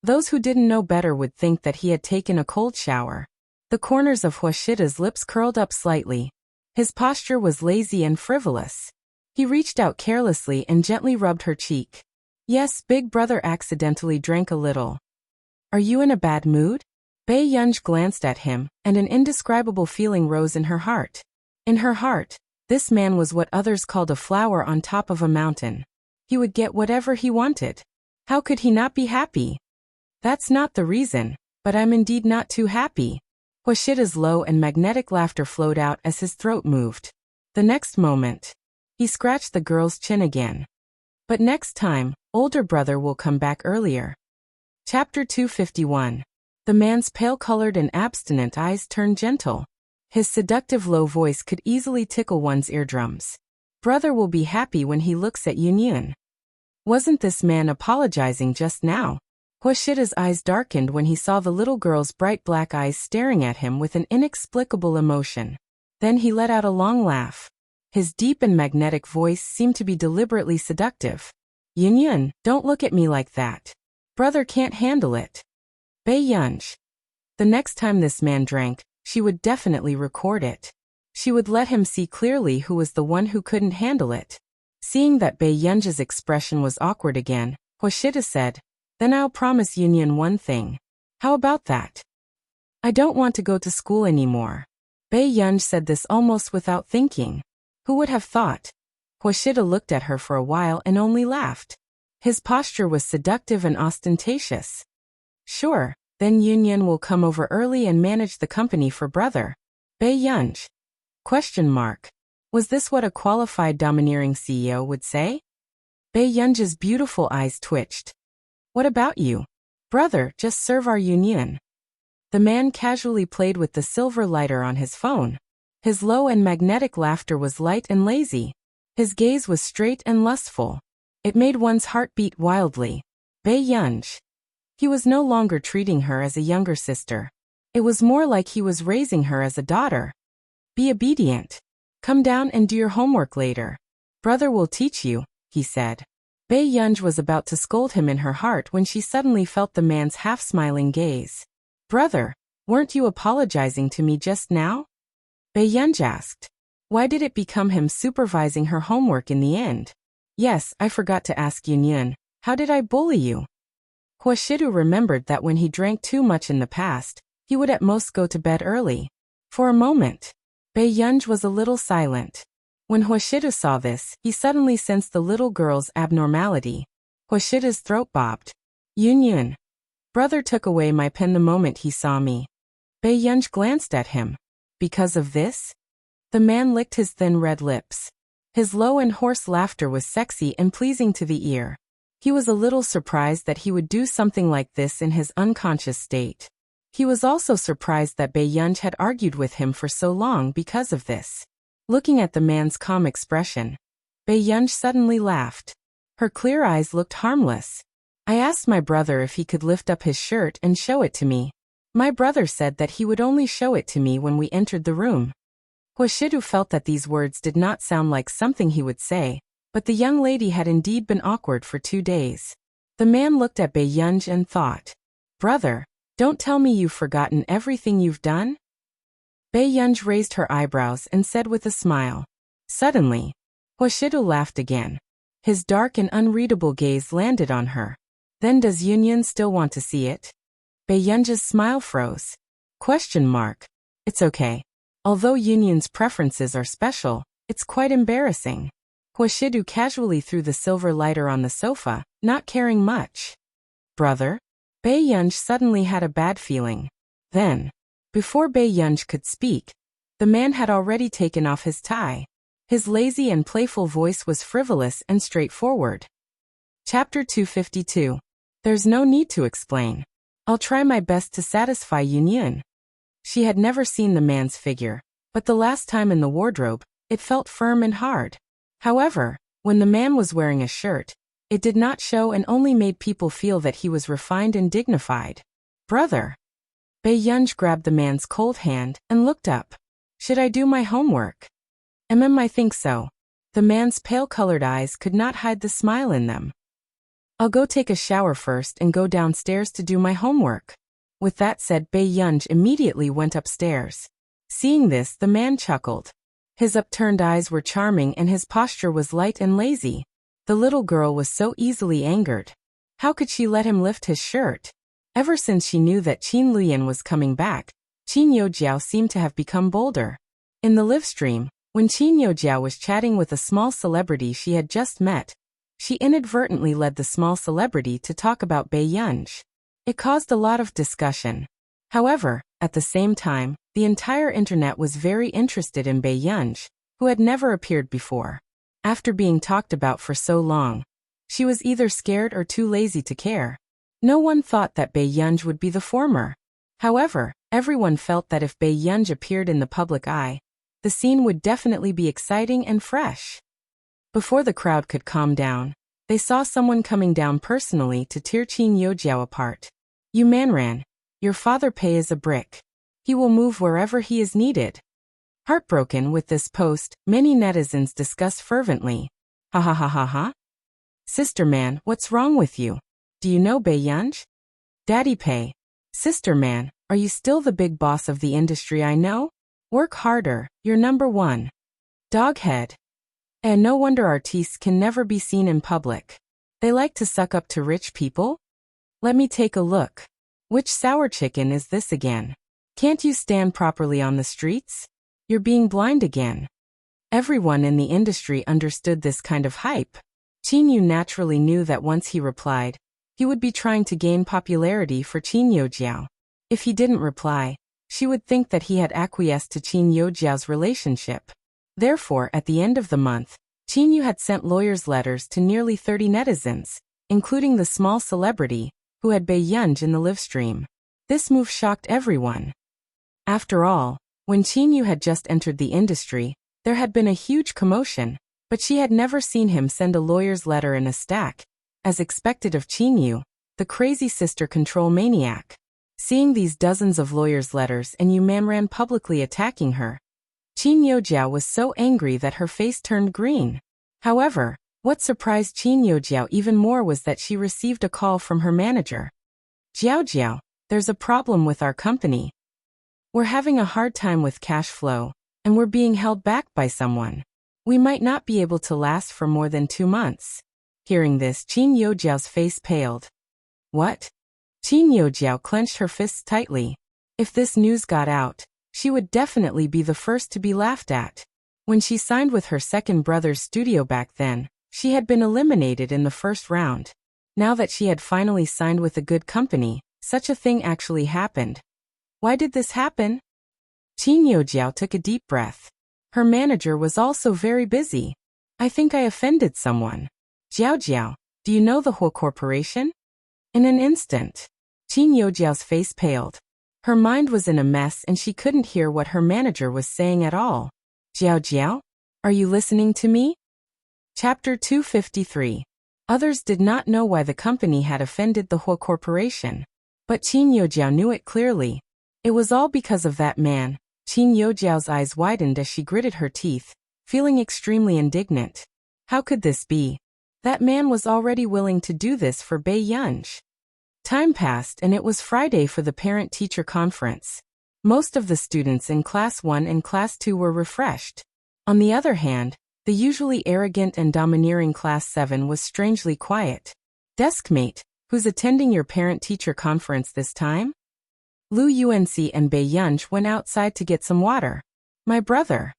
Those who didn't know better would think that he had taken a cold shower. The corners of Huashida's lips curled up slightly. His posture was lazy and frivolous. He reached out carelessly and gently rubbed her cheek. Yes, big brother accidentally drank a little. Are you in a bad mood? Bei Yunj glanced at him, and an indescribable feeling rose in her heart. In her heart, this man was what others called a flower on top of a mountain. He would get whatever he wanted. How could he not be happy? That's not the reason, but I'm indeed not too happy. Huashida's low and magnetic laughter flowed out as his throat moved. The next moment, he scratched the girl's chin again. But next time, older brother will come back earlier. Chapter 251. The man's pale-colored and abstinent eyes turned gentle. His seductive low voice could easily tickle one's eardrums. Brother will be happy when he looks at Yunyun. Wasn't this man apologizing just now? Huashida's eyes darkened when he saw the little girl's bright black eyes staring at him with an inexplicable emotion. Then he let out a long laugh. His deep and magnetic voice seemed to be deliberately seductive. Yunyun, don't look at me like that. Brother can't handle it. Bei Yunj. The next time this man drank, she would definitely record it. She would let him see clearly who was the one who couldn't handle it. Seeing that Bei Yunj's expression was awkward again, Huashida said, Then I'll promise Yunyun one thing. How about that? I don't want to go to school anymore. Bei Yunj said this almost without thinking. Who would have thought? Huashida looked at her for a while and only laughed. His posture was seductive and ostentatious. Sure, then Yunyun will come over early and manage the company for brother. Bei Yunj. Question mark. Was this what a qualified domineering CEO would say? Bei Yunj's beautiful eyes twitched. What about you? Brother, just serve our Yunyun. The man casually played with the silver lighter on his phone. His low and magnetic laughter was light and lazy. His gaze was straight and lustful. It made one's heart beat wildly. Bei Yunj. He was no longer treating her as a younger sister. It was more like he was raising her as a daughter. Be obedient. Come down and do your homework later. Brother will teach you, he said. Bei Yunj was about to scold him in her heart when she suddenly felt the man's half-smiling gaze. Brother, weren't you apologizing to me just now? Bei Yunj asked. Why did it become him supervising her homework in the end? Yes, I forgot to ask Yunyun. How did I bully you? Huashidu remembered that when he drank too much in the past, he would at most go to bed early. For a moment, Bei Yunj was a little silent. When Huashidu saw this, he suddenly sensed the little girl's abnormality. Huashida's throat bobbed. Yunyun. Brother took away my pen the moment he saw me. Bei Yunj glanced at him. Because of this? The man licked his thin red lips. His low and hoarse laughter was sexy and pleasing to the ear. He was a little surprised that he would do something like this in his unconscious state. He was also surprised that Bei Yunj had argued with him for so long because of this. Looking at the man's calm expression, Bei Yunj suddenly laughed. Her clear eyes looked harmless. I asked my brother if he could lift up his shirt and show it to me. My brother said that he would only show it to me when we entered the room. Huashidu felt that these words did not sound like something he would say, but the young lady had indeed been awkward for 2 days. The man looked at Bei Yunj and thought, Brother, don't tell me you've forgotten everything you've done? Bei Yunj raised her eyebrows and said with a smile. Suddenly, Huashidu laughed again. His dark and unreadable gaze landed on her. Then does Yunyun still want to see it? Bei Yunj's smile froze. Question mark. It's okay. Although Yunyun's preferences are special, it's quite embarrassing. Huashidu casually threw the silver lighter on the sofa, not caring much. Brother? Bei Yunj suddenly had a bad feeling. Then, before Bei Yunj could speak, The man had already taken off his tie. His lazy and playful voice was frivolous and straightforward. Chapter 252. There's no need to explain. I'll try my best to satisfy Yun. She had never seen the man's figure, but the last time in the wardrobe, it felt firm and hard. However, when the man was wearing a shirt, it did not show and only made people feel that he was refined and dignified. Brother. Yun grabbed the man's cold hand and looked up. Should I do my homework? I think so. The man's pale-colored eyes could not hide the smile in them. I'll go take a shower first and go downstairs to do my homework. With that said, Yun immediately went upstairs. Seeing this, the man chuckled. His upturned eyes were charming and his posture was light and lazy. The little girl was so easily angered. How could she let him lift his shirt? Ever since she knew that Qin Luyan was coming back, Qin Youjiao seemed to have become bolder. In the live stream, when Qin Youjiao was chatting with a small celebrity she had just met, she inadvertently led the small celebrity to talk about Yun. It caused a lot of discussion. However, at the same time, the entire internet was very interested in Yun, who had never appeared before. After being talked about for so long, she was either scared or too lazy to care. No one thought that Yun would be the former. However, everyone felt that if Yun appeared in the public eye, the scene would definitely be exciting and fresh. Before the crowd could calm down, they saw someone coming down personally to tear Qin Youjiao apart. You Manran, your father Pei is a brick. He will move wherever he is needed. Heartbroken with this post, many netizens discussed fervently. Ha ha ha ha ha. Sister man, what's wrong with you? Do you know Yun? Daddy Pei. Sister man, are you still the big boss of the industry I know? Work harder, you're number one. Doghead. And no wonder artistes can never be seen in public. They like to suck up to rich people? Let me take a look. Which sour chicken is this again? Can't you stand properly on the streets? You're being blind again. Everyone in the industry understood this kind of hype. Qin Yu naturally knew that once he replied, he would be trying to gain popularity for Qin Youjiao. If he didn't reply, she would think that he had acquiesced to Qin Youjiao's relationship. Therefore, at the end of the month, Qin Yu had sent lawyers' letters to nearly 30 netizens, including the small celebrity, who had Yun in the live stream. This move shocked everyone. After all, when Qin Yu had just entered the industry, there had been a huge commotion, but she had never seen him send a lawyer's letter in a stack, as expected of Qin Yu, the crazy sister control maniac. Seeing these dozens of lawyers' letters and Yu Manran publicly attacking her, Qin Youjiao was so angry that her face turned green. However, what surprised Qin Youjiao even more was that she received a call from her manager. Jiao, there's a problem with our company. We're having a hard time with cash flow, and we're being held back by someone. We might not be able to last for more than 2 months. Hearing this, Qin Youjiao's face paled. What? Qin Youjiao clenched her fists tightly. If this news got out, she would definitely be the first to be laughed at. When she signed with her second brother's studio back then, she had been eliminated in the first round. Now that she had finally signed with a good company, such a thing actually happened. Why did this happen? Qin Youjiao took a deep breath. Her manager was also very busy. I think I offended someone. Jiao, do you know the whole corporation? In an instant, Qin Youjiao's face paled. Her mind was in a mess and she couldn't hear what her manager was saying at all. Jiao, are you listening to me? Chapter 253. Others did not know why the company had offended the whole corporation. But Qin Youjiao knew it clearly. It was all because of that man. Qin Youjiao's eyes widened as she gritted her teeth, feeling extremely indignant. How could this be? That man was already willing to do this for Yun. Time passed and it was Friday for the parent-teacher conference. Most of the students in Class 1 and Class 2 were refreshed. On the other hand, the usually arrogant and domineering Class 7 was strangely quiet. Deskmate, who's attending your parent-teacher conference this time? Lu Yuanxi and Yun went outside to get some water. My brother.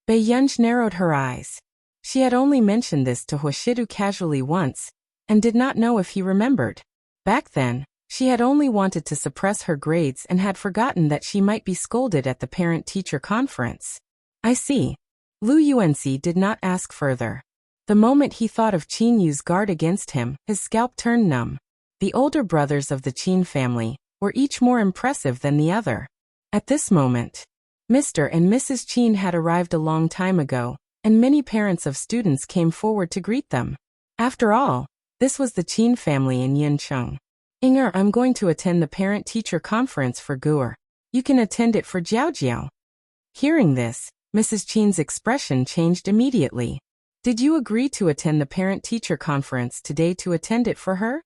Yun narrowed her eyes. She had only mentioned this to Hoshidu casually once, and did not know if he remembered. Back then, She had only wanted to suppress her grades and had forgotten that she might be scolded at the parent-teacher conference. I see. Lu Yuanxi did not ask further. The moment he thought of Qin Yu's guard against him, his scalp turned numb. The older brothers of the Qin family were each more impressive than the other. At this moment, Mr. and Mrs. Qin had arrived a long time ago, and many parents of students came forward to greet them. After all, this was the Qin family in Yincheng. Inger, I'm going to attend the parent-teacher conference for Guer. You can attend it for Jiao. Hearing this, Mrs. Qin's expression changed immediately. Did you agree to attend the parent-teacher conference today to attend it for her?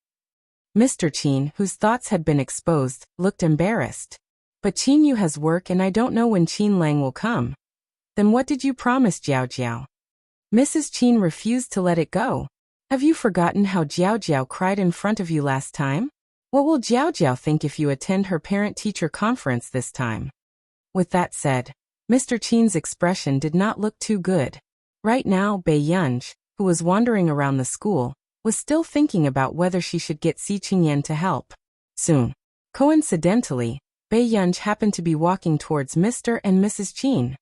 Mr. Qin, whose thoughts had been exposed, looked embarrassed. But Qin Yu has work and I don't know when Qin Lang will come. Then what did you promise Jiao? Mrs. Qin refused to let it go. Have you forgotten how Jiao cried in front of you last time? What will Jiao think if you attend her parent-teacher conference this time? With that said, Mr. Qin's expression did not look too good. Right now, Bei Yunj, who was wandering around the school, was still thinking about whether she should get Si Qingyan to help. Soon, coincidentally, Bei Yunj happened to be walking towards Mr. and Mrs. Qin.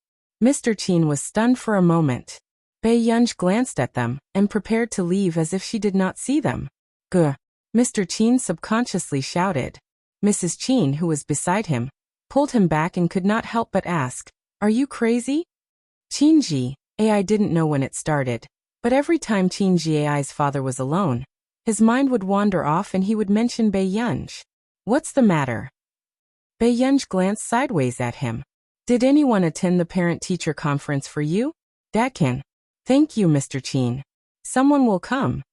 Mr. Qin was stunned for a moment. Bei Yunj glanced at them and prepared to leave as if she did not see them. Guh! Mr. Qin subconsciously shouted. Mrs. Qin, who was beside him, pulled him back and could not help but ask, "Are you crazy?" Qinji AI didn't know when it started, but every time Qinji AI's father was alone, his mind would wander off and he would mention Bei Yunj. What's the matter? Bei Yunj glanced sideways at him. Did anyone attend the parent-teacher conference for you? Datkin. Thank you, Mr. Qin. Someone will come.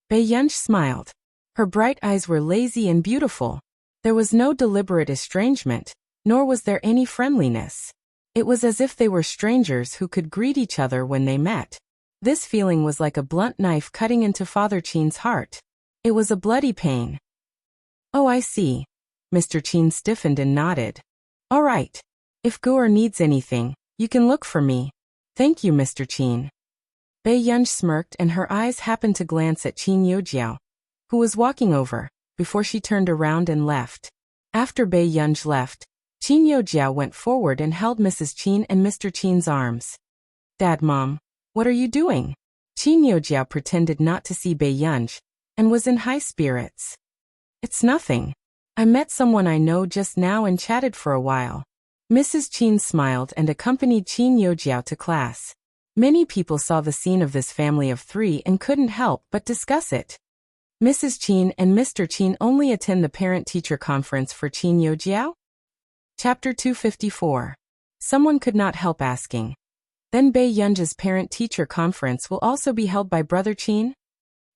Bei Yunj smiled. Her bright eyes were lazy and beautiful. There was no deliberate estrangement, nor was there any friendliness. It was as if they were strangers who could greet each other when they met. This feeling was like a blunt knife cutting into Father Qin's heart. It was a bloody pain. Oh, I see. Mr. Qin stiffened and nodded. All right. If Guer needs anything, you can look for me. Thank you, Mr. Qin. Bei Yunj smirked and her eyes happened to glance at Qin Youjiao, who was walking over, before she turned around and left. After Bei Yunj left, Qin Youjiao went forward and held Mrs. Qin and Mr. Qin's arms. Dad, Mom, what are you doing? Qin Youjiao pretended not to see Bei Yunj, and was in high spirits. It's nothing. I met someone I know just now and chatted for a while. Mrs. Qin smiled and accompanied Qin Youjiao to class. Many people saw the scene of this family of three and couldn't help but discuss it. Mrs. Qin and Mr. Qin only attend the parent-teacher conference for Qin Youjiao? Chapter 254. Someone could not help asking. Then Bei Yunj's parent-teacher conference will also be held by Brother Qin?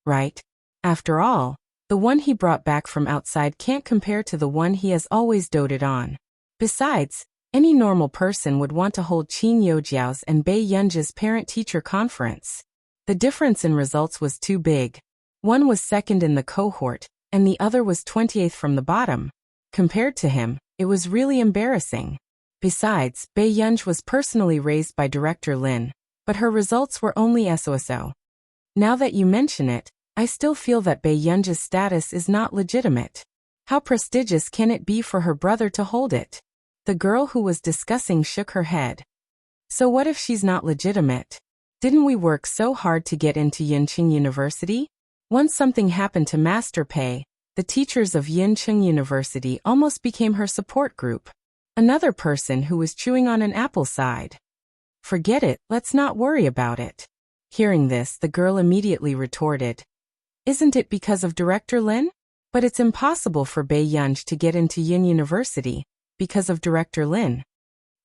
Right. After all, the one he brought back from outside can't compare to the one he has always doted on. Besides, any normal person would want to hold Qin Youjiao's and Bei Yunj's parent-teacher conference. The difference in results was too big. One was second in the cohort, and the other was 28th from the bottom. Compared to him, it was really embarrassing. Besides, Bei Yunj was personally raised by Director Lin, but her results were only SOSO. Now that you mention it, I still feel that Bei Yunj's status is not legitimate. How prestigious can it be for her brother to hold it? The girl who was discussing shook her head. So what if she's not legitimate? Didn't we work so hard to get into Yincheng University? Once something happened to Master Pei, the teachers of Yincheng University almost became her support group. Another person who was chewing on an apple sighed. Forget it, let's not worry about it. Hearing this, the girl immediately retorted. Isn't it because of Director Lin? But it's impossible for Bei Yunj to get into Yin University, because of Director Lin.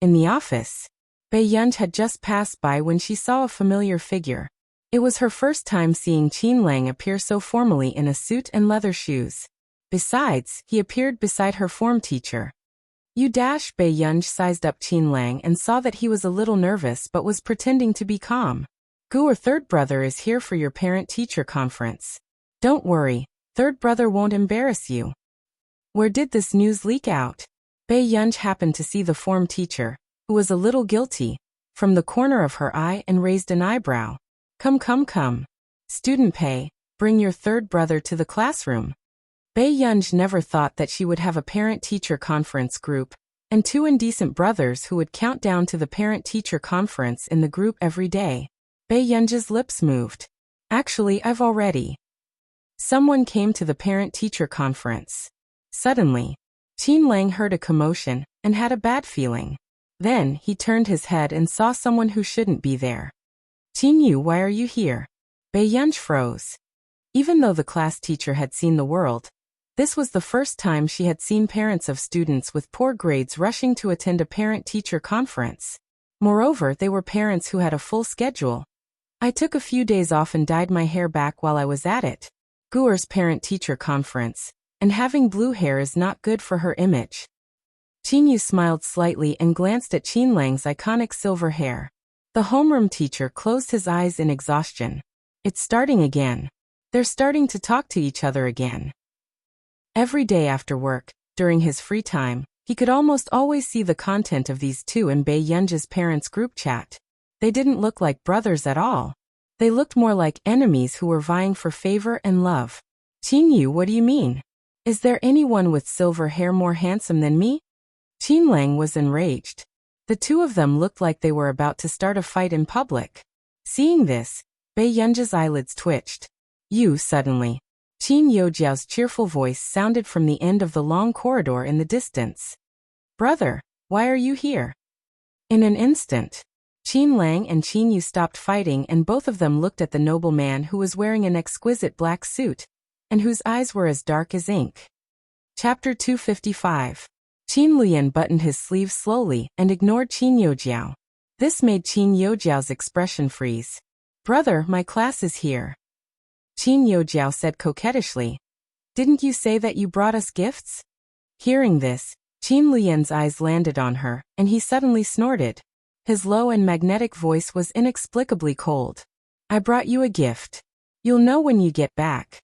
In the office, Bei Yunj had just passed by when she saw a familiar figure. It was her first time seeing Qin Lang appear so formally in a suit and leather shoes. Besides, he appeared beside her form teacher. Bei Yunj sized up Qin Lang and saw that he was a little nervous but was pretending to be calm. Guer third brother is here for your parent-teacher conference. Don't worry, third brother won't embarrass you. Where did this news leak out? Bei Yunj happened to see the form teacher, who was a little guilty, from the corner of her eye and raised an eyebrow. Come. Student Pei, bring your third brother to the classroom. Bei Yunj never thought that she would have a parent-teacher conference group, and two indecent brothers who would count down to the parent-teacher conference in the group every day. Bei Yunj's lips moved. Actually, I've already. Someone came to the parent-teacher conference. Suddenly, Qin Lang heard a commotion and had a bad feeling. Then, he turned his head and saw someone who shouldn't be there. Qin Yu, why are you here? Bei Yunj froze. Even though the class teacher had seen the world, this was the first time she had seen parents of students with poor grades rushing to attend a parent-teacher conference. Moreover, they were parents who had a full schedule. I took a few days off and dyed my hair back while I was at it. Guer's parent-teacher conference, and having blue hair is not good for her image. Qin Yu smiled slightly and glanced at Qin Lang's iconic silver hair. The homeroom teacher closed his eyes in exhaustion. It's starting again. They're starting to talk to each other again. Every day after work, during his free time, he could almost always see the content of these two in Bei Yunj's parents' group chat. They didn't look like brothers at all. They looked more like enemies who were vying for favor and love. Qin Yu, what do you mean? Is there anyone with silver hair more handsome than me? Qin Lang was enraged. The two of them looked like they were about to start a fight in public. Seeing this, Bei Yunj's eyelids twitched. You, suddenly. Qin Youjiao's cheerful voice sounded from the end of the long corridor in the distance. Brother, why are you here? In an instant, Qin Lang and Qin Yu stopped fighting and both of them looked at the noble man who was wearing an exquisite black suit, and whose eyes were as dark as ink. Chapter 255. Qin Luyan buttoned his sleeves slowly and ignored Qin Youjiao. This made Qin Youjiao's expression freeze. Brother, my class is here. Qin Youjiao said coquettishly. Didn't you say that you brought us gifts? Hearing this, Qin Luyan's eyes landed on her, and he suddenly snorted. His low and magnetic voice was inexplicably cold. I brought you a gift. You'll know when you get back.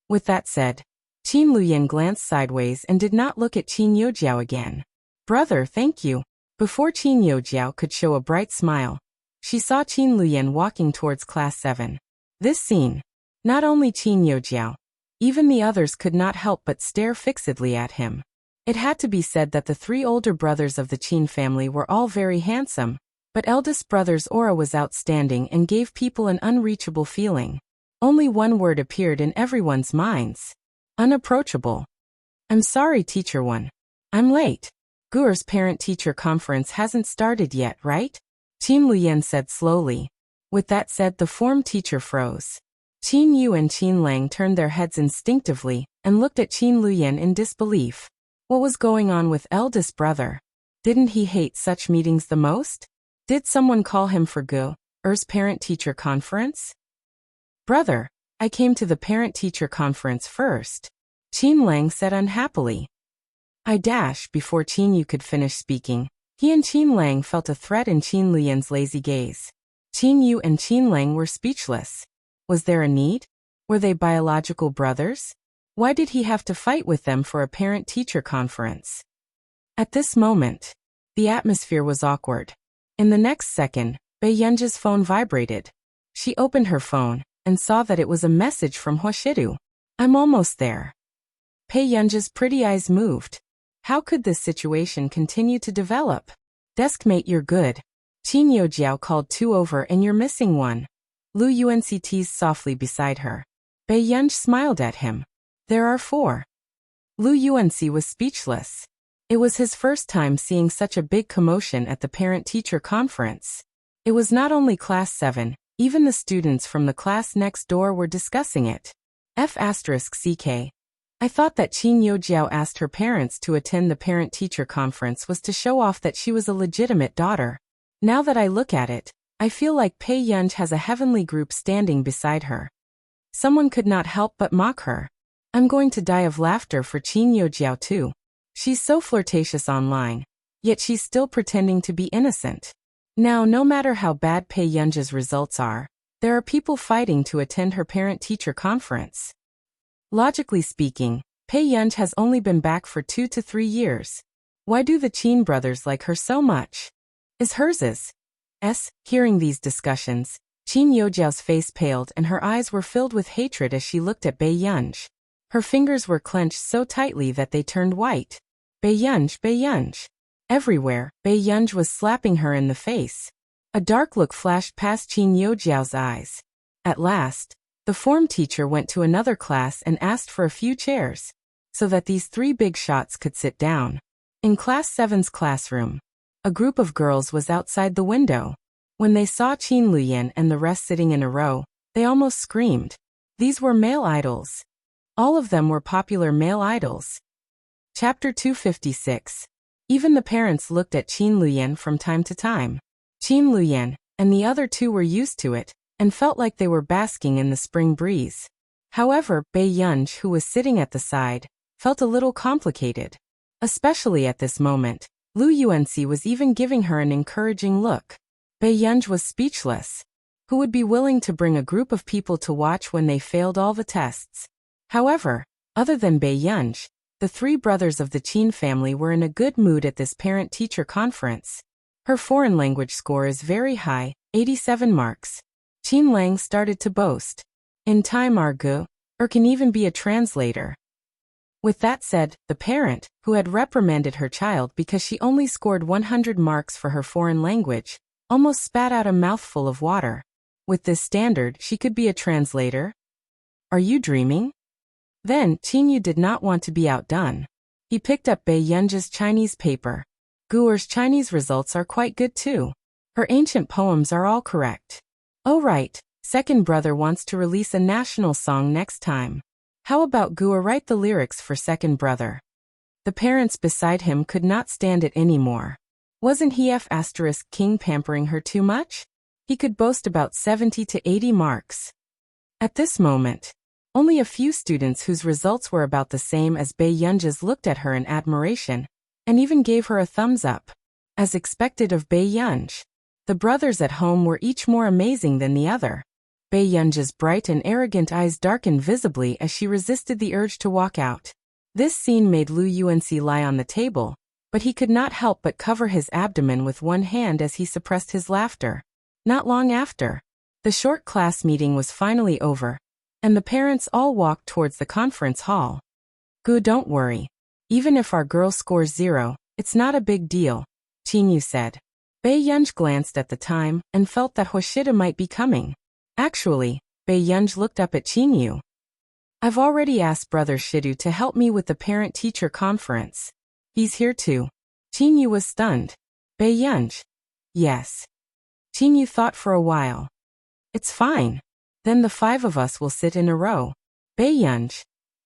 With that said, Qin Luyan glanced sideways and did not look at Qin Youjiao again. Brother, thank you. Before Qin Youjiao could show a bright smile, she saw Qin Luyan walking towards Class 7. This scene, not only Qin Youjiao, even the others could not help but stare fixedly at him. It had to be said that the three older brothers of the Qin family were all very handsome, but eldest brother's aura was outstanding and gave people an unreachable feeling. Only one word appeared in everyone's minds. Unapproachable. I'm sorry, Teacher One. I'm late. Guer's parent-teacher conference hasn't started yet, right? Qin Luyan said slowly. With that said, the form teacher froze. Qin Yu and Qin Lang turned their heads instinctively and looked at Qin Luyan in disbelief. What was going on with eldest brother? Didn't he hate such meetings the most? Did someone call him for Guer's parent-teacher conference? Brother, I came to the parent-teacher conference first. Qin Lang said unhappily. Before Qin Yu could finish speaking, he and Qin Lang felt a threat in Qin Luyan's lazy gaze. Qin Yu and Qin Lang were speechless. Was there a need? Were they biological brothers? Why did he have to fight with them for a parent-teacher conference? At this moment, the atmosphere was awkward. In the next second, Bei Yunj's phone vibrated. She opened her phone and saw that it was a message from Huashidu. I'm almost there. Bei Yunj's pretty eyes moved. How could this situation continue to develop? Deskmate, you're good. Qin Youjiao called two over and you're missing one. Lu Yuanci teased softly beside her. Bei Yunj smiled at him. There are four. Lu Yuanci was speechless. It was his first time seeing such a big commotion at the parent-teacher conference. It was not only Class 7, even the students from the class next door were discussing it. F***CK. I thought that Qin Youjiao asked her parents to attend the parent-teacher conference was to show off that she was a legitimate daughter. Now that I look at it, I feel like Bei Yunj has a heavenly group standing beside her. Someone could not help but mock her. I'm going to die of laughter for Qin Youjiao too. She's so flirtatious online, yet she's still pretending to be innocent. Now, no matter how bad Bei Yunj's results are, there are people fighting to attend her parent-teacher conference. Logically speaking, Bei Yunj has only been back for 2 to 3 years. Why do the Qin brothers like her so much? Is hers? Hearing these discussions, Qin Youjiao's face paled and her eyes were filled with hatred as she looked at Bei Yunj. Her fingers were clenched so tightly that they turned white. Beiyunj, Beiyunj. Everywhere, Beiyunj was slapping her in the face. A dark look flashed past Qin Youjiao's eyes. At last, the form teacher went to another class and asked for a few chairs, so that these three big shots could sit down. In Class 7's classroom, a group of girls was outside the window. When they saw Qin Luyan and the rest sitting in a row, they almost screamed. These were male idols. All of them were popular male idols. Chapter 256. Even the parents looked at Qin Luyan from time to time. Qin Luyan and the other two were used to it, and felt like they were basking in the spring breeze. However, Beiyunj, who was sitting at the side, felt a little complicated. Especially at this moment, Lu Yuanxi was even giving her an encouraging look. Beiyunj was speechless. Who would be willing to bring a group of people to watch when they failed all the tests? However, other than Beiyunj, the three brothers of the Qin family were in a good mood at this parent-teacher conference. Her foreign language score is very high, 87 marks. Qin Lang started to boast. In time Argu, can even be a translator. With that said, the parent, who had reprimanded her child because she only scored 100 marks for her foreign language, almost spat out a mouthful of water. With this standard, she could be a translator? Are you dreaming? Then, Qin Yu did not want to be outdone. He picked up Beiyunj's Chinese paper. Guer's Chinese results are quite good too. Her ancient poems are all correct. Oh right, second brother wants to release a national song next time. How about Guer write the lyrics for second brother? The parents beside him could not stand it anymore. Wasn't he King pampering her too much? He could boast about 70 to 80 marks. At this moment, only a few students whose results were about the same as Beiyunj's looked at her in admiration, and even gave her a thumbs up. As expected of Beiyunj, the brothers at home were each more amazing than the other. Beiyunj's bright and arrogant eyes darkened visibly as she resisted the urge to walk out. This scene made Lu Yuanxi lie on the table, but he could not help but cover his abdomen with one hand as he suppressed his laughter. Not long after, the short class meeting was finally over, and the parents all walked towards the conference hall. Gu, don't worry. Even if our girl scores 0, it's not a big deal, Qin Yu said. Beiyunj glanced at the time and felt that Hoshida might be coming. Actually, Beiyunj looked up at Qin Yu. I've already asked Brother Shidu to help me with the parent-teacher conference. He's here too. Qin Yu was stunned. Beiyunj. Yes. Qin Yu thought for a while. It's fine. Then the 5 of us will sit in a row. Beiyunj.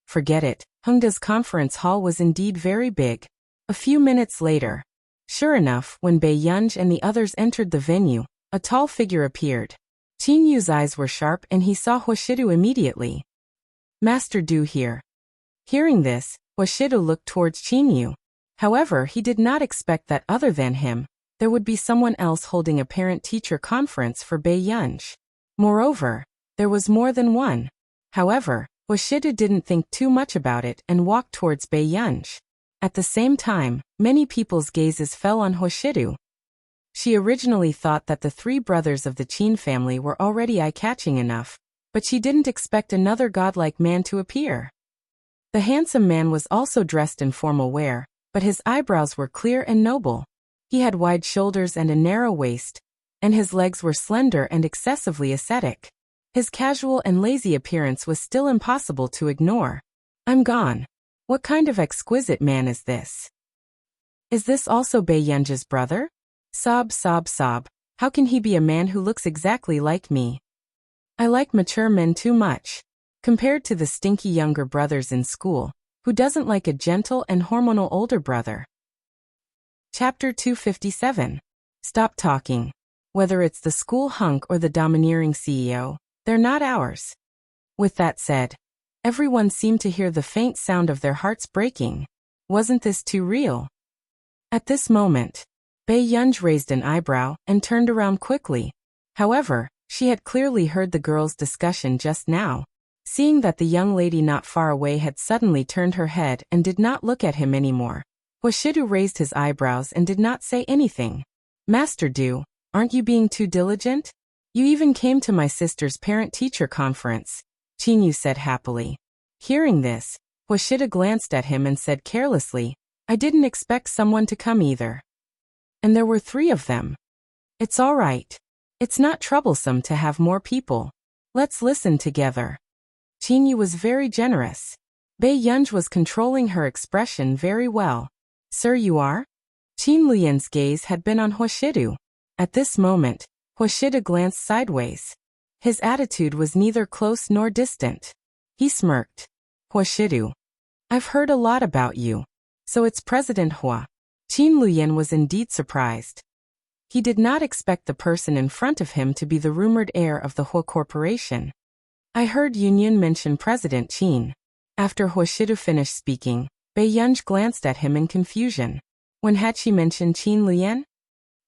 Forget it. Hengda's conference hall was indeed very big. A few minutes later. Sure enough, when Beiyunj and the others entered the venue, a tall figure appeared. Qin Yu's eyes were sharp and he saw Hoshidu immediately. Master Du here. Hearing this, Hoshidu looked towards Qin Yu. However, he did not expect that other than him, there would be someone else holding a parent-teacher conference for Beiyunj. Moreover, there was more than one. However, Hoshidu didn't think too much about it and walked towards Beiyunj. At the same time, many people's gazes fell on Hoshidu. She originally thought that the 3 brothers of the Qin family were already eye-catching enough, but she didn't expect another godlike man to appear. The handsome man was also dressed in formal wear, but his eyebrows were clear and noble. He had wide shoulders and a narrow waist, and his legs were slender and excessively ascetic. His casual and lazy appearance was still impossible to ignore. I'm gone. What kind of exquisite man is this? Is this also Beiyunj's brother? Sob, sob, sob. How can he be a man who looks exactly like me? I like mature men too much. Compared to the stinky younger brothers in school, who doesn't like a gentle and hormonal older brother? Chapter 257. Stop talking. Whether it's the school hunk or the domineering CEO, they're not ours. With that said, everyone seemed to hear the faint sound of their hearts breaking. Wasn't this too real? At this moment, Beiyunj raised an eyebrow and turned around quickly. However, she had clearly heard the girls' discussion just now. Seeing that the young lady not far away had suddenly turned her head and did not look at him anymore, Hoshidu raised his eyebrows and did not say anything. Master Du, aren't you being too diligent? You even came to my sister's parent-teacher conference, Qin Yu said happily. Hearing this, Washida glanced at him and said carelessly, I didn't expect someone to come either. And there were 3 of them. It's all right. It's not troublesome to have more people. Let's listen together. Qinyu was very generous. Bei Yunj was controlling her expression very well. Sir, you are? Qin Lian's gaze had been on Huashidu. At this moment, Huashida glanced sideways. His attitude was neither close nor distant. He smirked. Huashidu. I've heard a lot about you. So it's President Hua. Qin Lian was indeed surprised. He did not expect the person in front of him to be the rumored heir of the Hua Corporation. I heard Yunyan mention President Qin. After Huashidu finished speaking, Bei Yunj glanced at him in confusion. When had she mentioned Qin Lian?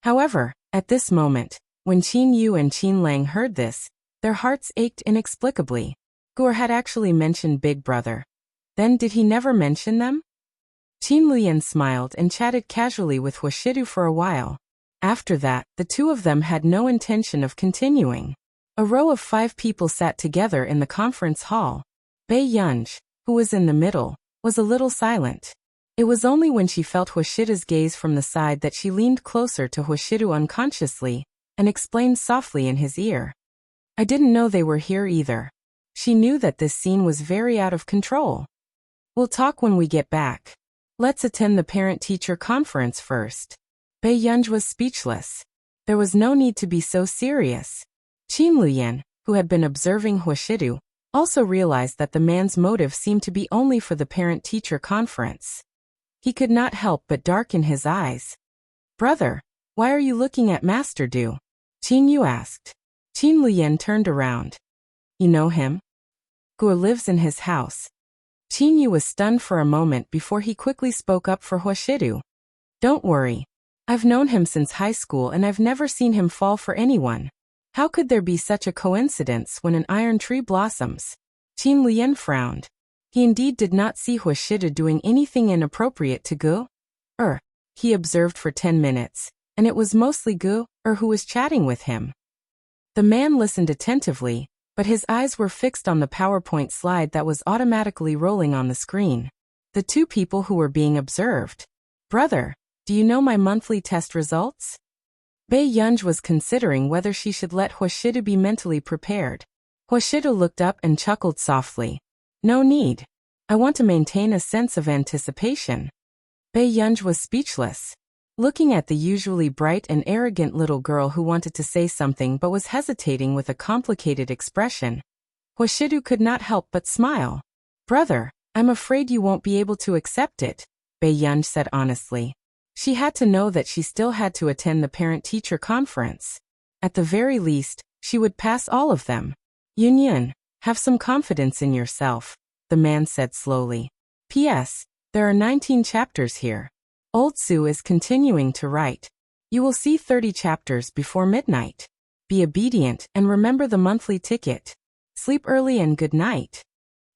However, at this moment, when Qin Yu and Qin Lang heard this, their hearts ached inexplicably. Gur had actually mentioned Big Brother. Then did he never mention them? Qin Lian smiled and chatted casually with Huashidu for a while. After that, the 2 of them had no intention of continuing. A row of 5 people sat together in the conference hall. Bei Yunj, who was in the middle, was a little silent. It was only when she felt Huashida's gaze from the side that she leaned closer to Huashidu unconsciously, and explained softly in his ear. I didn't know they were here either. She knew that this scene was very out of control. We'll talk when we get back. Let's attend the parent-teacher conference first. Bei Yunj was speechless. There was no need to be so serious. Qin Lian, who had been observing Huashidu, also realized that the man's motive seemed to be only for the parent-teacher conference. He could not help but darken his eyes. Brother, why are you looking at Master Du? Qin Yu asked. Qin Lian turned around. You know him? Gu lives in his house. Qin Yu was stunned for a moment before he quickly spoke up for Huashidu. Don't worry. I've known him since high school and I've never seen him fall for anyone. How could there be such a coincidence when an iron tree blossoms? Qin Lian frowned. He indeed did not see Huashidu doing anything inappropriate to Gu. He observed for 10 minutes, and it was mostly Gu, who was chatting with him. The man listened attentively, but his eyes were fixed on the PowerPoint slide that was automatically rolling on the screen. The 2 people who were being observed. Brother, do you know my monthly test results? Bei Yunj was considering whether she should let Huashidu be mentally prepared. Huashidu looked up and chuckled softly. No need. I want to maintain a sense of anticipation. Bei Yunj was speechless. Looking at the usually bright and arrogant little girl who wanted to say something but was hesitating with a complicated expression, Huashidu could not help but smile. Brother, I'm afraid you won't be able to accept it, Bei Yunj said honestly. She had to know that she still had to attend the parent-teacher conference. At the very least, she would pass all of them. Yunyan, have some confidence in yourself, the man said slowly. P.S. There are 19 chapters here. Old Su is continuing to write. You will see 30 chapters before midnight. Be obedient and remember the monthly ticket. Sleep early and good night.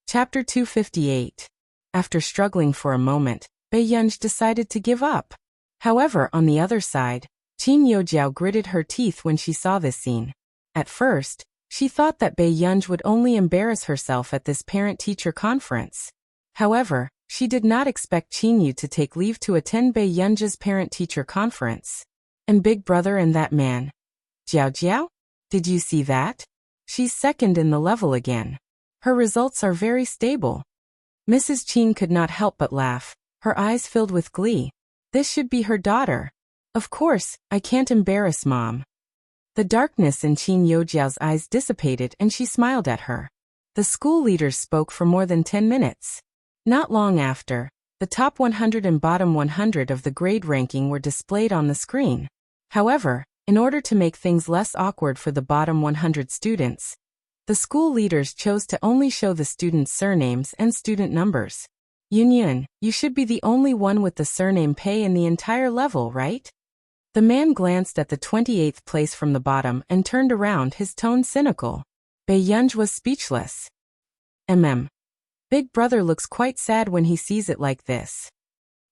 Chapter 258. After struggling for a moment, Bei Yunj decided to give up. However, on the other side, Qin Youjiao gritted her teeth when she saw this scene. At first, she thought that Bei Yunj would only embarrass herself at this parent-teacher conference. However, she did not expect Qin Yu to take leave to attend Bei Yunj's parent-teacher conference. And Big Brother and that man. Jiao Jiao? Did you see that? She's second in the level again. Her results are very stable. Mrs. Qin could not help but laugh, her eyes filled with glee. This should be her daughter. Of course, I can't embarrass Mom. The darkness in Qin Youjiao's eyes dissipated and she smiled at her. The school leaders spoke for more than 10 minutes. Not long after, the top 100 and bottom 100 of the grade ranking were displayed on the screen. However, in order to make things less awkward for the bottom 100 students, the school leaders chose to only show the students' surnames and student numbers. Yunyan, you should be the only one with the surname Pei in the entire level, right? The man glanced at the 28th place from the bottom and turned around, his tone cynical. Bei Yunj was speechless. Big Brother looks quite sad when he sees it like this.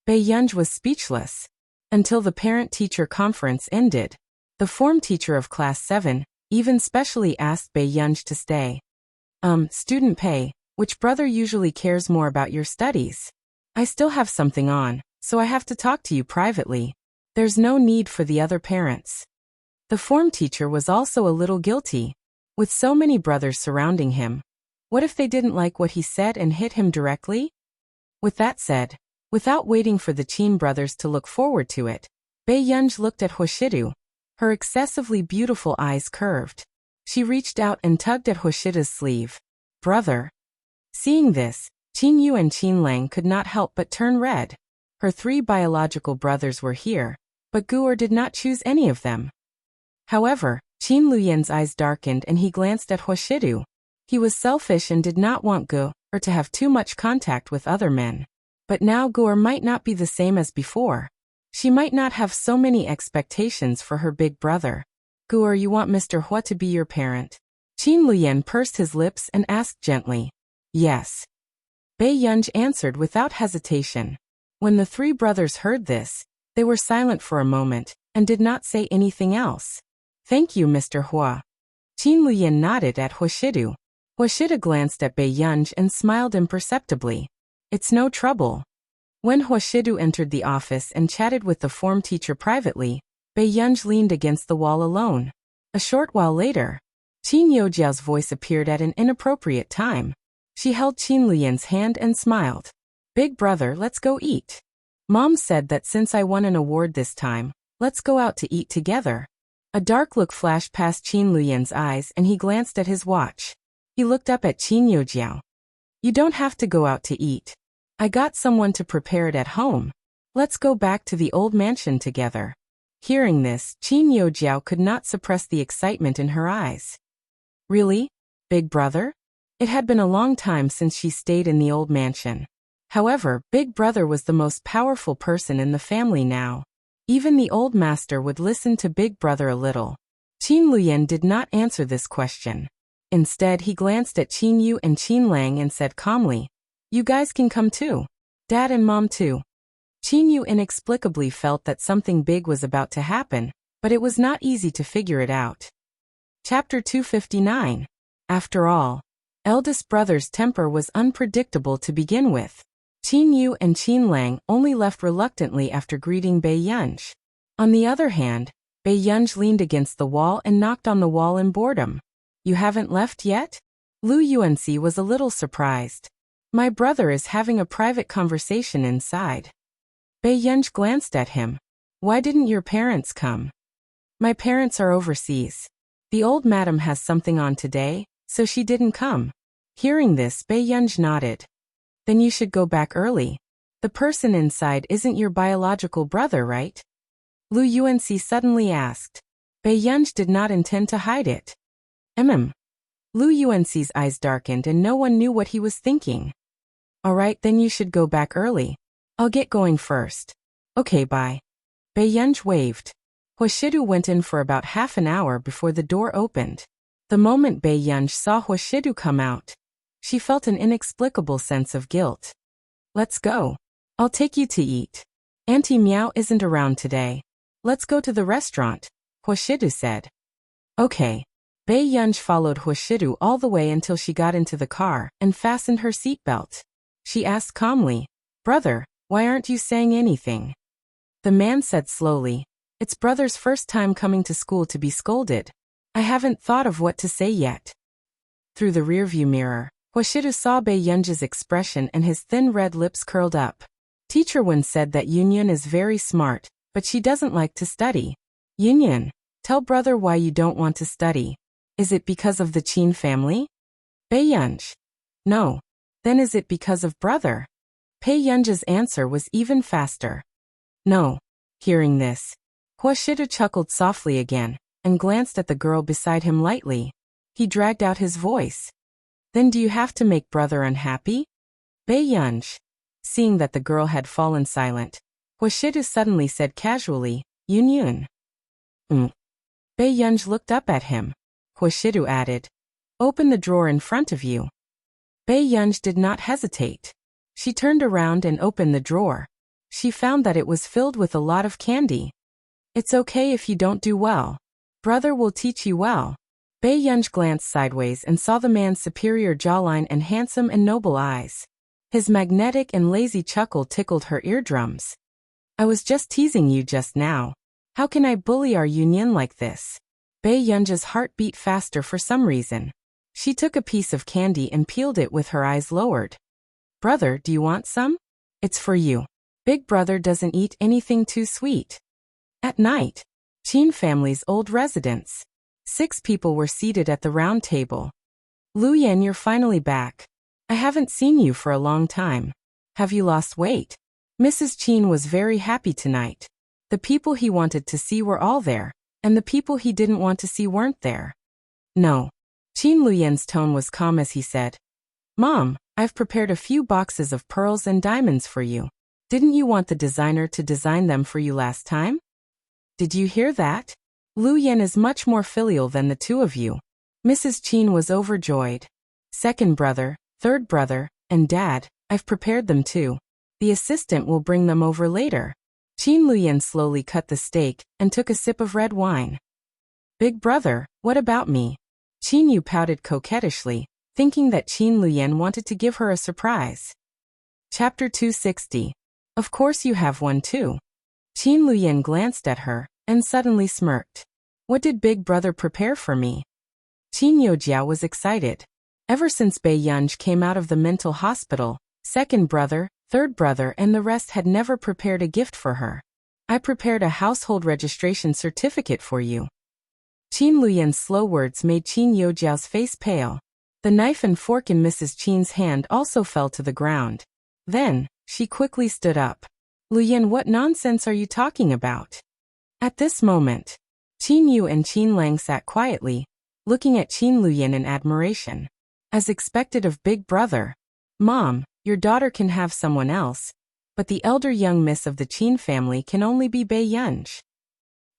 Bei Yunj was speechless. Until the parent-teacher conference ended, the form teacher of Class 7 even specially asked Bei Yunj to stay. Student Pei, Which brother usually cares more about your studies? I still have something on, so I have to talk to you privately. There's no need for the other parents. The form teacher was also a little guilty. With so many brothers surrounding him, what if they didn't like what he said and hit him directly? With that said, without waiting for the Chin brothers to look forward to it, Bei Yunj looked at Hoshidu. Her excessively beautiful eyes curved. She reached out and tugged at Hoshida's sleeve. Brother. Seeing this, Qin Yu and Qin Lang could not help but turn red. Her 3 biological brothers were here, but Gu'er did not choose any of them. However, Qin Luyan's eyes darkened and he glanced at Hoshidu. He was selfish and did not want Gu'er to have too much contact with other men. But now Gu'er might not be the same as before. She might not have so many expectations for her big brother. Gu'er, you want Mr. Hua to be your parent? Qin Luyan pursed his lips and asked gently. Yes. Bei Yunj answered without hesitation. When the 3 brothers heard this, they were silent for a moment and did not say anything else. Thank you, Mr. Hua. Qin Luyan nodded at Hoshidu. Hoshida glanced at Bei Yunj and smiled imperceptibly. It's no trouble. When Hoshidu entered the office and chatted with the form teacher privately, Bei Yunj leaned against the wall alone. A short while later, Qin Yojiao's voice appeared at an inappropriate time. She held Qin Luyan's hand and smiled. Big brother, let's go eat. Mom said that since I won an award this time, let's go out to eat together. A dark look flashed past Qin Luyan's eyes and he glanced at his watch. He looked up at Qin Yojiao. You don't have to go out to eat. I got someone to prepare it at home. Let's go back to the old mansion together. Hearing this, Qin Yojiao could not suppress the excitement in her eyes. Really? Big brother? It had been a long time since she stayed in the old mansion. However, Big Brother was the most powerful person in the family now. Even the old master would listen to Big Brother a little. Qin Luyan did not answer this question. Instead, he glanced at Qin Yu and Qin Lang and said calmly, You guys can come too. Dad and Mom too. Qin Yu inexplicably felt that something big was about to happen, but it was not easy to figure it out. Chapter 259. After all, eldest brother's temper was unpredictable to begin with. Qin Yu and Qin Lang only left reluctantly after greeting Bei Yunj. On the other hand, Bei Yunj leaned against the wall and knocked on the wall in boredom. You haven't left yet? Lu Yuanxi was a little surprised. My brother is having a private conversation inside. Bei Yunj glanced at him. Why didn't your parents come? My parents are overseas. The old madam has something on today, so she didn't come. Hearing this, Bei Yunj nodded. Then you should go back early. The person inside isn't your biological brother, right? Lu Yuanxi suddenly asked. Bei Yunj did not intend to hide it. Lu Yuanxi's eyes darkened and no one knew what he was thinking. Alright, then you should go back early. I'll get going first. Okay, bye. Bei Yunj waved. Hoshidu went in for about half an hour before the door opened. The moment Bei Yunj saw Hoshidu come out, she felt an inexplicable sense of guilt. Let's go. I'll take you to eat. Auntie Meow isn't around today. Let's go to the restaurant, Hoshidu said. Okay. Bei Yunj followed Hoshidu all the way until she got into the car and fastened her seatbelt. She asked calmly, Brother, why aren't you saying anything? The man said slowly, It's brother's first time coming to school to be scolded. I haven't thought of what to say yet. Through the rearview mirror, Hoshidu saw Bei Yunj's expression and his thin red lips curled up. Teacher Wen said that Yunyun is very smart, but she doesn't like to study. Yunyun, tell brother why you don't want to study. Is it because of the Qin family? Bei Yunj. No. Then is it because of brother? Bei Yunj's answer was even faster. No. Hearing this, Hoshidu chuckled softly again and glanced at the girl beside him lightly. He dragged out his voice. Then do you have to make brother unhappy? Bei Yunj. Seeing that the girl had fallen silent, Hoshidu suddenly said casually, Yunyun. Bei Yunj looked up at him. Hoshidu added, Open the drawer in front of you. Bei Yunj did not hesitate. She turned around and opened the drawer. She found that it was filled with a lot of candy. It's okay if you don't do well. Brother will teach you well. Bei Yunj glanced sideways and saw the man's superior jawline and handsome and noble eyes. His magnetic and lazy chuckle tickled her eardrums. I was just teasing you just now. How can I bully our union like this? Bei Yunj's heart beat faster for some reason. She took a piece of candy and peeled it with her eyes lowered. Brother, do you want some? It's for you. Big brother doesn't eat anything too sweet. At night, Qin family's old residence. 6 people were seated at the round table. Lu Yan, you're finally back. I haven't seen you for a long time. Have you lost weight? Mrs. Qin was very happy tonight. The people he wanted to see were all there, and the people he didn't want to see weren't there. No. Qin Luyan's tone was calm as he said, Mom, I've prepared a few boxes of pearls and diamonds for you. Didn't you want the designer to design them for you last time? Did you hear that? Lu Yan is much more filial than the two of you. Mrs. Qin was overjoyed. Second brother, third brother, and Dad, I've prepared them too. The assistant will bring them over later. Qin Luyan slowly cut the steak and took a sip of red wine. Big brother, what about me? Qin Yu pouted coquettishly, thinking that Qin Luyan wanted to give her a surprise. Chapter 260. Of course you have one too. Qin Luyan glanced at her and suddenly smirked. What did Big Brother prepare for me? Qin Yojiao was excited. Ever since Bei Yunj came out of the mental hospital, second brother, third brother and the rest had never prepared a gift for her. I prepared a household registration certificate for you. Qin Luyan's slow words made Qin Yojiao's face pale. The knife and fork in Mrs. Qin's hand also fell to the ground. Then, she quickly stood up. Luyan, what nonsense are you talking about? At this moment, Qin Yu and Qin Lang sat quietly, looking at Qin Luyan in admiration. As expected of Big Brother, Mom, your daughter can have someone else, but the elder young miss of the Qin family can only be Bei Yunj.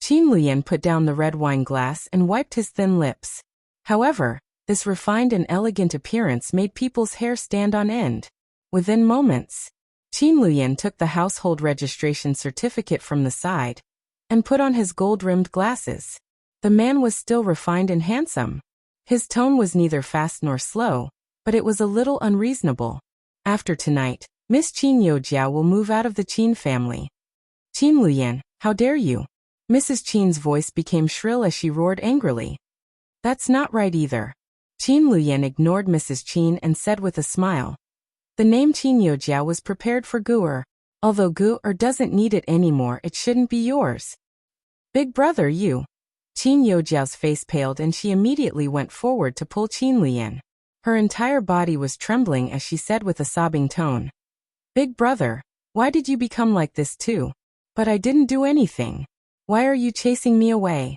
Qin Luyan put down the red wine glass and wiped his thin lips. However, this refined and elegant appearance made people's hair stand on end. Within moments, Qin Luyan took the household registration certificate from the side and put on his gold-rimmed glasses. The man was still refined and handsome. His tone was neither fast nor slow, but it was a little unreasonable. After tonight, Miss Qin Yojiao will move out of the Qin family. Qin Luyan, how dare you? Mrs. Qin's voice became shrill as she roared angrily. That's not right either. Qin Luyan ignored Mrs. Qin and said with a smile. The name Qin Yojiao was prepared for Gu'er. Although Gu'er doesn't need it anymore, it shouldn't be yours. Big brother, you. Qin Yojiao's face paled and she immediately went forward to pull Qin Luyan. Her entire body was trembling as she said with a sobbing tone. Big brother, why did you become like this too? But I didn't do anything. Why are you chasing me away?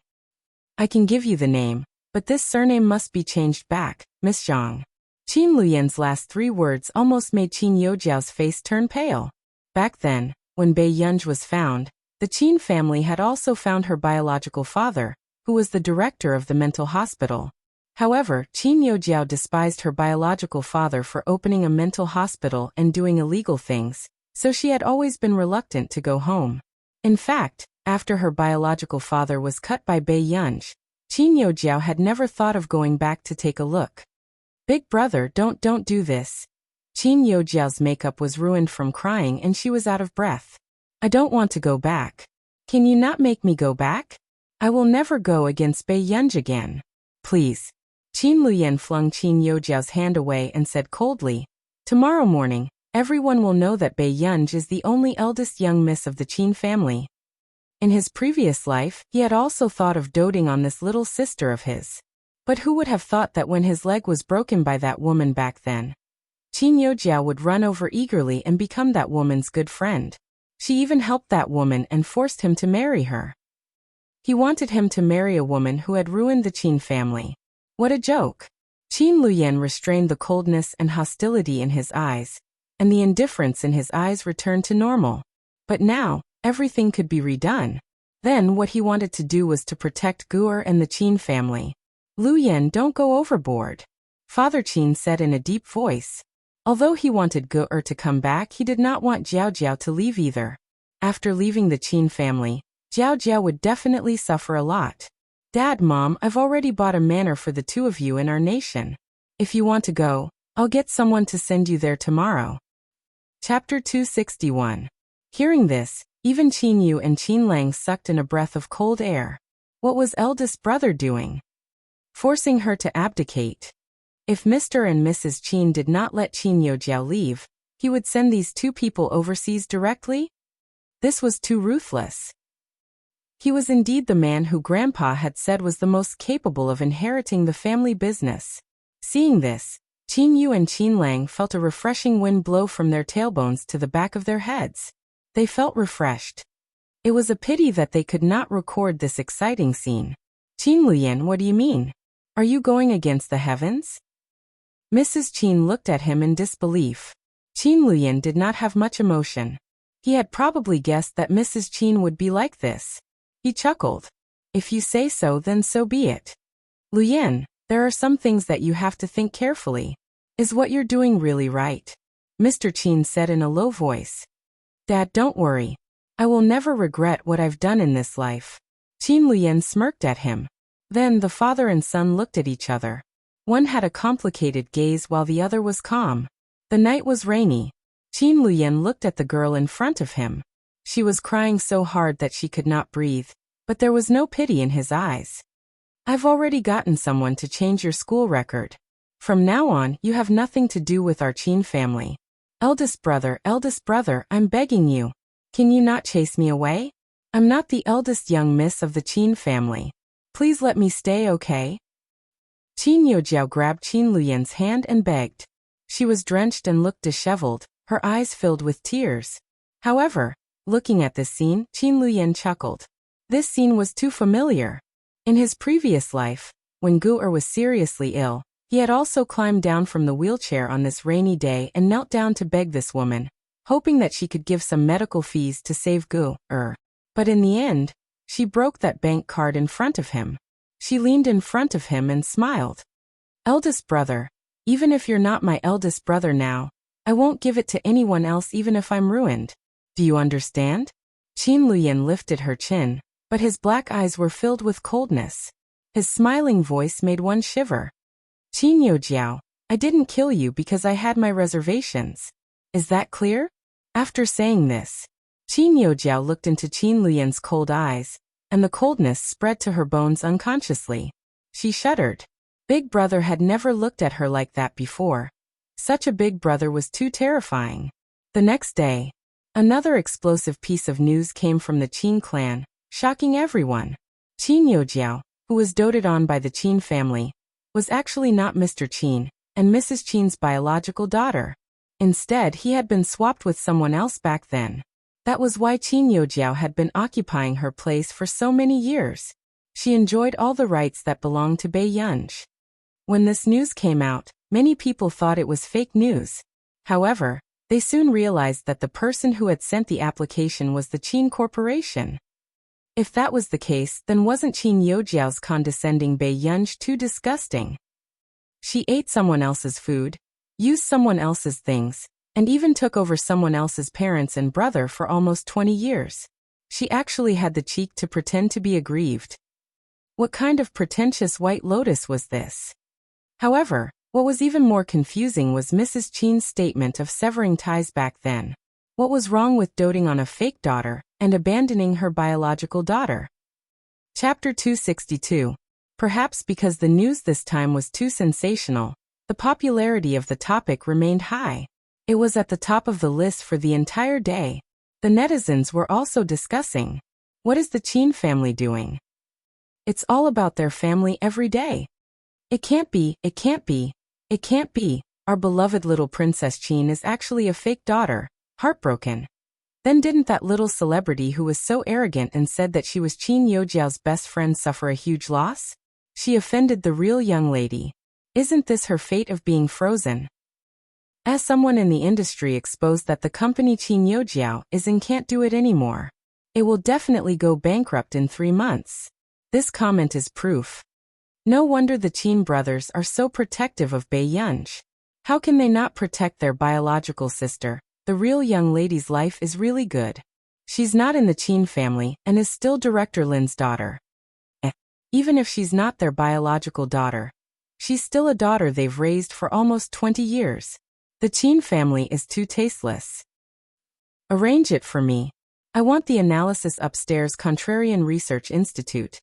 I can give you the name, but this surname must be changed back, Miss Zhang. Qin Luyan's last 3 words almost made Qin Yojiao's face turn pale. Back then, when Bei Yunj was found, the Qin family had also found her biological father, who was the director of the mental hospital. However, Qin Yojiao despised her biological father for opening a mental hospital and doing illegal things, so she had always been reluctant to go home. In fact, after her biological father was cut by Bei Yunj, Qin Yojiao had never thought of going back to take a look. Big brother, don't do this. Qin Yojiao's makeup was ruined from crying and she was out of breath. I don't want to go back. Can you not make me go back? I will never go against Bei Yunj again. Please. Qin Luyan flung Qin Yojiao's hand away and said coldly, tomorrow morning, everyone will know that Bei Yunj is the only eldest young miss of the Qin family. In his previous life, he had also thought of doting on this little sister of his. But who would have thought that when his leg was broken by that woman back then, Qin Yojiao would run over eagerly and become that woman's good friend. She even helped that woman and forced him to marry her. He wanted him to marry a woman who had ruined the Qin family. What a joke! Qin Luyan restrained the coldness and hostility in his eyes, and the indifference in his eyes returned to normal. But now, everything could be redone. Then what he wanted to do was to protect Gu'er and the Qin family. Luyan, don't go overboard. Father Qin said in a deep voice. Although he wanted Gu'er to come back, he did not want Jiao Jiao to leave either. After leaving the Qin family, Jiao Jiao would definitely suffer a lot. Dad, Mom, I've already bought a manor for the two of you in our nation. If you want to go, I'll get someone to send you there tomorrow. Chapter 261. Hearing this, even Qin Yu and Qin Lang sucked in a breath of cold air. What was eldest brother doing? Forcing her to abdicate. If Mr. and Mrs. Qin did not let Qin Youjiao leave, he would send these two people overseas directly? This was too ruthless. He was indeed the man who Grandpa had said was the most capable of inheriting the family business. Seeing this, Qin Yu and Qin Lang felt a refreshing wind blow from their tailbones to the back of their heads. They felt refreshed. It was a pity that they could not record this exciting scene. Qin Luyan, what do you mean? Are you going against the heavens? Mrs. Qin looked at him in disbelief. Qin Luyan did not have much emotion. He had probably guessed that Mrs. Qin would be like this. He chuckled. If you say so, then so be it. Luyan, there are some things that you have to think carefully. Is what you're doing really right? Mr. Qin said in a low voice. Dad, don't worry. I will never regret what I've done in this life. Qin Luyan smirked at him. Then the father and son looked at each other. One had a complicated gaze while the other was calm. The night was rainy. Qin Luyan looked at the girl in front of him. She was crying so hard that she could not breathe, but there was no pity in his eyes. I've already gotten someone to change your school record. From now on, you have nothing to do with our Qin family. Eldest brother, I'm begging you. Can you not chase me away? I'm not the eldest young miss of the Qin family. Please let me stay, okay? Qin Youjiao grabbed Qin Luyan's hand and begged. She was drenched and looked disheveled, her eyes filled with tears. However, looking at this scene, Qin Luyan chuckled. This scene was too familiar. In his previous life, when Gu was seriously ill, he had also climbed down from the wheelchair on this rainy day and knelt down to beg this woman, hoping that she could give some medical fees to save Gu. But in the end, she broke that bank card in front of him. She leaned in front of him and smiled. Eldest brother, even if you're not my eldest brother now, I won't give it to anyone else even if I'm ruined. Do you understand? Qin Luyan lifted her chin, but his black eyes were filled with coldness. His smiling voice made one shiver. Qin Youjiao, I didn't kill you because I had my reservations. Is that clear? After saying this, Qin Youjiao looked into Qin Luyan's cold eyes, and the coldness spread to her bones unconsciously. She shuddered. Big brother had never looked at her like that before. Such a big brother was too terrifying. The next day, another explosive piece of news came from the Qin clan, shocking everyone. Qin Youjiao, who was doted on by the Qin family, was actually not Mr. Qin and Mrs. Qin's biological daughter. Instead, he had been swapped with someone else back then. That was why Qin Youjiao had been occupying her place for so many years. She enjoyed all the rights that belonged to Bei Yunj. When this news came out, many people thought it was fake news. However, they soon realized that the person who had sent the application was the Qin Corporation. If that was the case, then wasn't Qin Youjiao's condescending Bei Yunj too disgusting? She ate someone else's food, used someone else's things, and even took over someone else's parents and brother for almost 20 years. She actually had the cheek to pretend to be aggrieved. What kind of pretentious white lotus was this? However, what was even more confusing was Mrs. Qin's statement of severing ties back then. What was wrong with doting on a fake daughter and abandoning her biological daughter? Chapter 262. Perhaps because the news this time was too sensational, the popularity of the topic remained high. It was at the top of the list for the entire day. The netizens were also discussing, what is the Qin family doing? It's all about their family every day. It can't be, it can't be, it can't be. Our beloved little Princess Qin is actually a fake daughter. Heartbroken. Then didn't that little celebrity who was so arrogant and said that she was Qin Youjiao's best friend suffer a huge loss? She offended the real young lady. Isn't this her fate of being frozen? As someone in the industry exposed that the company Qin Youjiao is and can't do it anymore. It will definitely go bankrupt in 3 months. This comment is proof. No wonder the Qin brothers are so protective of Bei Yunj. How can they not protect their biological sister? The real young lady's life is really good. She's not in the Qin family and is still Director Lin's daughter. Even if she's not their biological daughter, she's still a daughter they've raised for almost 20 years. The Qin family is too tasteless. Arrange it for me. I want the analysis upstairs. Contrarian Research Institute.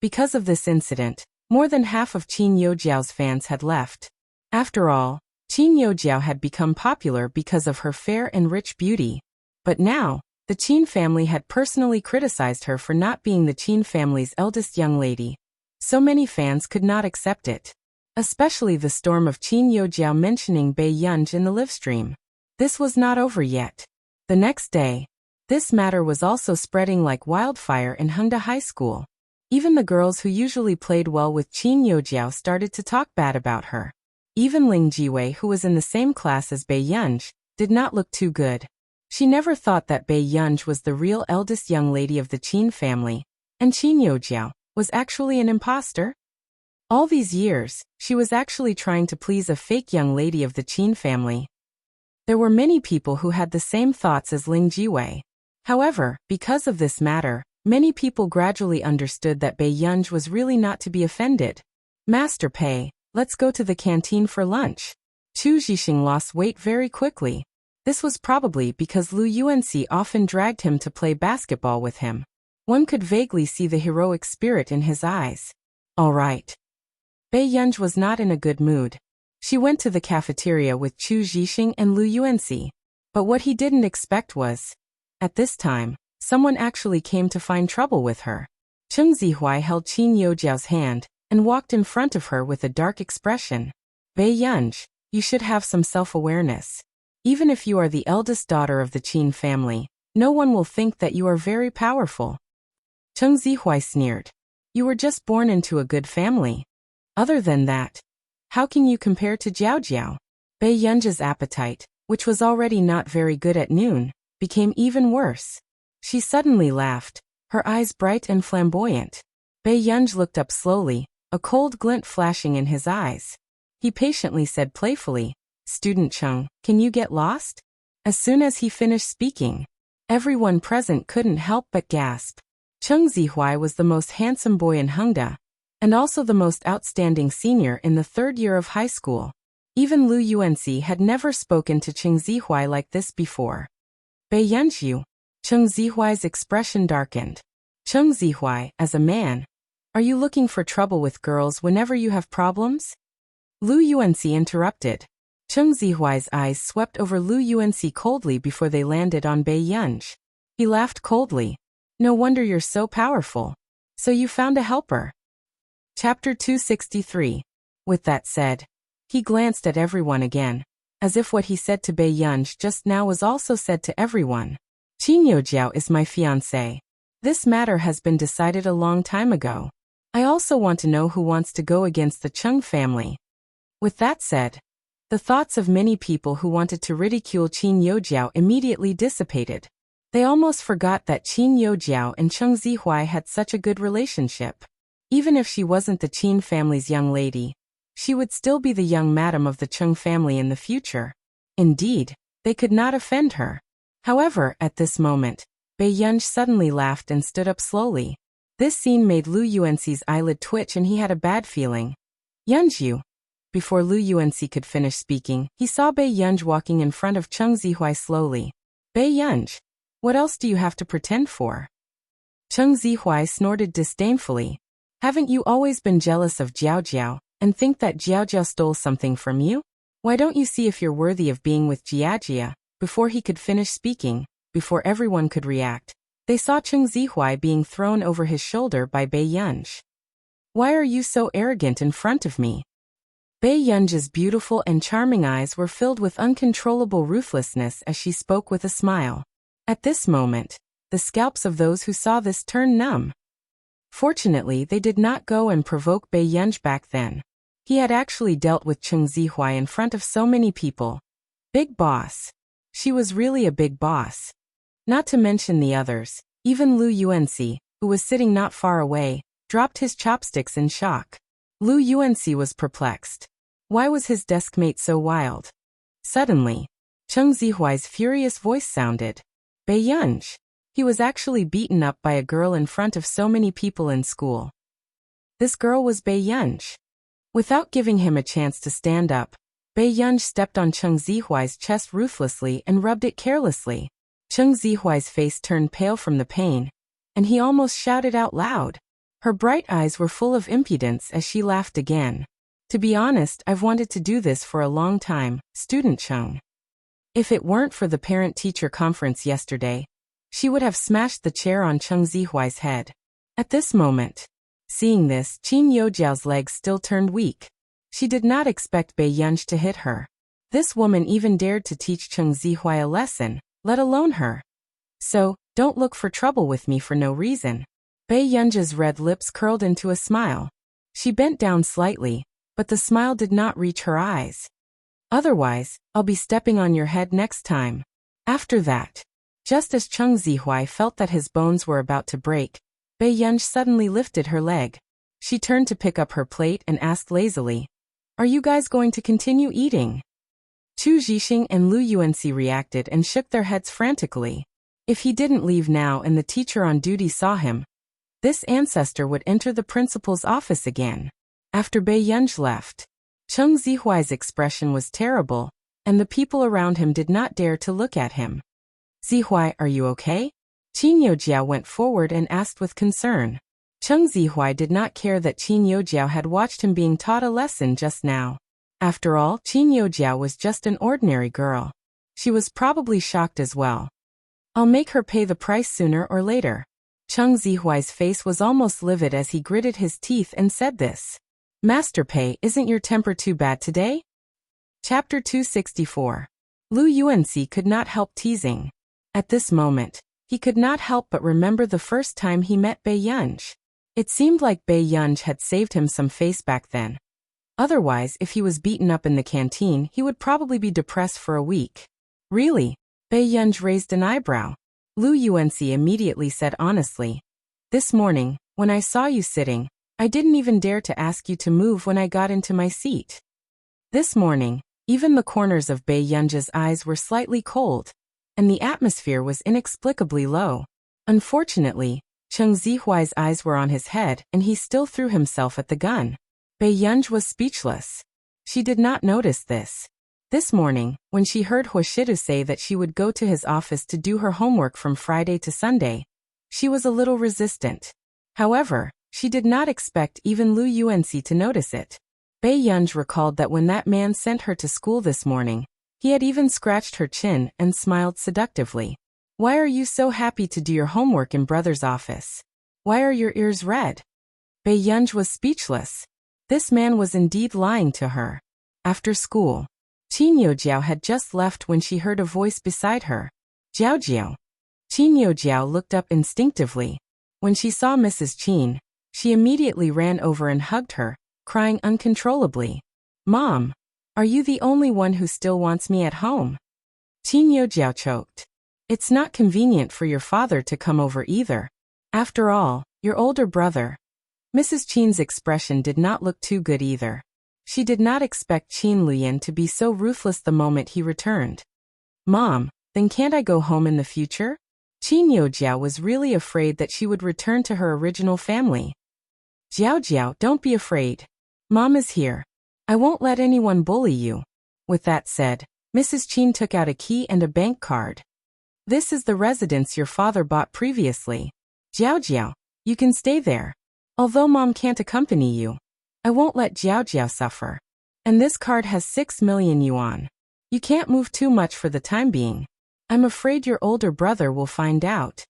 Because of this incident, more than half of Qin Youjiao's fans had left. After all, Qin Youjiao had become popular because of her fair and rich beauty. But now, the Qin family had personally criticized her for not being the Qin family's eldest young lady. So many fans could not accept it. Especially the storm of Qin Youjiao mentioning Bei Yunj in the livestream. This was not over yet. The next day, this matter was also spreading like wildfire in Hengda High School. Even the girls who usually played well with Qin Youjiao started to talk bad about her. Even Ling Jiwei, who was in the same class as Bei Yunj, did not look too good. She never thought that Bei Yunj was the real eldest young lady of the Qin family, and Qin Youjiao was actually an imposter. All these years, she was actually trying to please a fake young lady of the Qin family. There were many people who had the same thoughts as Ling Jiwei. However, because of this matter, many people gradually understood that Bei Yunj was really not to be offended. Master Pei, let's go to the canteen for lunch. Chu Zhixing lost weight very quickly. This was probably because Lu Yuanxi often dragged him to play basketball with him. One could vaguely see the heroic spirit in his eyes. All right. Bei Yunj was not in a good mood. She went to the cafeteria with Chu Zhixing and Lu Yuanxi. But what he didn't expect was, at this time, someone actually came to find trouble with her. Cheng Zihuai held Qin Youjiao's hand and walked in front of her with a dark expression. Bei Yunj, you should have some self-awareness. Even if you are the eldest daughter of the Qin family, no one will think that you are very powerful. Cheng Zihuai sneered. You were just born into a good family. Other than that, how can you compare to Jiao Jiao? Bei Yunj's appetite, which was already not very good at noon, became even worse. She suddenly laughed, her eyes bright and flamboyant. Bei Yunj looked up slowly, a cold glint flashing in his eyes. He patiently said playfully, Student Cheng, can you get lost? As soon as he finished speaking, everyone present couldn't help but gasp. Cheng Zihuai was the most handsome boy in Hengda, and also the most outstanding senior in the 3rd year of high school. Even Lu Yuanxi had never spoken to Cheng Zihuai like this before. Bei Yunju. Cheng Zihuai's expression darkened. Cheng Zihuai, as a man, are you looking for trouble with girls whenever you have problems? Lu Yuanxi interrupted. Cheng Zihuai's eyes swept over Lu Yuanxi coldly before they landed on Bei Yunj. He laughed coldly. No wonder you're so powerful. So you found a helper. Chapter 263. With that said, he glanced at everyone again, as if what he said to Bei Yunj just now was also said to everyone. Qin Youjiao is my fiancé. This matter has been decided a long time ago. I also want to know who wants to go against the Cheng family. With that said, the thoughts of many people who wanted to ridicule Qin Youjiao immediately dissipated. They almost forgot that Qin Youjiao and Cheng Zihuai had such a good relationship. Even if she wasn't the Qin family's young lady, she would still be the young madam of the Cheng family in the future. Indeed, they could not offend her. However, at this moment, Bei Yunj suddenly laughed and stood up slowly. This scene made Lu Yuanxi's eyelid twitch and he had a bad feeling. Yunju. Before Lu Yuanxi could finish speaking, he saw Bei Yunj walking in front of Cheng Zihuai slowly. Bei Yunj, what else do you have to pretend for? Cheng Zihuai snorted disdainfully. Haven't you always been jealous of Jiao Jiao, and think that Jiao Jiao stole something from you? Why don't you see if you're worthy of being with Jiajia? Before he could finish speaking, before everyone could react, they saw Cheng Zihuai being thrown over his shoulder by Bei Yunj. Why are you so arrogant in front of me? Bei Yunj's beautiful and charming eyes were filled with uncontrollable ruthlessness as she spoke with a smile. At this moment, the scalps of those who saw this turned numb. Fortunately, they did not go and provoke Bei Yunj back then. He had actually dealt with Cheng Zihuai in front of so many people. Big boss. She was really a big boss. Not to mention the others, even Lu Yuanxi, who was sitting not far away, dropped his chopsticks in shock. Lu Yuanxi was perplexed. Why was his deskmate so wild? Suddenly, Cheng Zihuai's furious voice sounded. Bei Yunj. He was actually beaten up by a girl in front of so many people in school. This girl was Bei Yunj. Without giving him a chance to stand up, Bei Yunj stepped on Cheng Zihuai's chest ruthlessly and rubbed it carelessly. Cheng Zihuai's face turned pale from the pain, and he almost shouted out loud. Her bright eyes were full of impudence as she laughed again. To be honest, I've wanted to do this for a long time, student Cheng. If it weren't for the parent-teacher conference yesterday, she would have smashed the chair on Cheng Zihuai's head. At this moment, seeing this, Qin Youjiao's legs still turned weak. She did not expect Bei Yunj to hit her. This woman even dared to teach Cheng Zihuai a lesson, let alone her. So, don't look for trouble with me for no reason. Bei Yunj's red lips curled into a smile. She bent down slightly, but the smile did not reach her eyes. Otherwise, I'll be stepping on your head next time. After that, just as Cheng Zihuai felt that his bones were about to break, Bei Yunj suddenly lifted her leg. She turned to pick up her plate and asked lazily, "Are you guys going to continue eating?" Chu Zhixing and Lu Yuanxi reacted and shook their heads frantically. If he didn't leave now and the teacher on duty saw him, this ancestor would enter the principal's office again. After Bei Yunj left, Cheng Zihuai's expression was terrible, and the people around him did not dare to look at him. "Zihuai, are you okay?" Qin Youjiao went forward and asked with concern. Cheng Zihuai did not care that Qin Youjiao had watched him being taught a lesson just now. After all, Qin Youjiao was just an ordinary girl. She was probably shocked as well. "I'll make her pay the price sooner or later." Cheng Zihuai's face was almost livid as he gritted his teeth and said this. "Master Pei, isn't your temper too bad today?" Chapter 264. Lu Yuanxi could not help teasing. At this moment, he could not help but remember the first time he met Bei Yunj. It seemed like Bei Yunj had saved him some face back then. Otherwise, if he was beaten up in the canteen, he would probably be depressed for a week. "Really?" Bei Yunj raised an eyebrow. Lu Yuanxi immediately said honestly, "This morning, when I saw you sitting, I didn't even dare to ask you to move when I got into my seat." This morning, even the corners of Bei Yunj's eyes were slightly cold, and the atmosphere was inexplicably low. Unfortunately, Cheng Zihuai's eyes were on his head and he still threw himself at the gun. Bei Yunj was speechless. She did not notice this. This morning, when she heard Huashidu say that she would go to his office to do her homework from Friday to Sunday, she was a little resistant. However, she did not expect even Lu Yuanxi to notice it. Bei Yunj recalled that when that man sent her to school this morning, he had even scratched her chin and smiled seductively. "Why are you so happy to do your homework in brother's office? Why are your ears red?" Bei Yunj was speechless. This man was indeed lying to her. After school, Qin Youjiao had just left when she heard a voice beside her. "Jiao Jiao." Qin Youjiao looked up instinctively. When she saw Mrs. Qin, she immediately ran over and hugged her, crying uncontrollably. "Mom, are you the only one who still wants me at home?" Qin Youjiao choked. "It's not convenient for your father to come over either. After all, your older brother." Mrs. Qin's expression did not look too good either. She did not expect Qin Luyan to be so ruthless the moment he returned. "Mom, then can't I go home in the future?" Qin Youjiao was really afraid that she would return to her original family. "Jiao Jiao, don't be afraid. Mom is here. I won't let anyone bully you." With that said, Mrs. Qin took out a key and a bank card. "This is the residence your father bought previously. Jiao Jiao, you can stay there. Although Mom can't accompany you, I won't let Jiao Jiao suffer. And this card has 6 million yuan. You can't move too much for the time being. I'm afraid your older brother will find out."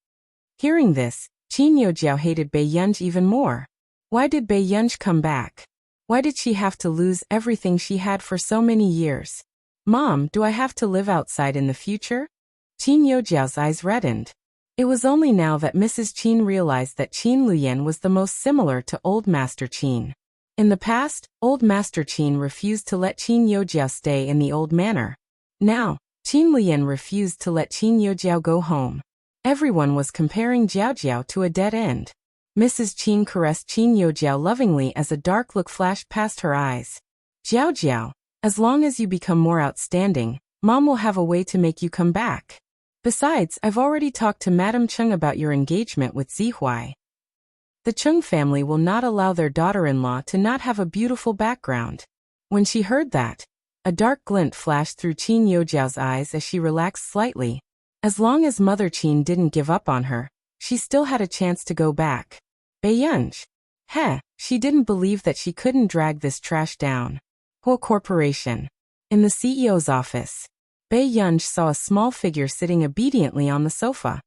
Hearing this, Qin Youjiao hated Bei Yunj even more. Why did Bei Yunj come back? Why did she have to lose everything she had for so many years? "Mom, do I have to live outside in the future?" Qin Youjiao's eyes reddened. It was only now that Mrs. Qin realized that Qin Luyan was the most similar to Old Master Qin. In the past, Old Master Qin refused to let Qin Youjiao stay in the old manor. Now, Qin Luyan refused to let Qin Youjiao go home. Everyone was comparing Jiao Jiao to a dead end. Mrs. Qin caressed Qin Youjiao lovingly as a dark look flashed past her eyes. "Jiao Jiao, as long as you become more outstanding, Mom will have a way to make you come back. Besides, I've already talked to Madame Cheng about your engagement with Zihuai." The Chung family will not allow their daughter-in-law to not have a beautiful background. When she heard that, a dark glint flashed through Qin Yojiao's eyes as she relaxed slightly. As long as Mother Qin didn't give up on her, she still had a chance to go back. Beiyunj. She didn't believe that she couldn't drag this trash down. Huo Corporation. In the CEO's office, Beiyunj saw a small figure sitting obediently on the sofa.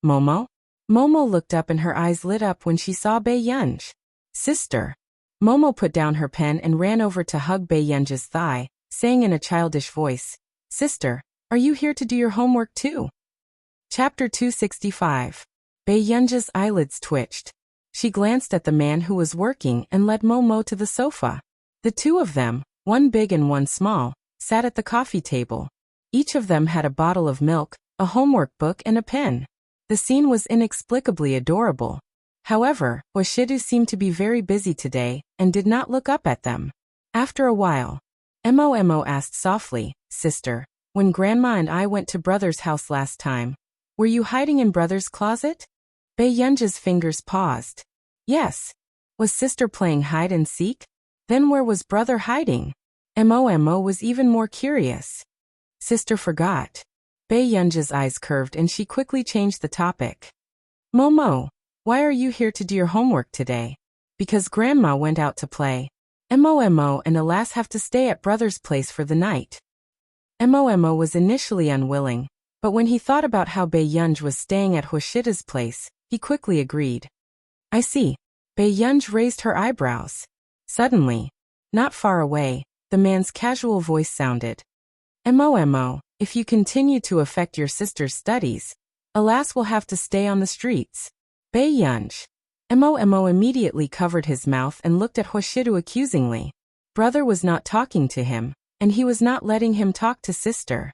Momo? Momo looked up and her eyes lit up when she saw Beiyunj. Sister. Momo put down her pen and ran over to hug Beiyunj's thigh, saying in a childish voice, Sister, are you here to do your homework too? Chapter 265. Beiyunj's eyelids twitched. She glanced at the man who was working and led Momo to the sofa. The two of them, one big and one small, sat at the coffee table. Each of them had a bottle of milk, a homework book and a pen. The scene was inexplicably adorable. However, Washidu seemed to be very busy today and did not look up at them. After a while, Mo asked softly, Sister, when Grandma and I went to Brother's house last time, were you hiding in Brother's closet? Beiyunj's fingers paused. Yes. Was Sister playing hide and seek? Then where was Brother hiding? Mo was even more curious. Sister forgot. Beiyunj's eyes curved and she quickly changed the topic. Momo, why are you here to do your homework today? Because Grandma went out to play. Mo and Alas have to stay at Brother's place for the night. Mo was initially unwilling, but when he thought about how Beiyunj was staying at Hoshida's place, he quickly agreed. I see. Beiyunj raised her eyebrows. Suddenly, not far away, the man's casual voice sounded. Mo, if you continue to affect your sister's studies, Alas will have to stay on the streets. Beiyunj. Mo immediately covered his mouth and looked at Hoshidu accusingly. Brother was not talking to him, and he was not letting him talk to Sister.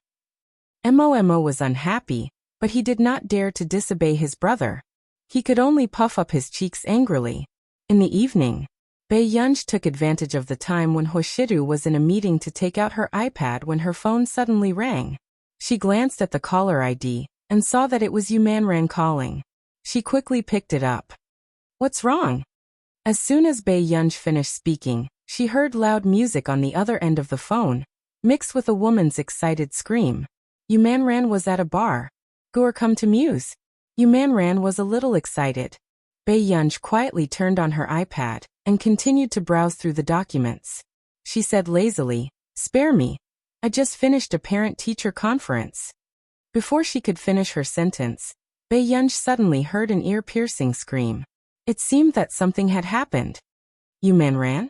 Mo was unhappy, but he did not dare to disobey his brother. He could only puff up his cheeks angrily. In the evening, Beiyunj took advantage of the time when Hoshidu was in a meeting to take out her iPad when her phone suddenly rang. She glanced at the caller ID and saw that it was Yumanran calling. She quickly picked it up. What's wrong? As soon as Beiyunj finished speaking, she heard loud music on the other end of the phone, mixed with a woman's excited scream. Yumanran was at a bar. Gur come to muse. Yumanran was a little excited. Beiyunj quietly turned on her iPad and continued to browse through the documents. She said lazily, Spare me. I just finished a parent-teacher conference. Before she could finish her sentence, Beiyunj suddenly heard an ear-piercing scream. It seemed that something had happened. Yumanran?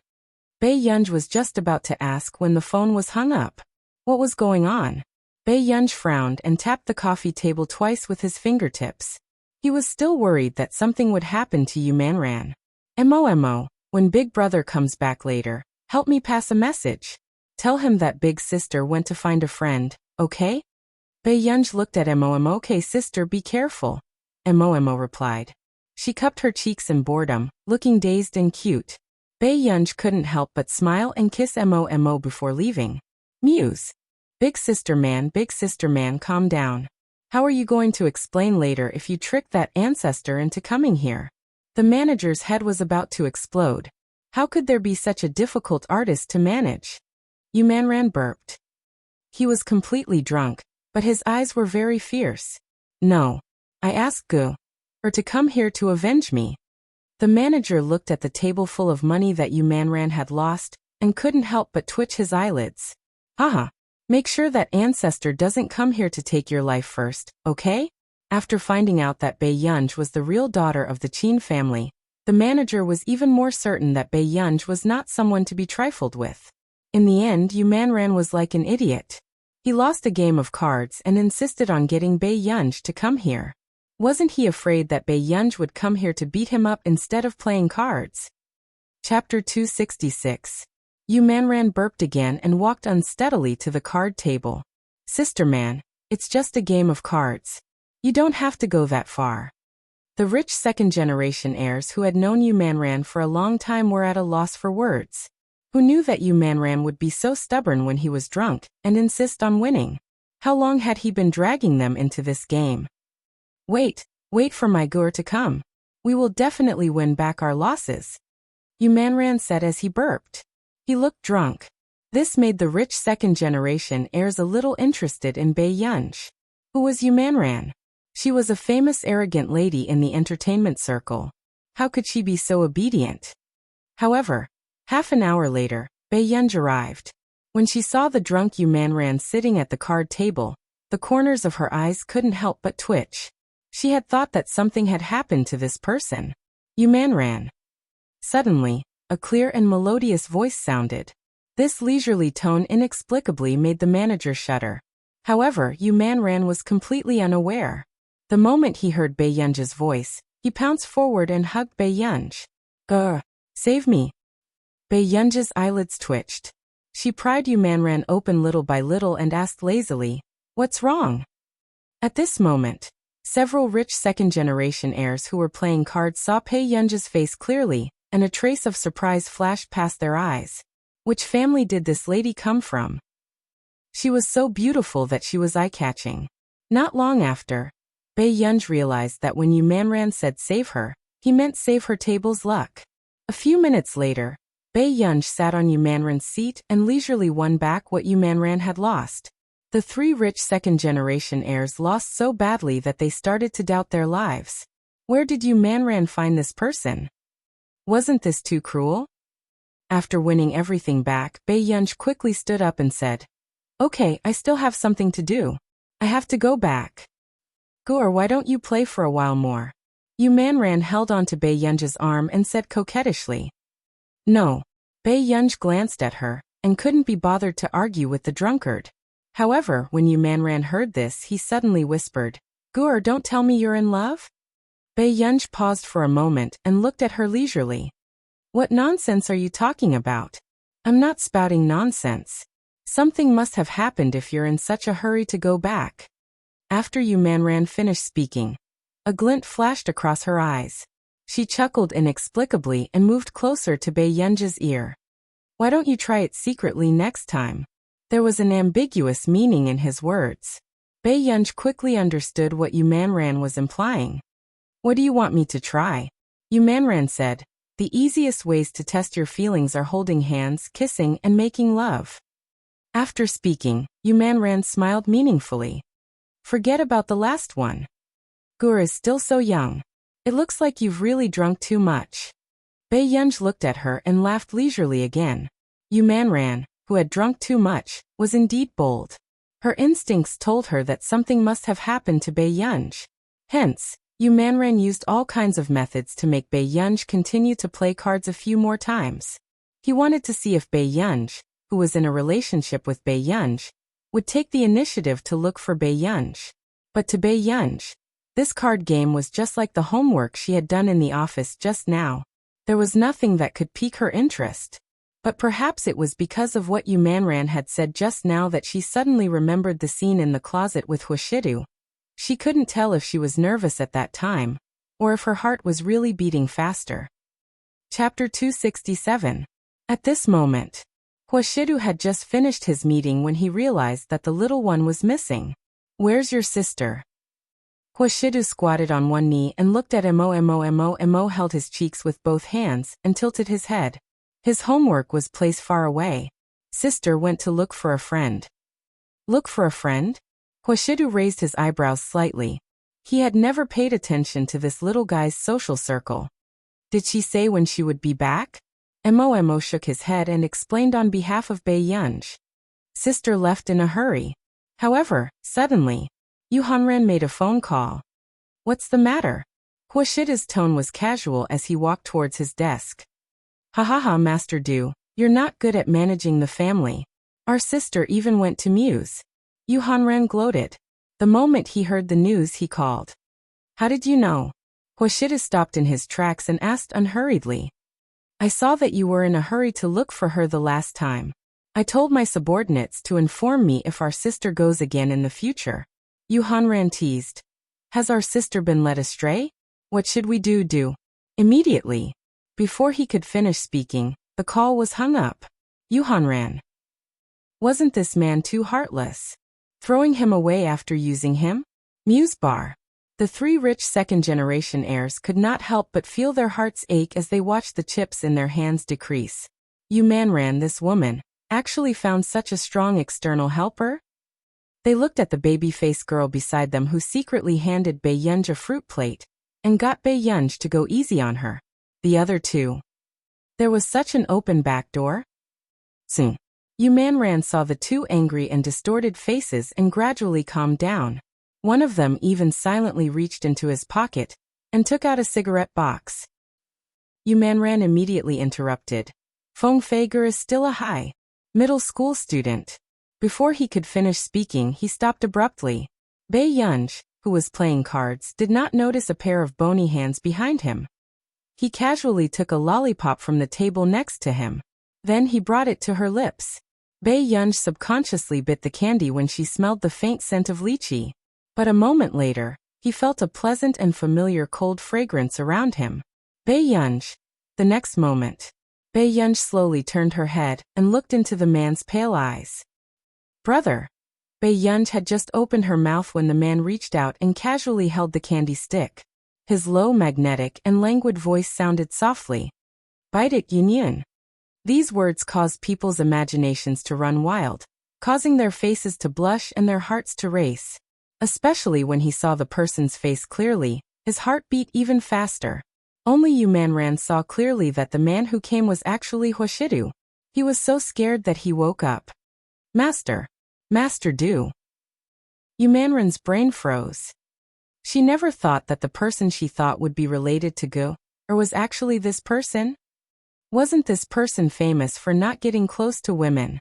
Beiyunj was just about to ask when the phone was hung up. What was going on? Beiyunj frowned and tapped the coffee table twice with his fingertips. He was still worried that something would happen to Yumanran. Mo, when Big Brother comes back later, help me pass a message. Tell him that Big Sister went to find a friend, okay? Beiyunj looked at Mo. Okay, sister, be careful. Mo replied. She cupped her cheeks in boredom, looking dazed and cute. Beiyunj couldn't help but smile and kiss Mo before leaving. Muse. Big sister man, calm down. How are you going to explain later if you tricked that ancestor into coming here? The manager's head was about to explode. How could there be such a difficult artist to manage? Yumanran burped. He was completely drunk, but his eyes were very fierce. No. I asked Gu. Or to come here to avenge me. The manager looked at the table full of money that Yumanran had lost, and couldn't help but twitch his eyelids. Haha. Make sure that ancestor doesn't come here to take your life first, okay? After finding out that Beiyunj was the real daughter of the Qin family, the manager was even more certain that Beiyunj was not someone to be trifled with. In the end, Yumanran was like an idiot. He lost a game of cards and insisted on getting Beiyunj to come here. Wasn't he afraid that Beiyunj would come here to beat him up instead of playing cards? Chapter 266. Yumanran burped again and walked unsteadily to the card table. Sister man, it's just a game of cards. You don't have to go that far. The rich second-generation heirs who had known Yumanran for a long time were at a loss for words. Who knew that Yumanran would be so stubborn when he was drunk and insist on winning? How long had he been dragging them into this game? Wait for my Gur to come. We will definitely win back our losses, Yu Manran said as he burped. He looked drunk. This made the rich second-generation heirs a little interested in Bei Yunj. Who was Yu Manran? She was a famous arrogant lady in the entertainment circle. How could she be so obedient? However, half an hour later, Bei Yunj arrived. When she saw the drunk Yu Manran sitting at the card table, the corners of her eyes couldn't help but twitch. She had thought that something had happened to this person. Yu Manran. Suddenly, a clear and melodious voice sounded. This leisurely tone inexplicably made the manager shudder. However, Yu Manran was completely unaware. The moment he heard Bei Yunj's voice, he pounced forward and hugged Bei Yunj. Grr! Save me! Bei Yunj's eyelids twitched. She pried Yu Manran open little by little and asked lazily, "What's wrong?" At this moment, several rich second-generation heirs who were playing cards saw Bei Yunj's face clearly, and a trace of surprise flashed past their eyes. Which family did this lady come from? She was so beautiful that she was eye-catching. Not long after, Bei Yunj realized that when Yu Manran said save her, he meant save her table's luck. A few minutes later, Bei Yunj sat on Yu Manran's seat and leisurely won back what Yu Manran had lost. The three rich second-generation heirs lost so badly that they started to doubt their lives. Where did Yu Manran find this person? Wasn't this too cruel? After winning everything back, Bei Yunj quickly stood up and said, "Okay, I still have something to do. I have to go back." "Gore, why don't you play for a while more?" Yu Manran held onto Bei Yunj's arm and said coquettishly. "No." Bei Yunj glanced at her, and couldn't be bothered to argue with the drunkard. However, when Yu Manran heard this, he suddenly whispered, "Gore, don't tell me you're in love?" Bei Yunj paused for a moment and looked at her leisurely. "What nonsense are you talking about?" "I'm not spouting nonsense. Something must have happened if you're in such a hurry to go back." After Yu Manran finished speaking, a glint flashed across her eyes. She chuckled inexplicably and moved closer to Bei Yunj's ear. "Why don't you try it secretly next time?" There was an ambiguous meaning in his words. Bei Yunj quickly understood what Yu Manran was implying. "What do you want me to try?" Yu Manran said, "The easiest ways to test your feelings are holding hands, kissing, and making love." After speaking, Yu Manran smiled meaningfully. "Forget about the last one. Gur is still so young. It looks like you've really drunk too much." Bei Yunj looked at her and laughed leisurely again. Yu Manran, who had drunk too much, was indeed bold. Her instincts told her that something must have happened to Bei Yunj. Hence, Yu Manran used all kinds of methods to make Bei Yunj continue to play cards a few more times. He wanted to see if Bei Yunj, who was in a relationship with Bei Yunj, would take the initiative to look for Bei Yunj. But to Bei Yunj, this card game was just like the homework she had done in the office just now. There was nothing that could pique her interest. But perhaps it was because of what Yu Manran had said just now that she suddenly remembered the scene in the closet with Hwashidu. She couldn't tell if she was nervous at that time, or if her heart was really beating faster. Chapter 267. At this moment, Hwashidu had just finished his meeting when he realized that the little one was missing. "Where's your sister?" Hwashidu squatted on one knee and looked at Mo held his cheeks with both hands and tilted his head. His homework was placed far away. Sister went to look for a friend. Look for a friend? Hwashidu raised his eyebrows slightly. He had never paid attention to this little guy's social circle. Did she say when she would be back? Mo shook his head and explained on behalf of Bei Yunj. Sister left in a hurry. However, suddenly, Yu Hanran made a phone call. What's the matter? Hwashidu's tone was casual as he walked towards his desk. Ha ha ha, Master Du, you're not good at managing the family. Our sister even went to Muse. Yu Hanran gloated. The moment he heard the news, he called. How did you know? Hwashidu stopped in his tracks and asked unhurriedly. I saw that you were in a hurry to look for her the last time. I told my subordinates to inform me if our sister goes again in the future. Yu Hanran teased. Has our sister been led astray? What should we do? Immediately. Before he could finish speaking, the call was hung up. Yu Hanran. Wasn't this man too heartless? Throwing him away after using him? Muse bar. The three rich second-generation heirs could not help but feel their hearts ache as they watched the chips in their hands decrease. Yu Manran, this woman, actually found such a strong external helper? They looked at the baby-faced girl beside them who secretly handed Bei Yunj a fruit plate and got Bei Yunj to go easy on her. The other two. There was such an open back door. Soon, Yu Manran saw the two angry and distorted faces and gradually calmed down. One of them even silently reached into his pocket and took out a cigarette box. Yu Manran immediately interrupted. Feng Feiger is still a high middle school student. Before he could finish speaking, he stopped abruptly. Bei Yunj, who was playing cards, did not notice a pair of bony hands behind him. He casually took a lollipop from the table next to him. Then he brought it to her lips. Bei Yunj subconsciously bit the candy when she smelled the faint scent of lychee. But a moment later, he felt a pleasant and familiar cold fragrance around him. Bei Yunj. The next moment, Bei Yunj slowly turned her head and looked into the man's pale eyes. Brother. Bei Yunj had just opened her mouth when the man reached out and casually held the candy stick. His low, magnetic, and languid voice sounded softly. Bite it, Yunyan. These words caused people's imaginations to run wild, causing their faces to blush and their hearts to race. Especially when he saw the person's face clearly, his heart beat even faster. Only Yu Manran saw clearly that the man who came was actually Huashidu. He was so scared that he woke up. Master. Master Du. Yu Manran's brain froze. She never thought that the person she thought would be related to Gu, or was actually this person? Wasn't this person famous for not getting close to women?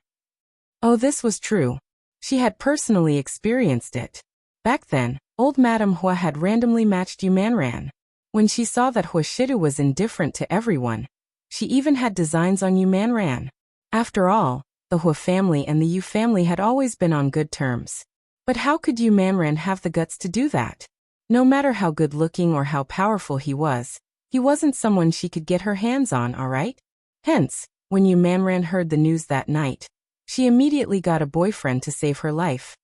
Oh, this was true. She had personally experienced it. Back then, old Madame Hua had randomly matched Yu Manran. When she saw that Huashidu was indifferent to everyone, she even had designs on Yu Manran. After all, the Hua family and the Yu family had always been on good terms. But how could Yu Manran have the guts to do that? No matter how good-looking or how powerful he wasn't someone she could get her hands on, alright? Hence, when Yu Manran heard the news that night, she immediately got a boyfriend to save her life.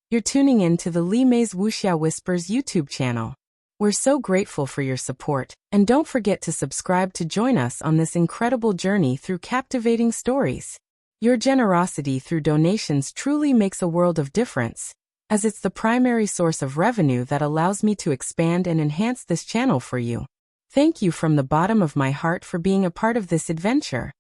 You're tuning in to the Li Mei's Wuxia Whispers YouTube channel. We're so grateful for your support, and don't forget to subscribe to join us on this incredible journey through captivating stories. Your generosity through donations truly makes a world of difference, as it's the primary source of revenue that allows me to expand and enhance this channel for you. Thank you from the bottom of my heart for being a part of this adventure.